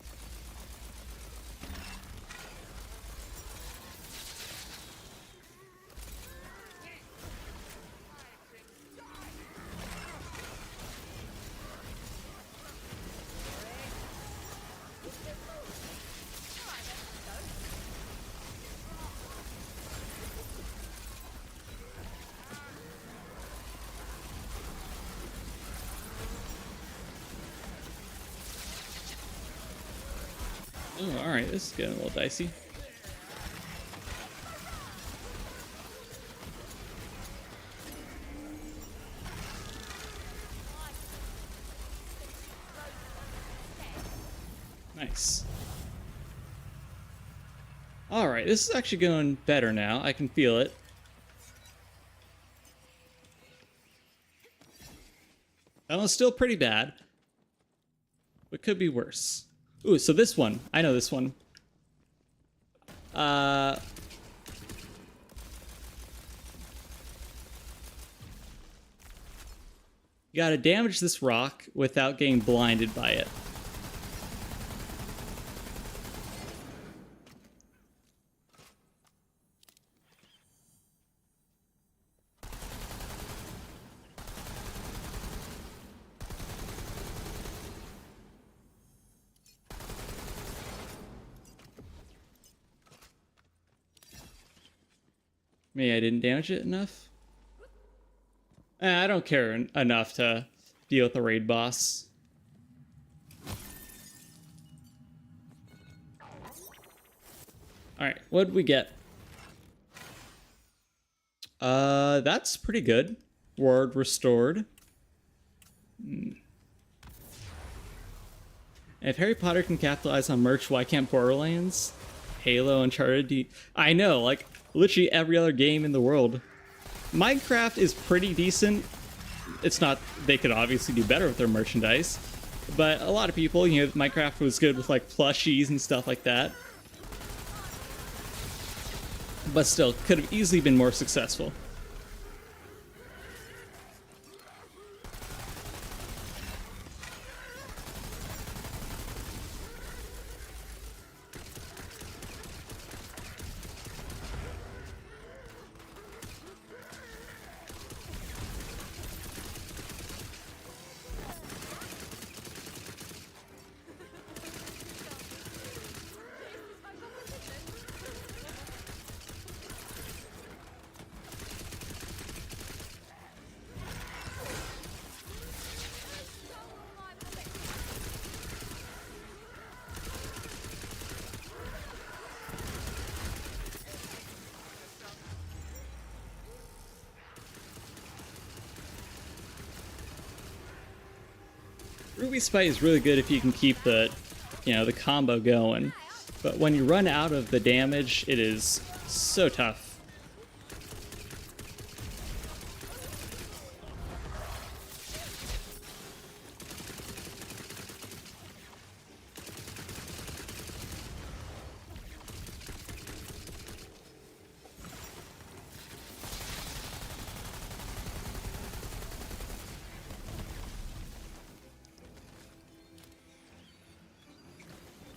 Oh, alright, this is getting a little dicey. Nice. Alright, this is actually going better now. I can feel it. That one's still pretty bad, but could be worse. Ooh, so this one. I know this one. You gotta damage this rock without getting blinded by it. Maybe I didn't damage it enough. I don't care enough to deal with the raid boss. Alright, what did we get? That's pretty good. Ward restored. If Harry Potter can capitalize on merch, why can't Borderlands? Halo, Uncharted, I know, like, literally every other game in the world. Minecraft is pretty decent. It's not, they could obviously do better with their merchandise, but a lot of people, you know, Minecraft was good with like plushies and stuff like that. But still, could have easily been more successful. Ruby Spite is really good if you can keep the, you know, the combo going. But when you run out of the damage, it is so tough.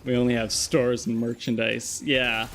We only have stores and merchandise. Yeah.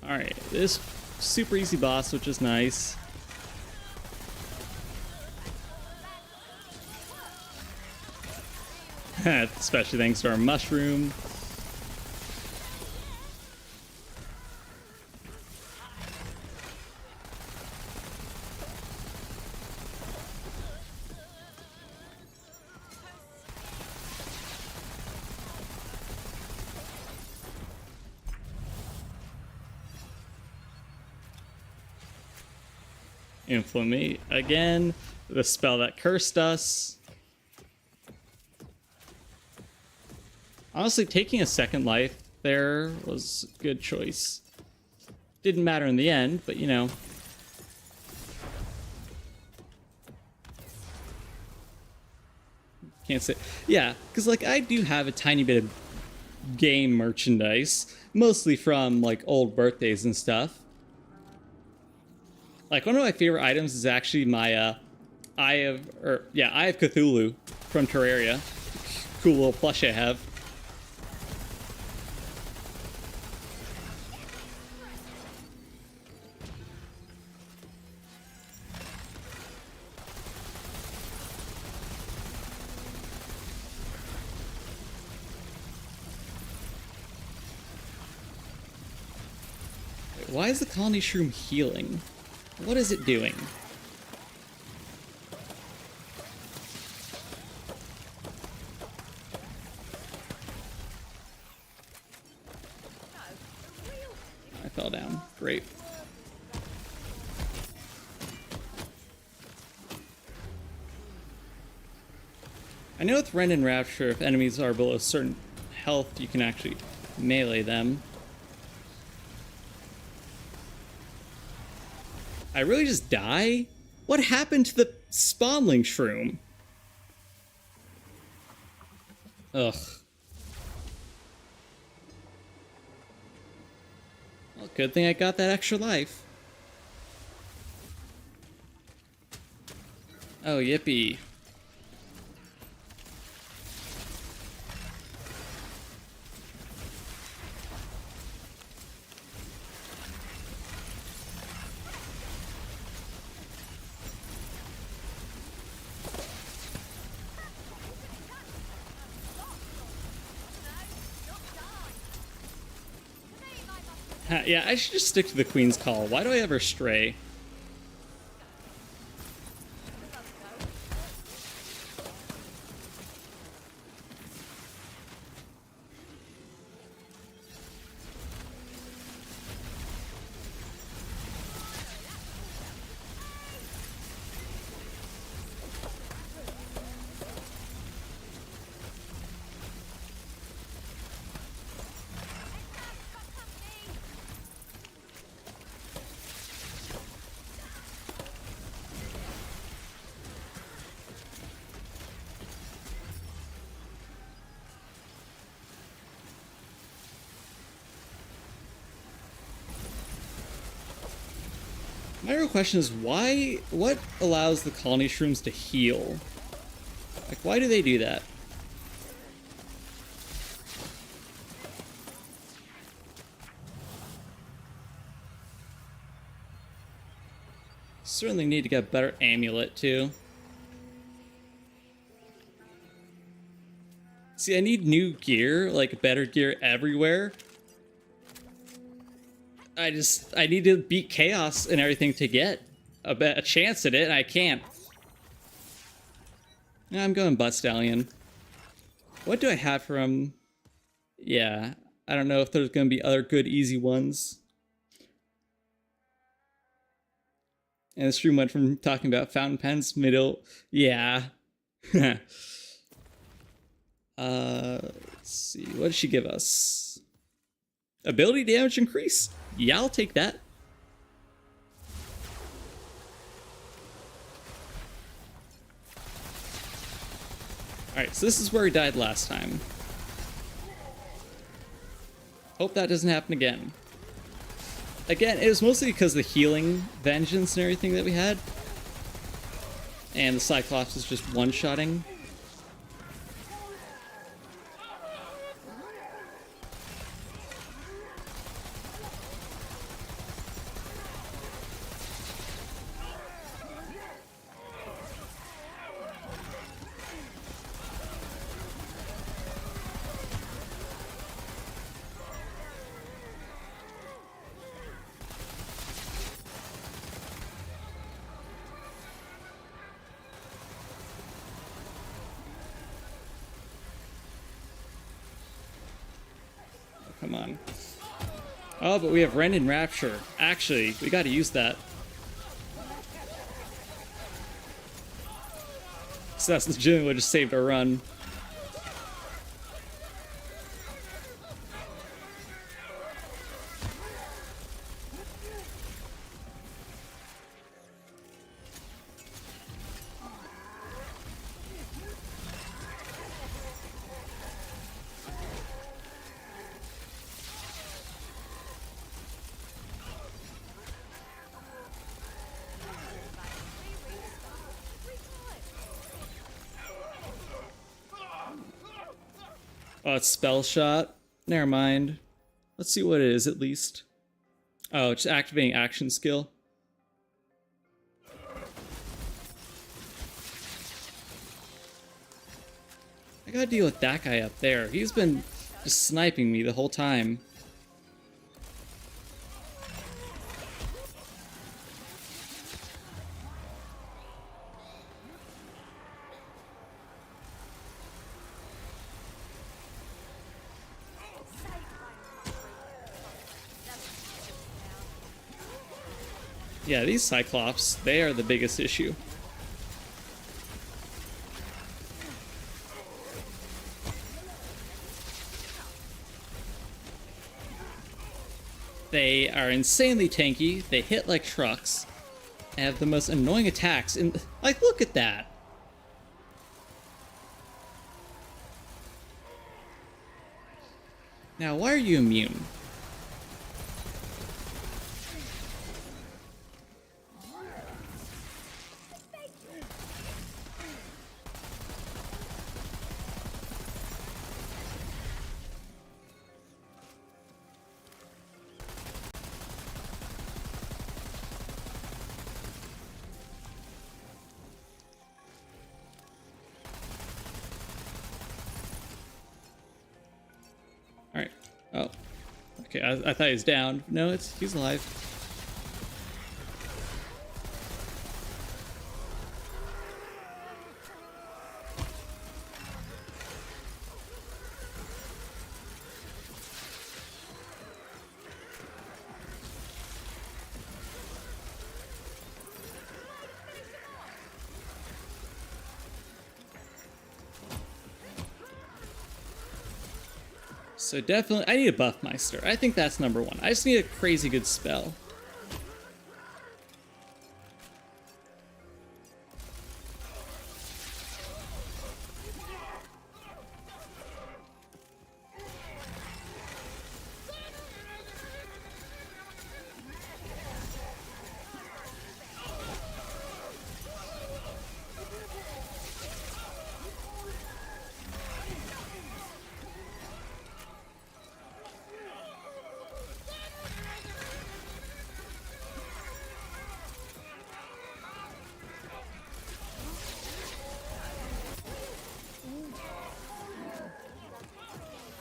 Alright, this super easy boss, which is nice. Especially thanks to our mushroom. Inflammate again, the spell that cursed us. Honestly, taking a second life there was a good choice. Didn't matter in the end, but you know. Can't say. Yeah, because like I do have a tiny bit of game merchandise, mostly from like old birthdays and stuff. Like, one of my favorite items is actually my Eye of Cthulhu from Terraria. Cool little plush I have. Wait, why is the colony shroom healing? What is it doing? I fell down. Great. I know with Rend and Rapture, if enemies are below certain health, you can actually melee them. I really just die? What happened to the spawnling shroom? Ugh. Well, good thing I got that extra life. Oh, yippee. Yeah, I should just stick to the Queen's Call. Why do I ever stray? My real question is what allows the colony shrooms to heal? Like, why do they do that? Certainly need to get a better amulet too. See, I need new gear, like better gear everywhere. I need to beat chaos and everything to get a chance at it, and I can't. Yeah, I'm going Butt Stallion. What do I have from? Yeah, I don't know if there's going to be other good easy ones. And the stream went from talking about fountain pens, middle, yeah. Let's see, what did she give us? Ability damage increase? Yeah, I'll take that. Alright, so this is where we died last time. Hope that doesn't happen again. Again, it was mostly because of the healing vengeance and everything that we had. And the Cyclops is just one-shotting. Come on. Oh, but we have Rend and Rapture. Actually, we gotta use that. So that's legitimately what just saved our run. Oh, it's spell shot. Never mind. Let's see what it is at least. Oh, it's activating action skill. I gotta deal with that guy up there. He's been just sniping me the whole time. Yeah, these Cyclops, they are the biggest issue. They are insanely tanky, they hit like trucks, and have the most annoying attacks. And like, look at that. Now, why are you immune? Alright. Oh. Okay, I thought he was down. No, he's alive. So definitely, I need a Buffmeister. I think that's number one. I just need a crazy good spell.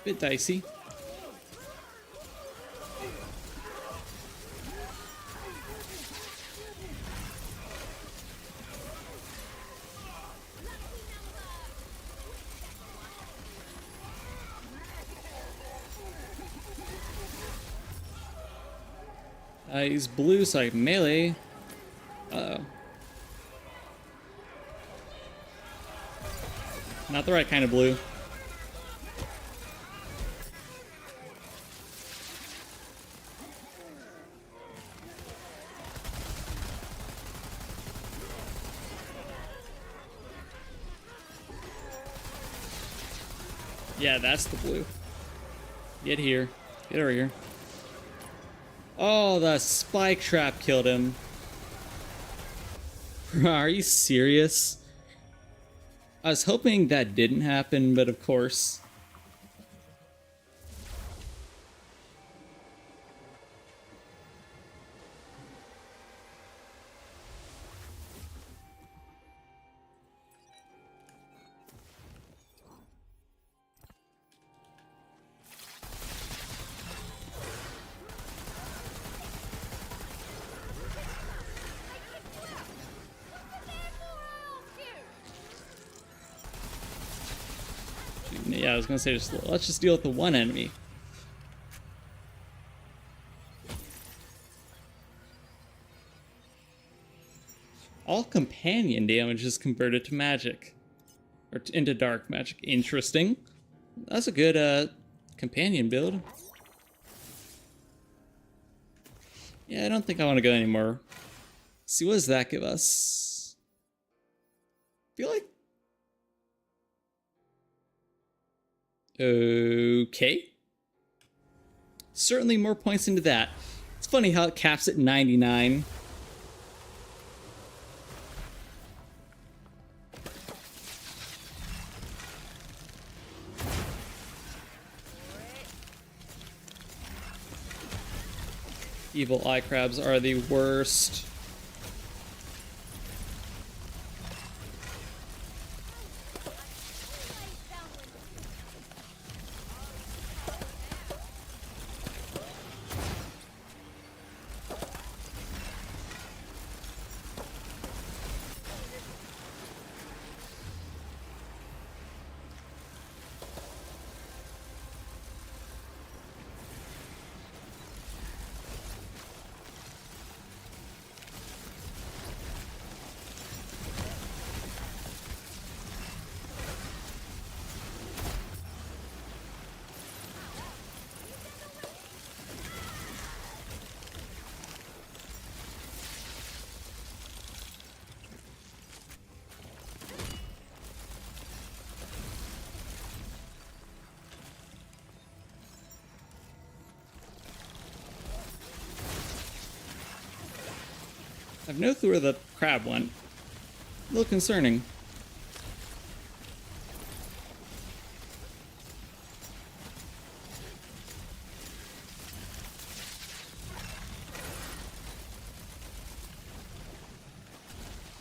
Bit dicey. He's blue, so I can melee. Uh-oh. Not the right kind of blue. Yeah, that's the blue. Get here. Get over here. Oh, the spike trap killed him. Are you serious? I was hoping that didn't happen, but of course. Yeah, I was gonna say, let's just deal with the one enemy. All companion damage is converted to magic. Or into dark magic. Interesting. That's a good companion build. Yeah, I don't think I want to go anymore. Let's see, what does that give us? I feel like... Okay. Certainly more points into that. It's funny how it caps at 99. evil eye crabs are the worst. I've no clue where the crab went. A little concerning.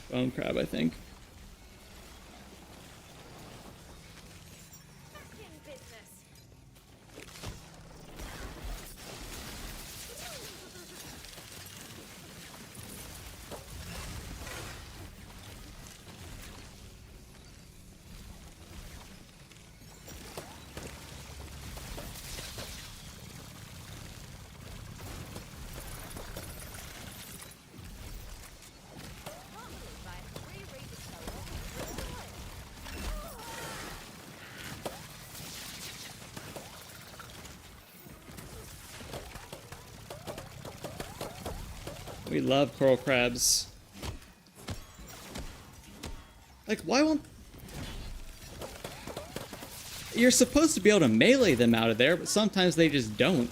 Bone crab, I think. Back in business. Can't believe I have to reread this so often. We love coral crabs. Like, why won't... You're supposed to be able to melee them out of there, but sometimes they just don't.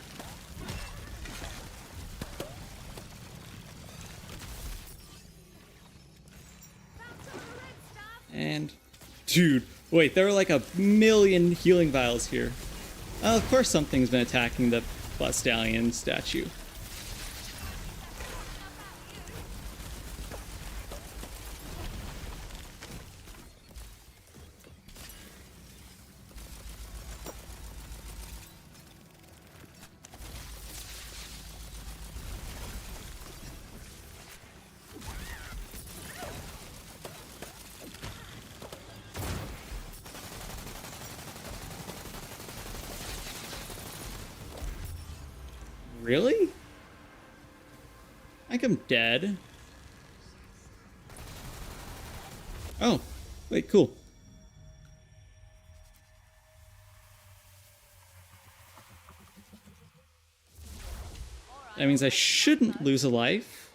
And... Dude, wait, there are like a million healing vials here. Of course something's been attacking the Blood Stallion statue. Really? I think I'm dead. Oh, wait, cool. That means I shouldn't lose a life.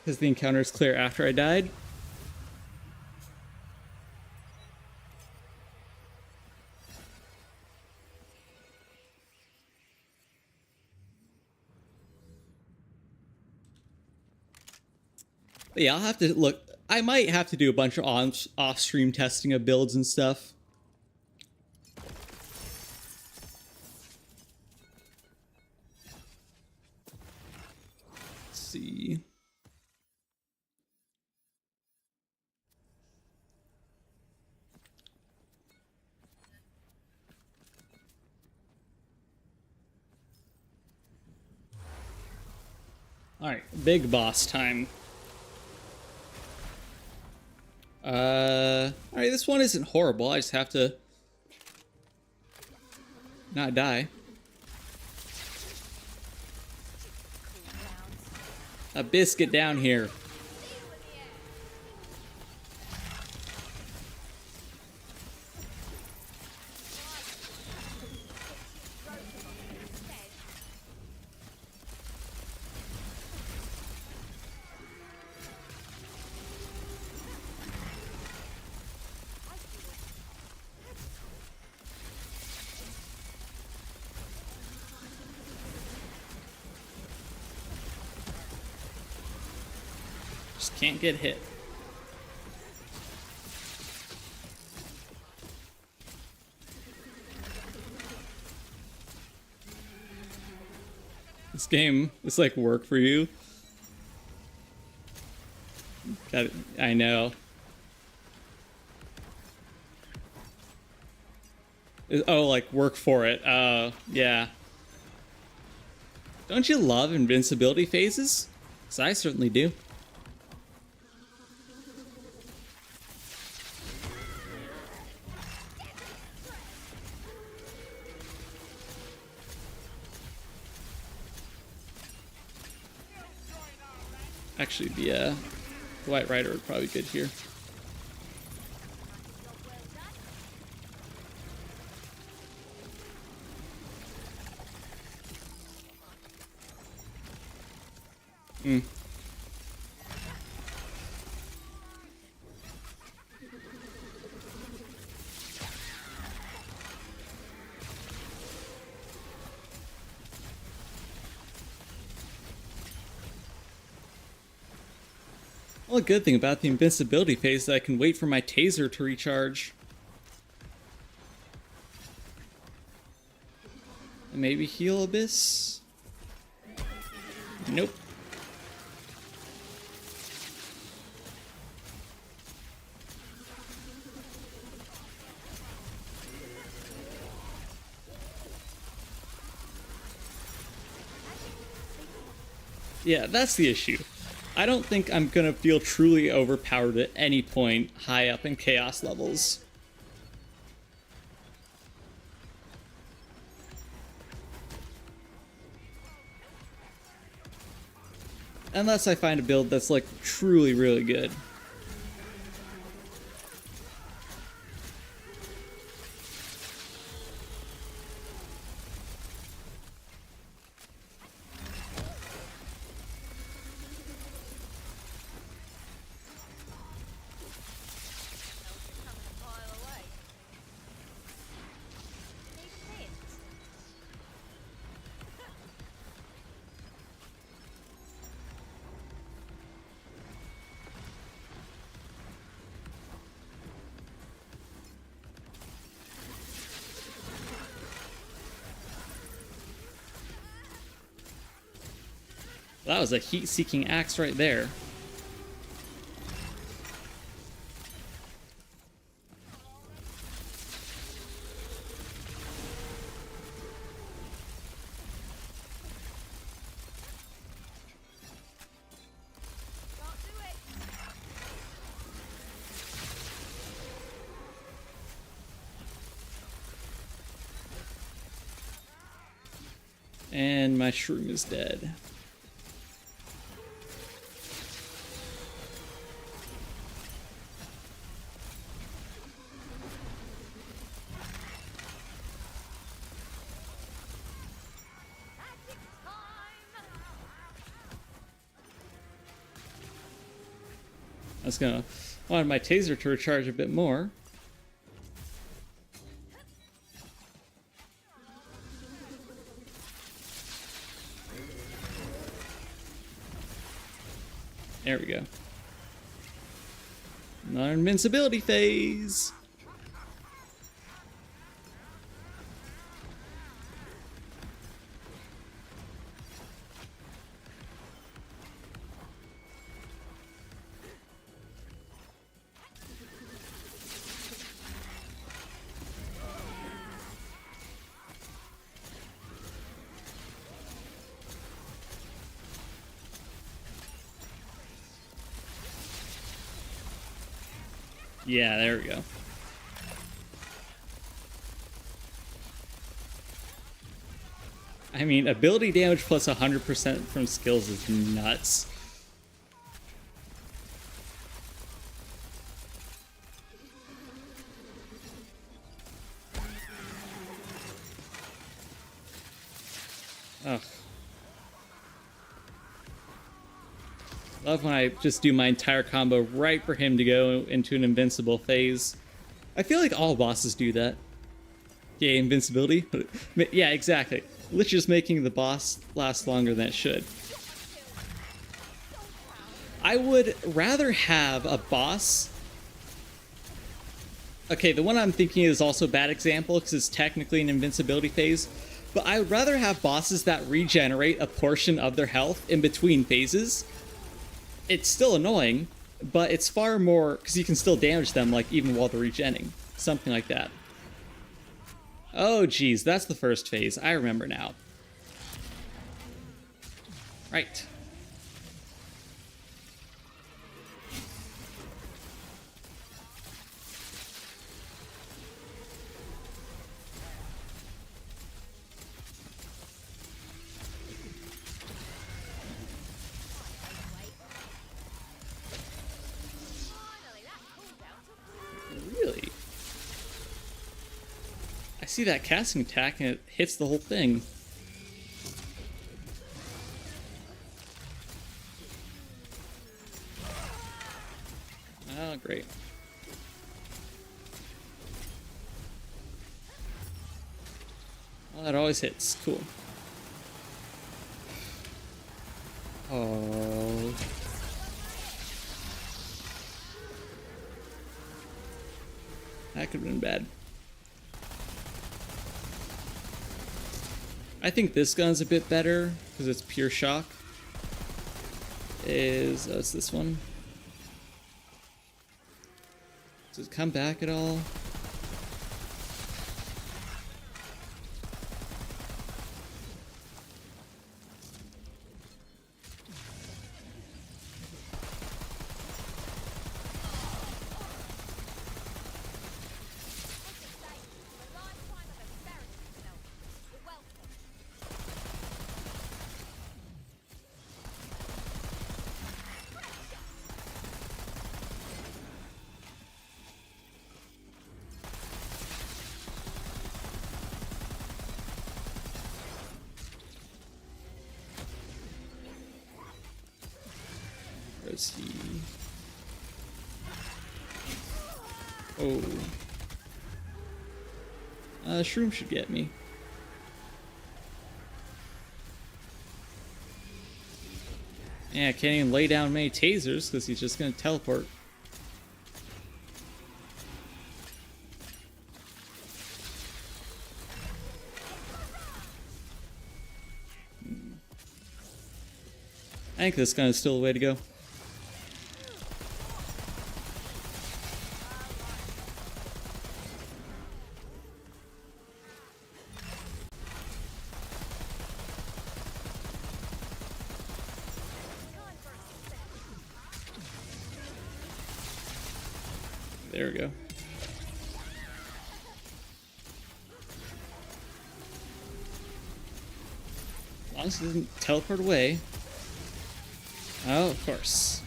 Because the encounter is clear after I died. But yeah, I'll have to look. I might have to do a bunch of off-stream testing of builds and stuff. Let's see. Alright, big boss time. Alright, this one isn't horrible. I just have to not die. Abyss, get down here. Just can't get hit. This game is like work for you. I know. Oh, like work for it. Yeah. Don't you love invincibility phases? 'Cause I certainly do. Actually, the White Rider would probably be good here. Mm. Well, a good thing about the invincibility phase is that I can wait for my taser to recharge. And maybe heal Abyss? Nope. Yeah, that's the issue. I don't think I'm gonna feel truly overpowered at any point high up in chaos levels. Unless I find a build that's like truly really good. That was a heat-seeking axe right there. And my shroom is dead. I was gonna want my taser to recharge a bit more. There we go. Another invincibility phase. Yeah, there we go. I mean, ability damage plus 100% from skills is nuts. Ugh. Love when I just do my entire combo right for him to go into an invincible phase. I feel like all bosses do that. Yeah, invincibility. Yeah, exactly. Literally just making the boss last longer than it should. I would rather have a boss... Okay, the one I'm thinking is also a bad example because it's technically an invincibility phase. But I would rather have bosses that regenerate a portion of their health in between phases. It's still annoying, but it's far more, because you can still damage them, like, even while they're regenning. Something like that. Oh, geez, that's the first phase. I remember now. Right. Finally, that cooldown took Really? I see that casting attack and it hits the whole thing. Oh, great. Well, that always hits. Cool. Oh. That could have been bad. I think this gun's a bit better because it's pure shock. It's this one. Does it come back at all? a lifetime of embarrassing yourself. You're welcome. Where is he? Oh. Shroom should get me. Yeah, I can't even lay down many tasers because he's just gonna teleport. I think this gun is still the way to go. There we go. As long as it doesn't teleport away. Oh, of course.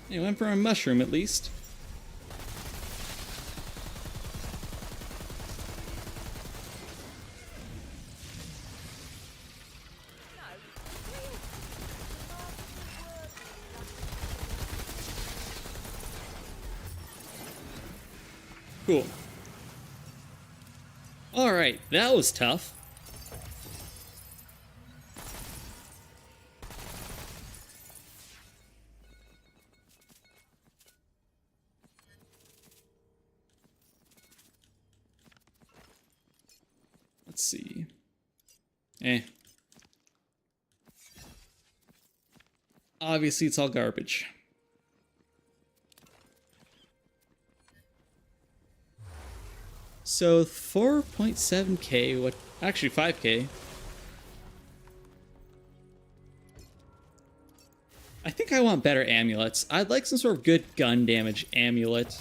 He went for a mushroom at least. Cool. Alright, that was tough. Let's see. Obviously, it's all garbage. So 4.7k, what? Actually 5k. I think I want better amulets. I'd like some sort of good gun damage amulet.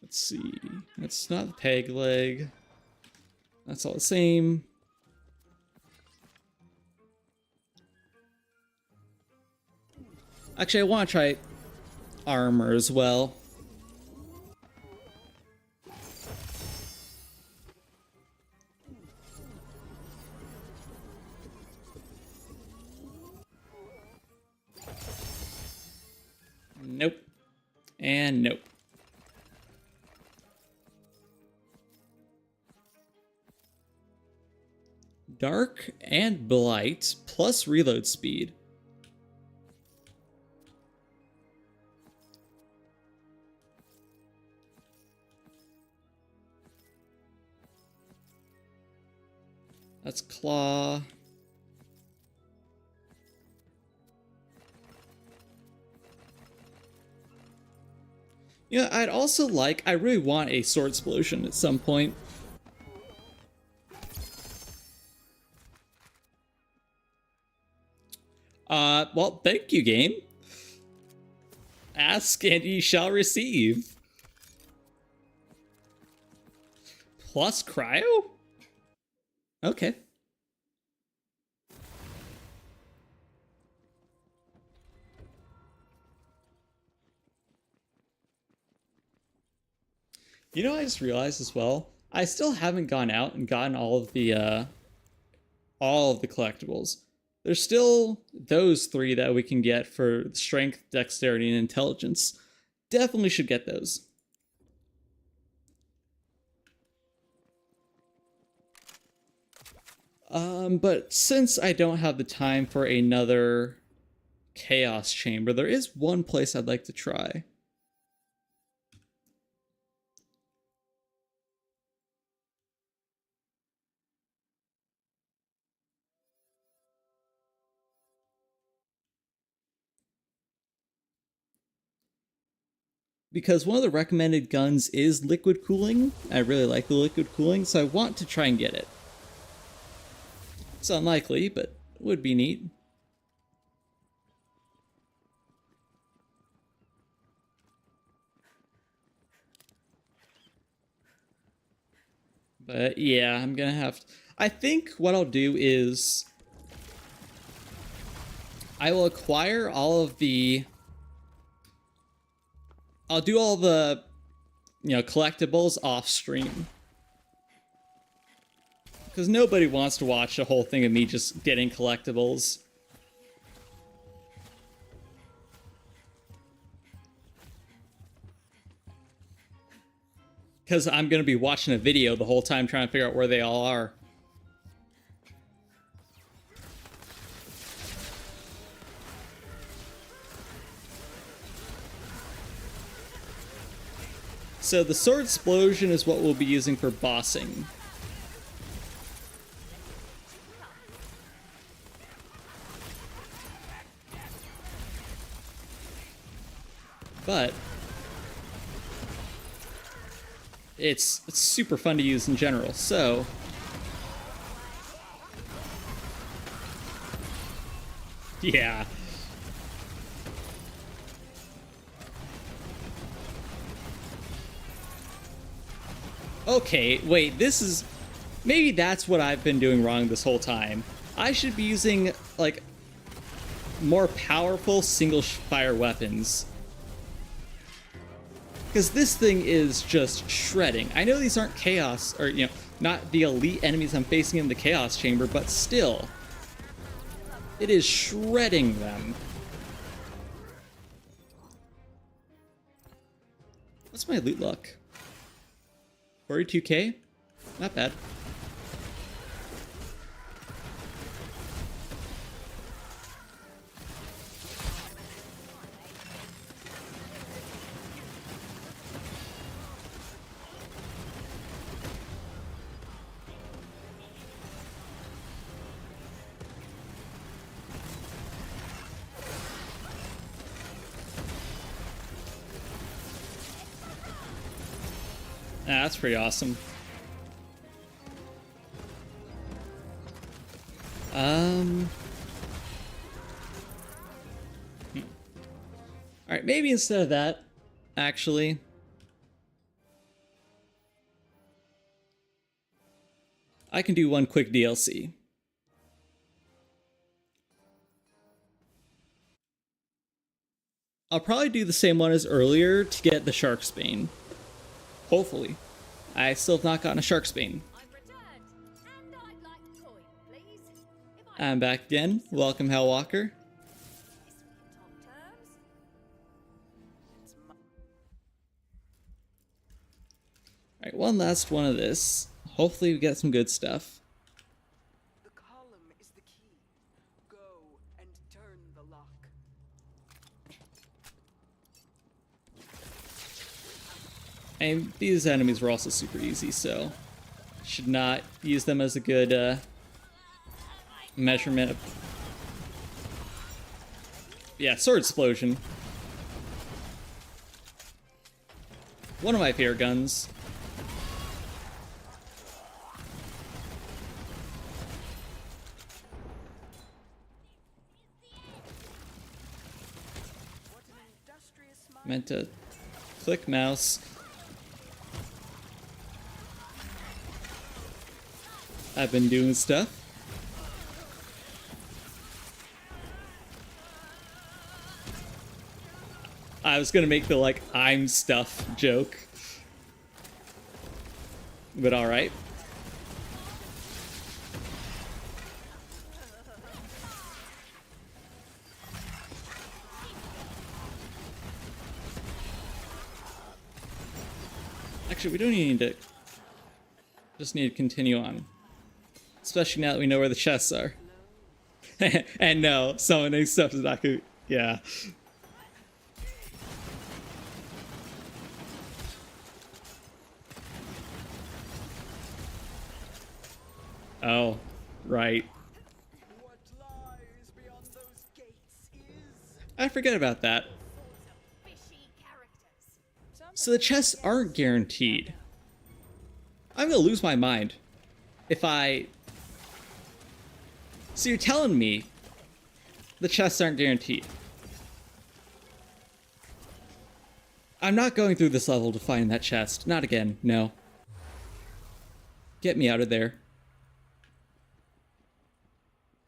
Let's see. That's not the peg leg. That's all the same. Actually, I want to try armor as well. And nope. Dark and Blight plus reload speed. That's Claw. Yeah, I'd also like, I really want a sword explosion at some point. Well, thank you, game. Ask and ye shall receive. Plus cryo? Okay. You know, I just realized as well, I still haven't gone out and gotten all of the collectibles. There's still those 3 that we can get for strength, dexterity, and intelligence. Definitely should get those. But since I don't have the time for another Chaos Chamber, there is one place I'd like to try. Because one of the recommended guns is liquid cooling. I really like the liquid cooling, so I want to try and get it. It's unlikely, but would be neat. But yeah, I'm gonna have to... I think what I'll do is I will acquire all of the... I'll do all the, you know, collectibles off stream. Because nobody wants to watch a whole thing of me just getting collectibles. Because I'm going to be watching a video the whole time trying to figure out where they all are. So the sword explosion is what we'll be using for bossing. But it's super fun to use in general, so yeah. Okay, wait, this is... Maybe that's what I've been doing wrong this whole time. I should be using, like, more powerful single-fire weapons. Because this thing is just shredding. I know these aren't chaos, or, you know, not the elite enemies I'm facing in the Chaos Chamber, but still. It is shredding them. What's my loot luck? 42k? Not bad. Ah, that's pretty awesome. Alright, maybe instead of that, actually, I can do one quick DLC. I'll probably do the same one as earlier to get the Shark's Bane. Hopefully. I still have not gotten a Shark's Bane. I've returned, and I'd like a coin, please. If I I'm back again. Welcome, Hellwalker. this in top terms. It's Alright, one last one of this. Hopefully we get some good stuff. The column is the key. Go and turn the lock. And these enemies were also super easy, so should not use them as a good measurement of... Yeah, sword explosion. One of my favorite guns. What an industrious mind. Meant to click mouse. I've been doing stuff. I was gonna make the like I'm stuff joke. But alright. Actually, we don't even need to. Just need to continue on. Especially now that we know where the chests are. And no, summoning stuff is not good. Yeah. Oh, right. What lies beyond those gates is... I forget about that. Fishy characters. So the chests aren't guaranteed. I'm gonna lose my mind if I... So you're telling me the chests aren't guaranteed. I'm not going through this level to find that chest. Not again, no. Get me out of there.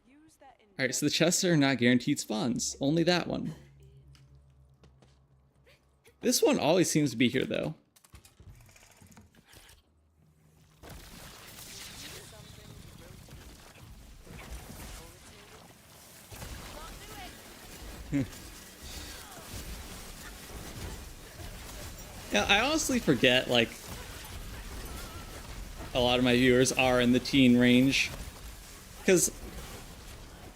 Use that in Alright, so the chests are not guaranteed spawns. Only that one. This one always seems to be here, though. Yeah, I honestly forget, like, a lot of my viewers are in the teen range. Because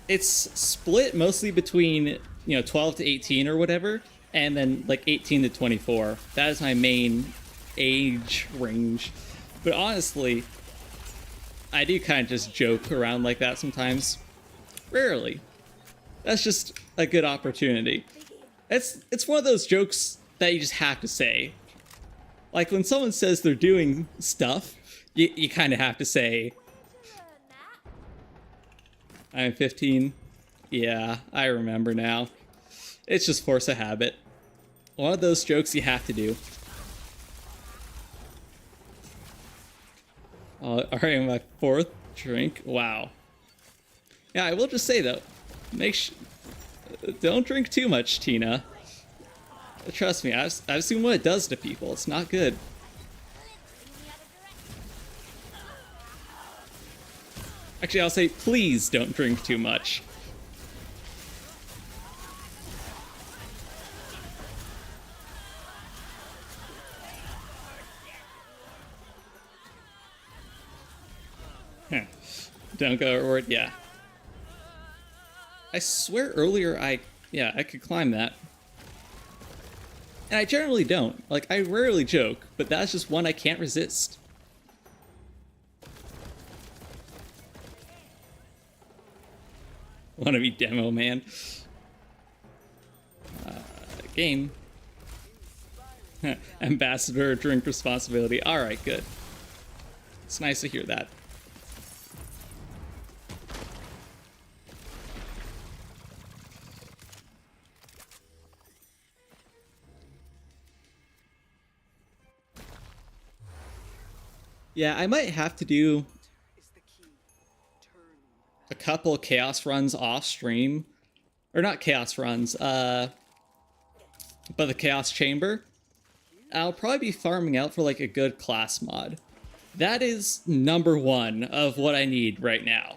it's split mostly between, 12 to 18 or whatever, and then, like, 18 to 24. That is my main age range. But honestly, I do kind of just joke around like that sometimes. Rarely. That's just a good opportunity. It's one of those jokes that you just have to say. Like when someone says they're doing stuff, you kind of have to say, I'm 15. Yeah, I remember now. It's just force of habit. One of those jokes you have to do. Alright, my fourth drink. Wow. Yeah, I will just say though, don't drink too much, Tina. Trust me, I've seen what it does to people. It's not good. Actually, I'll say, please don't drink too much. Huh. Don't go overboard, yeah. I swear earlier I could climb that. And I generally don't. Like, I rarely joke, but that's just one I can't resist. Wanna be demo man? Game. Ambassador, drink responsibility. Alright, good. It's nice to hear that. Yeah, I might have to do is the key. Turn. a couple chaos runs off stream. Or not chaos runs, but the chaos chamber. I'll probably be farming out for like a good class mod. That is number one of what I need right now.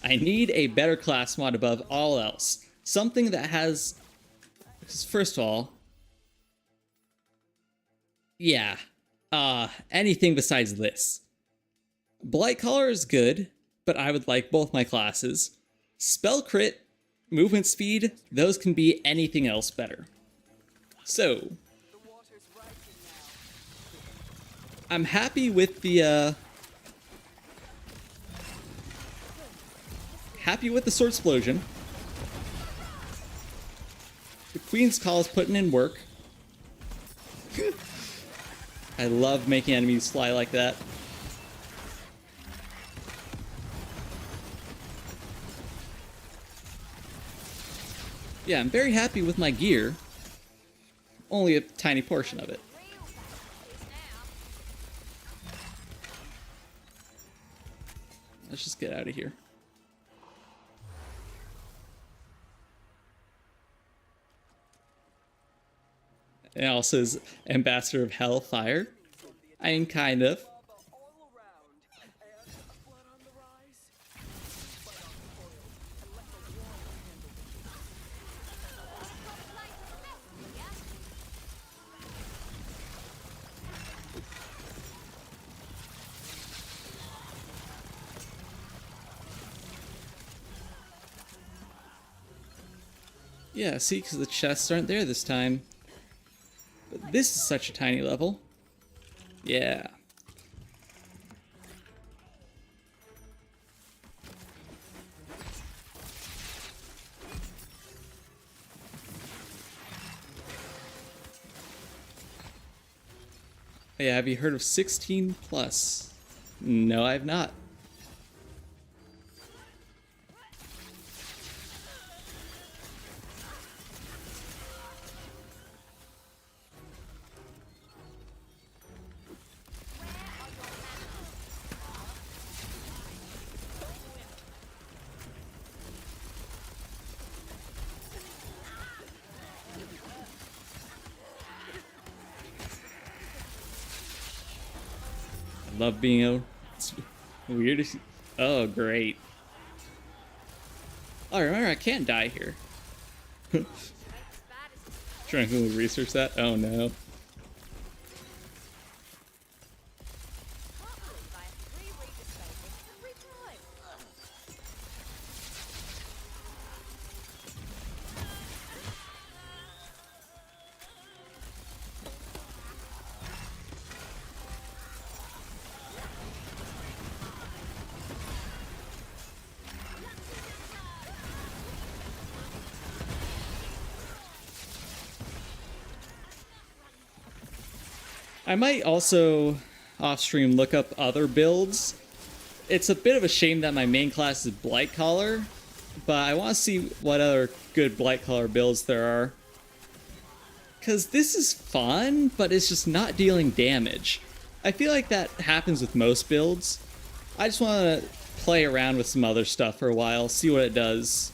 I need a better class mod above all else. Something that has, because first of all, yeah, Anything besides this. Blight Collar is good, but I would like both my classes. Spell Crit, Movement Speed, those can be anything else better. So, The water's rising now. I'm happy with the, Sword Explosion. The Queen's Call is putting in work. I love making enemies fly like that. Yeah, I'm very happy with my gear. Only a tiny portion of it. Real bad is now. Let's just get out of here. And also is Ambassador of Hellfire. I mean, kind of. Lava all around. And blood on the rise. Fight off the coil and let the water handle the Yeah? Yeah, see, because the chests aren't there this time. But this is such a tiny level. Yeah. Yeah, have you heard of 16 plus? No, I've not. Love being a weird. Oh, great. Oh, remember, I can't die here. Ain't as bad as it Trying to research that. Oh no. can't believe I have to reread the spell every time. I might also off stream look up other builds. It's a bit of a shame that my main class is Blight Collar, but I want to see what other good Blight Collar builds there are. Because this is fun, but it's just not dealing damage. I feel like that happens with most builds. I just want to play around with some other stuff for a while, see what it does.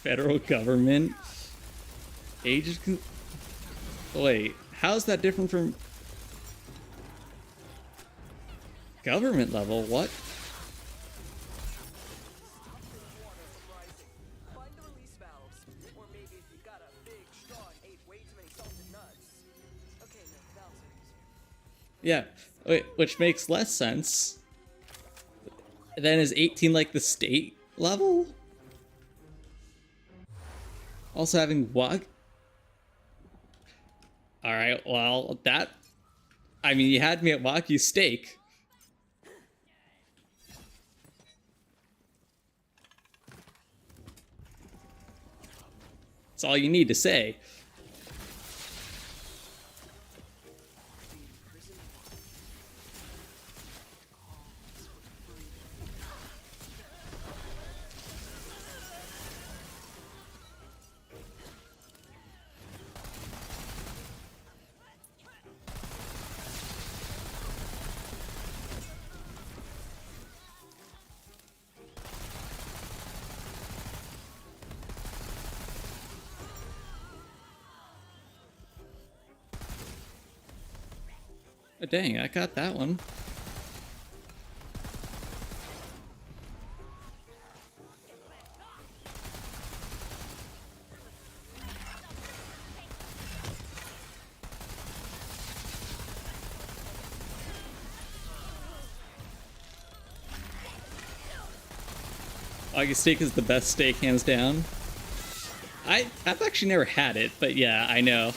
Federal government. Aged. Wait, how's that different from government level? What? water from rising. Find the release valves. Or maybe if you got a big straw and ate way too many salted nuts. Okay, no, the valves are easier. Yeah, wait, which makes less sense. Then is 18 like the state level? Also having what? Alright, well, that... I mean, you had me at Wagyu steak. That's all you need to say. Oh, dang, I got that one. August steak is the best steak, hands down. I've actually never had it, but yeah, I know.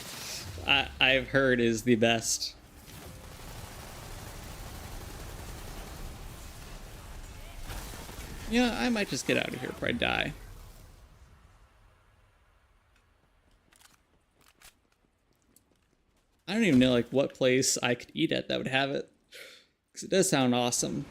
I've heard is the best. Yeah, I might just get out of here before I die. I don't even know like what place I could eat at that would have it, because it does sound awesome.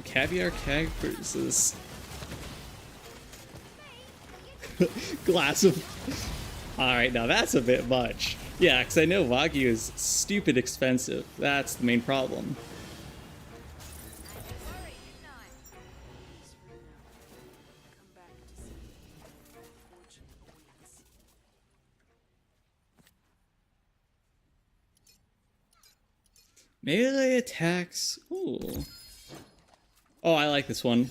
Caviar keg versus glass of. Alright, now that's a bit much. Yeah, because I know Wagyu is stupid expensive. That's the main problem. Melee attacks. Ooh. Oh, I like this one.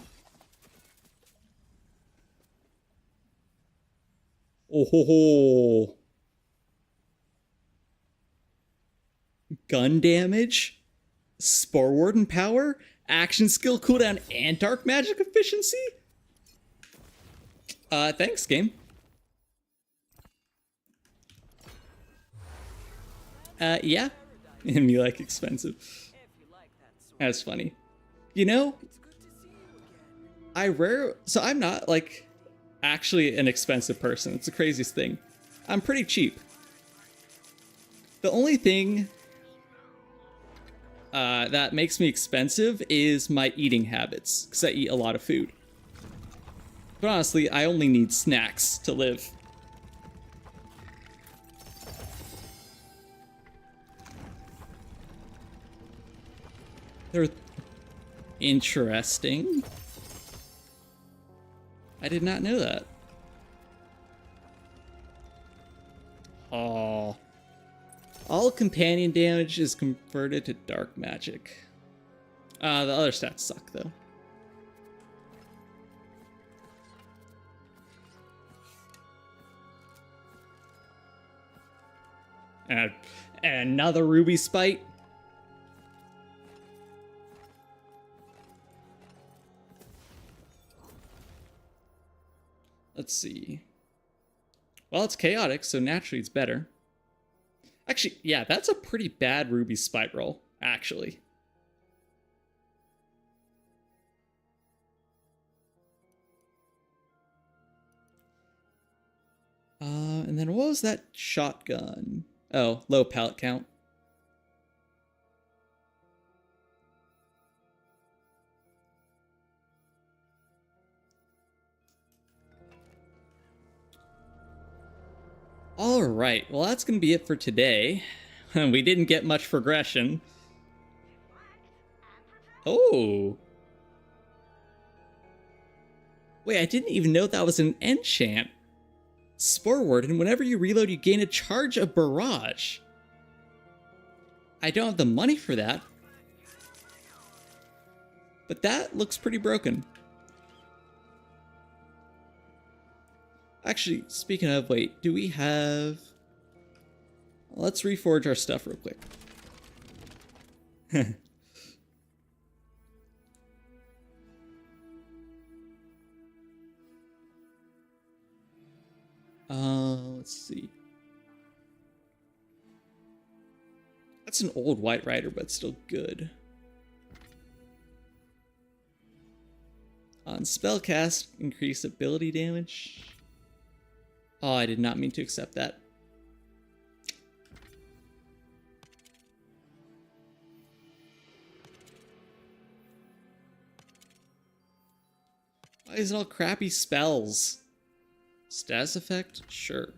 Oh ho ho. Gun damage, Spore Warden power, action skill cooldown, and dark magic efficiency? Thanks, game. Yeah. And you like expensive. That's funny. You know, so I'm not like actually an expensive person. It's the craziest thing. I'm pretty cheap. The only thing that makes me expensive is my eating habits, because I eat a lot of food. But honestly, I only need snacks to live. They're interesting. I did not know that. Oh. All companion damage is converted to dark magic. The other stats suck, though. And another ruby spite. Let's see. Well, it's chaotic, so naturally it's better. Actually, yeah, that's a pretty bad ruby spite roll, actually. And then what was that shotgun? Oh, low pallet count. Alright, well that's gonna be it for today. We didn't get much progression. Oh! Wait, I didn't even know that was an enchant. Spore Warden, whenever you reload you gain a charge of barrage. I don't have the money for that. But that looks pretty broken. Actually, speaking of, wait, do we have... Let's reforge our stuff real quick. Let's see. That's an old White Rider, but still good. On spellcast, increase ability damage. Oh, I did not mean to accept that. Why is it all crappy spells? Status effect? Sure.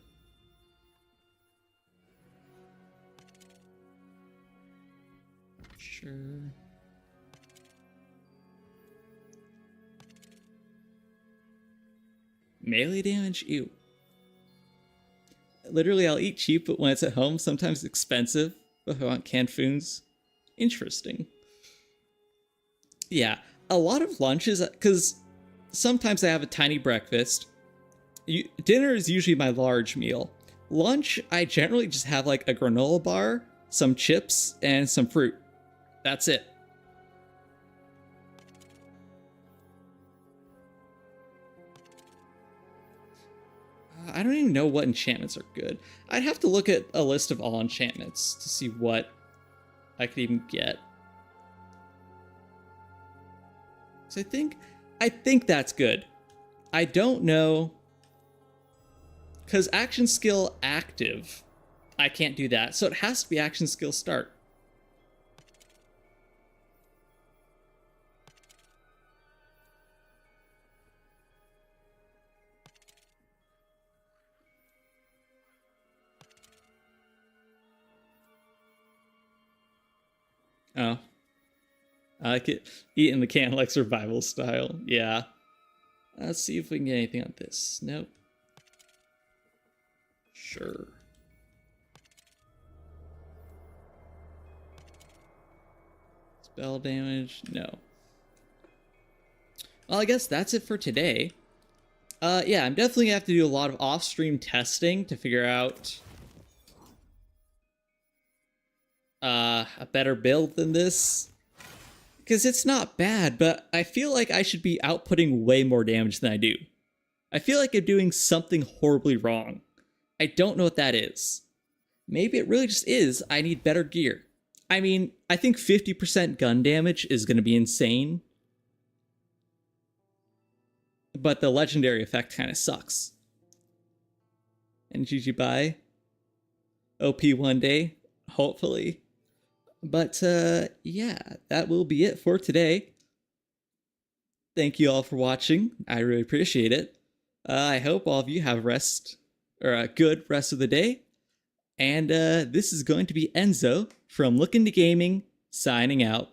Sure. Melee damage? Ew. Literally, I'll eat cheap, but when it's at home, sometimes it's expensive. If I want canned foods. Interesting. Yeah, a lot of lunches, because sometimes I have a tiny breakfast. Dinner is usually my large meal. Lunch, I generally just have like a granola bar, some chips, and some fruit. That's it. I don't even know what enchantments are good. I'd have to look at a list of all enchantments to see what I could even get. So I think that's good. I don't know, because action skill active, I can't do that. So it has to be action skill start. Oh. I like it. Eating the can like survival style. Yeah. Let's see if we can get anything on this. Nope. Sure. Spell damage? No. Well, I guess that's it for today. Yeah, I'm definitely gonna have to do a lot of off-stream testing to figure out a better build than this. Because it's not bad, but I feel like I should be outputting way more damage than I do. I feel like I'm doing something horribly wrong. I don't know what that is. Maybe it really just is I need better gear. I mean, I think 50% gun damage is going to be insane. But the legendary effect kind of sucks. And GG bye. OP one day, hopefully. But yeah, that will be it for today. Thank you all for watching. I really appreciate it. I hope all of you have a good rest of the day. And this is going to be Enzo from Look Into Gaming, signing out.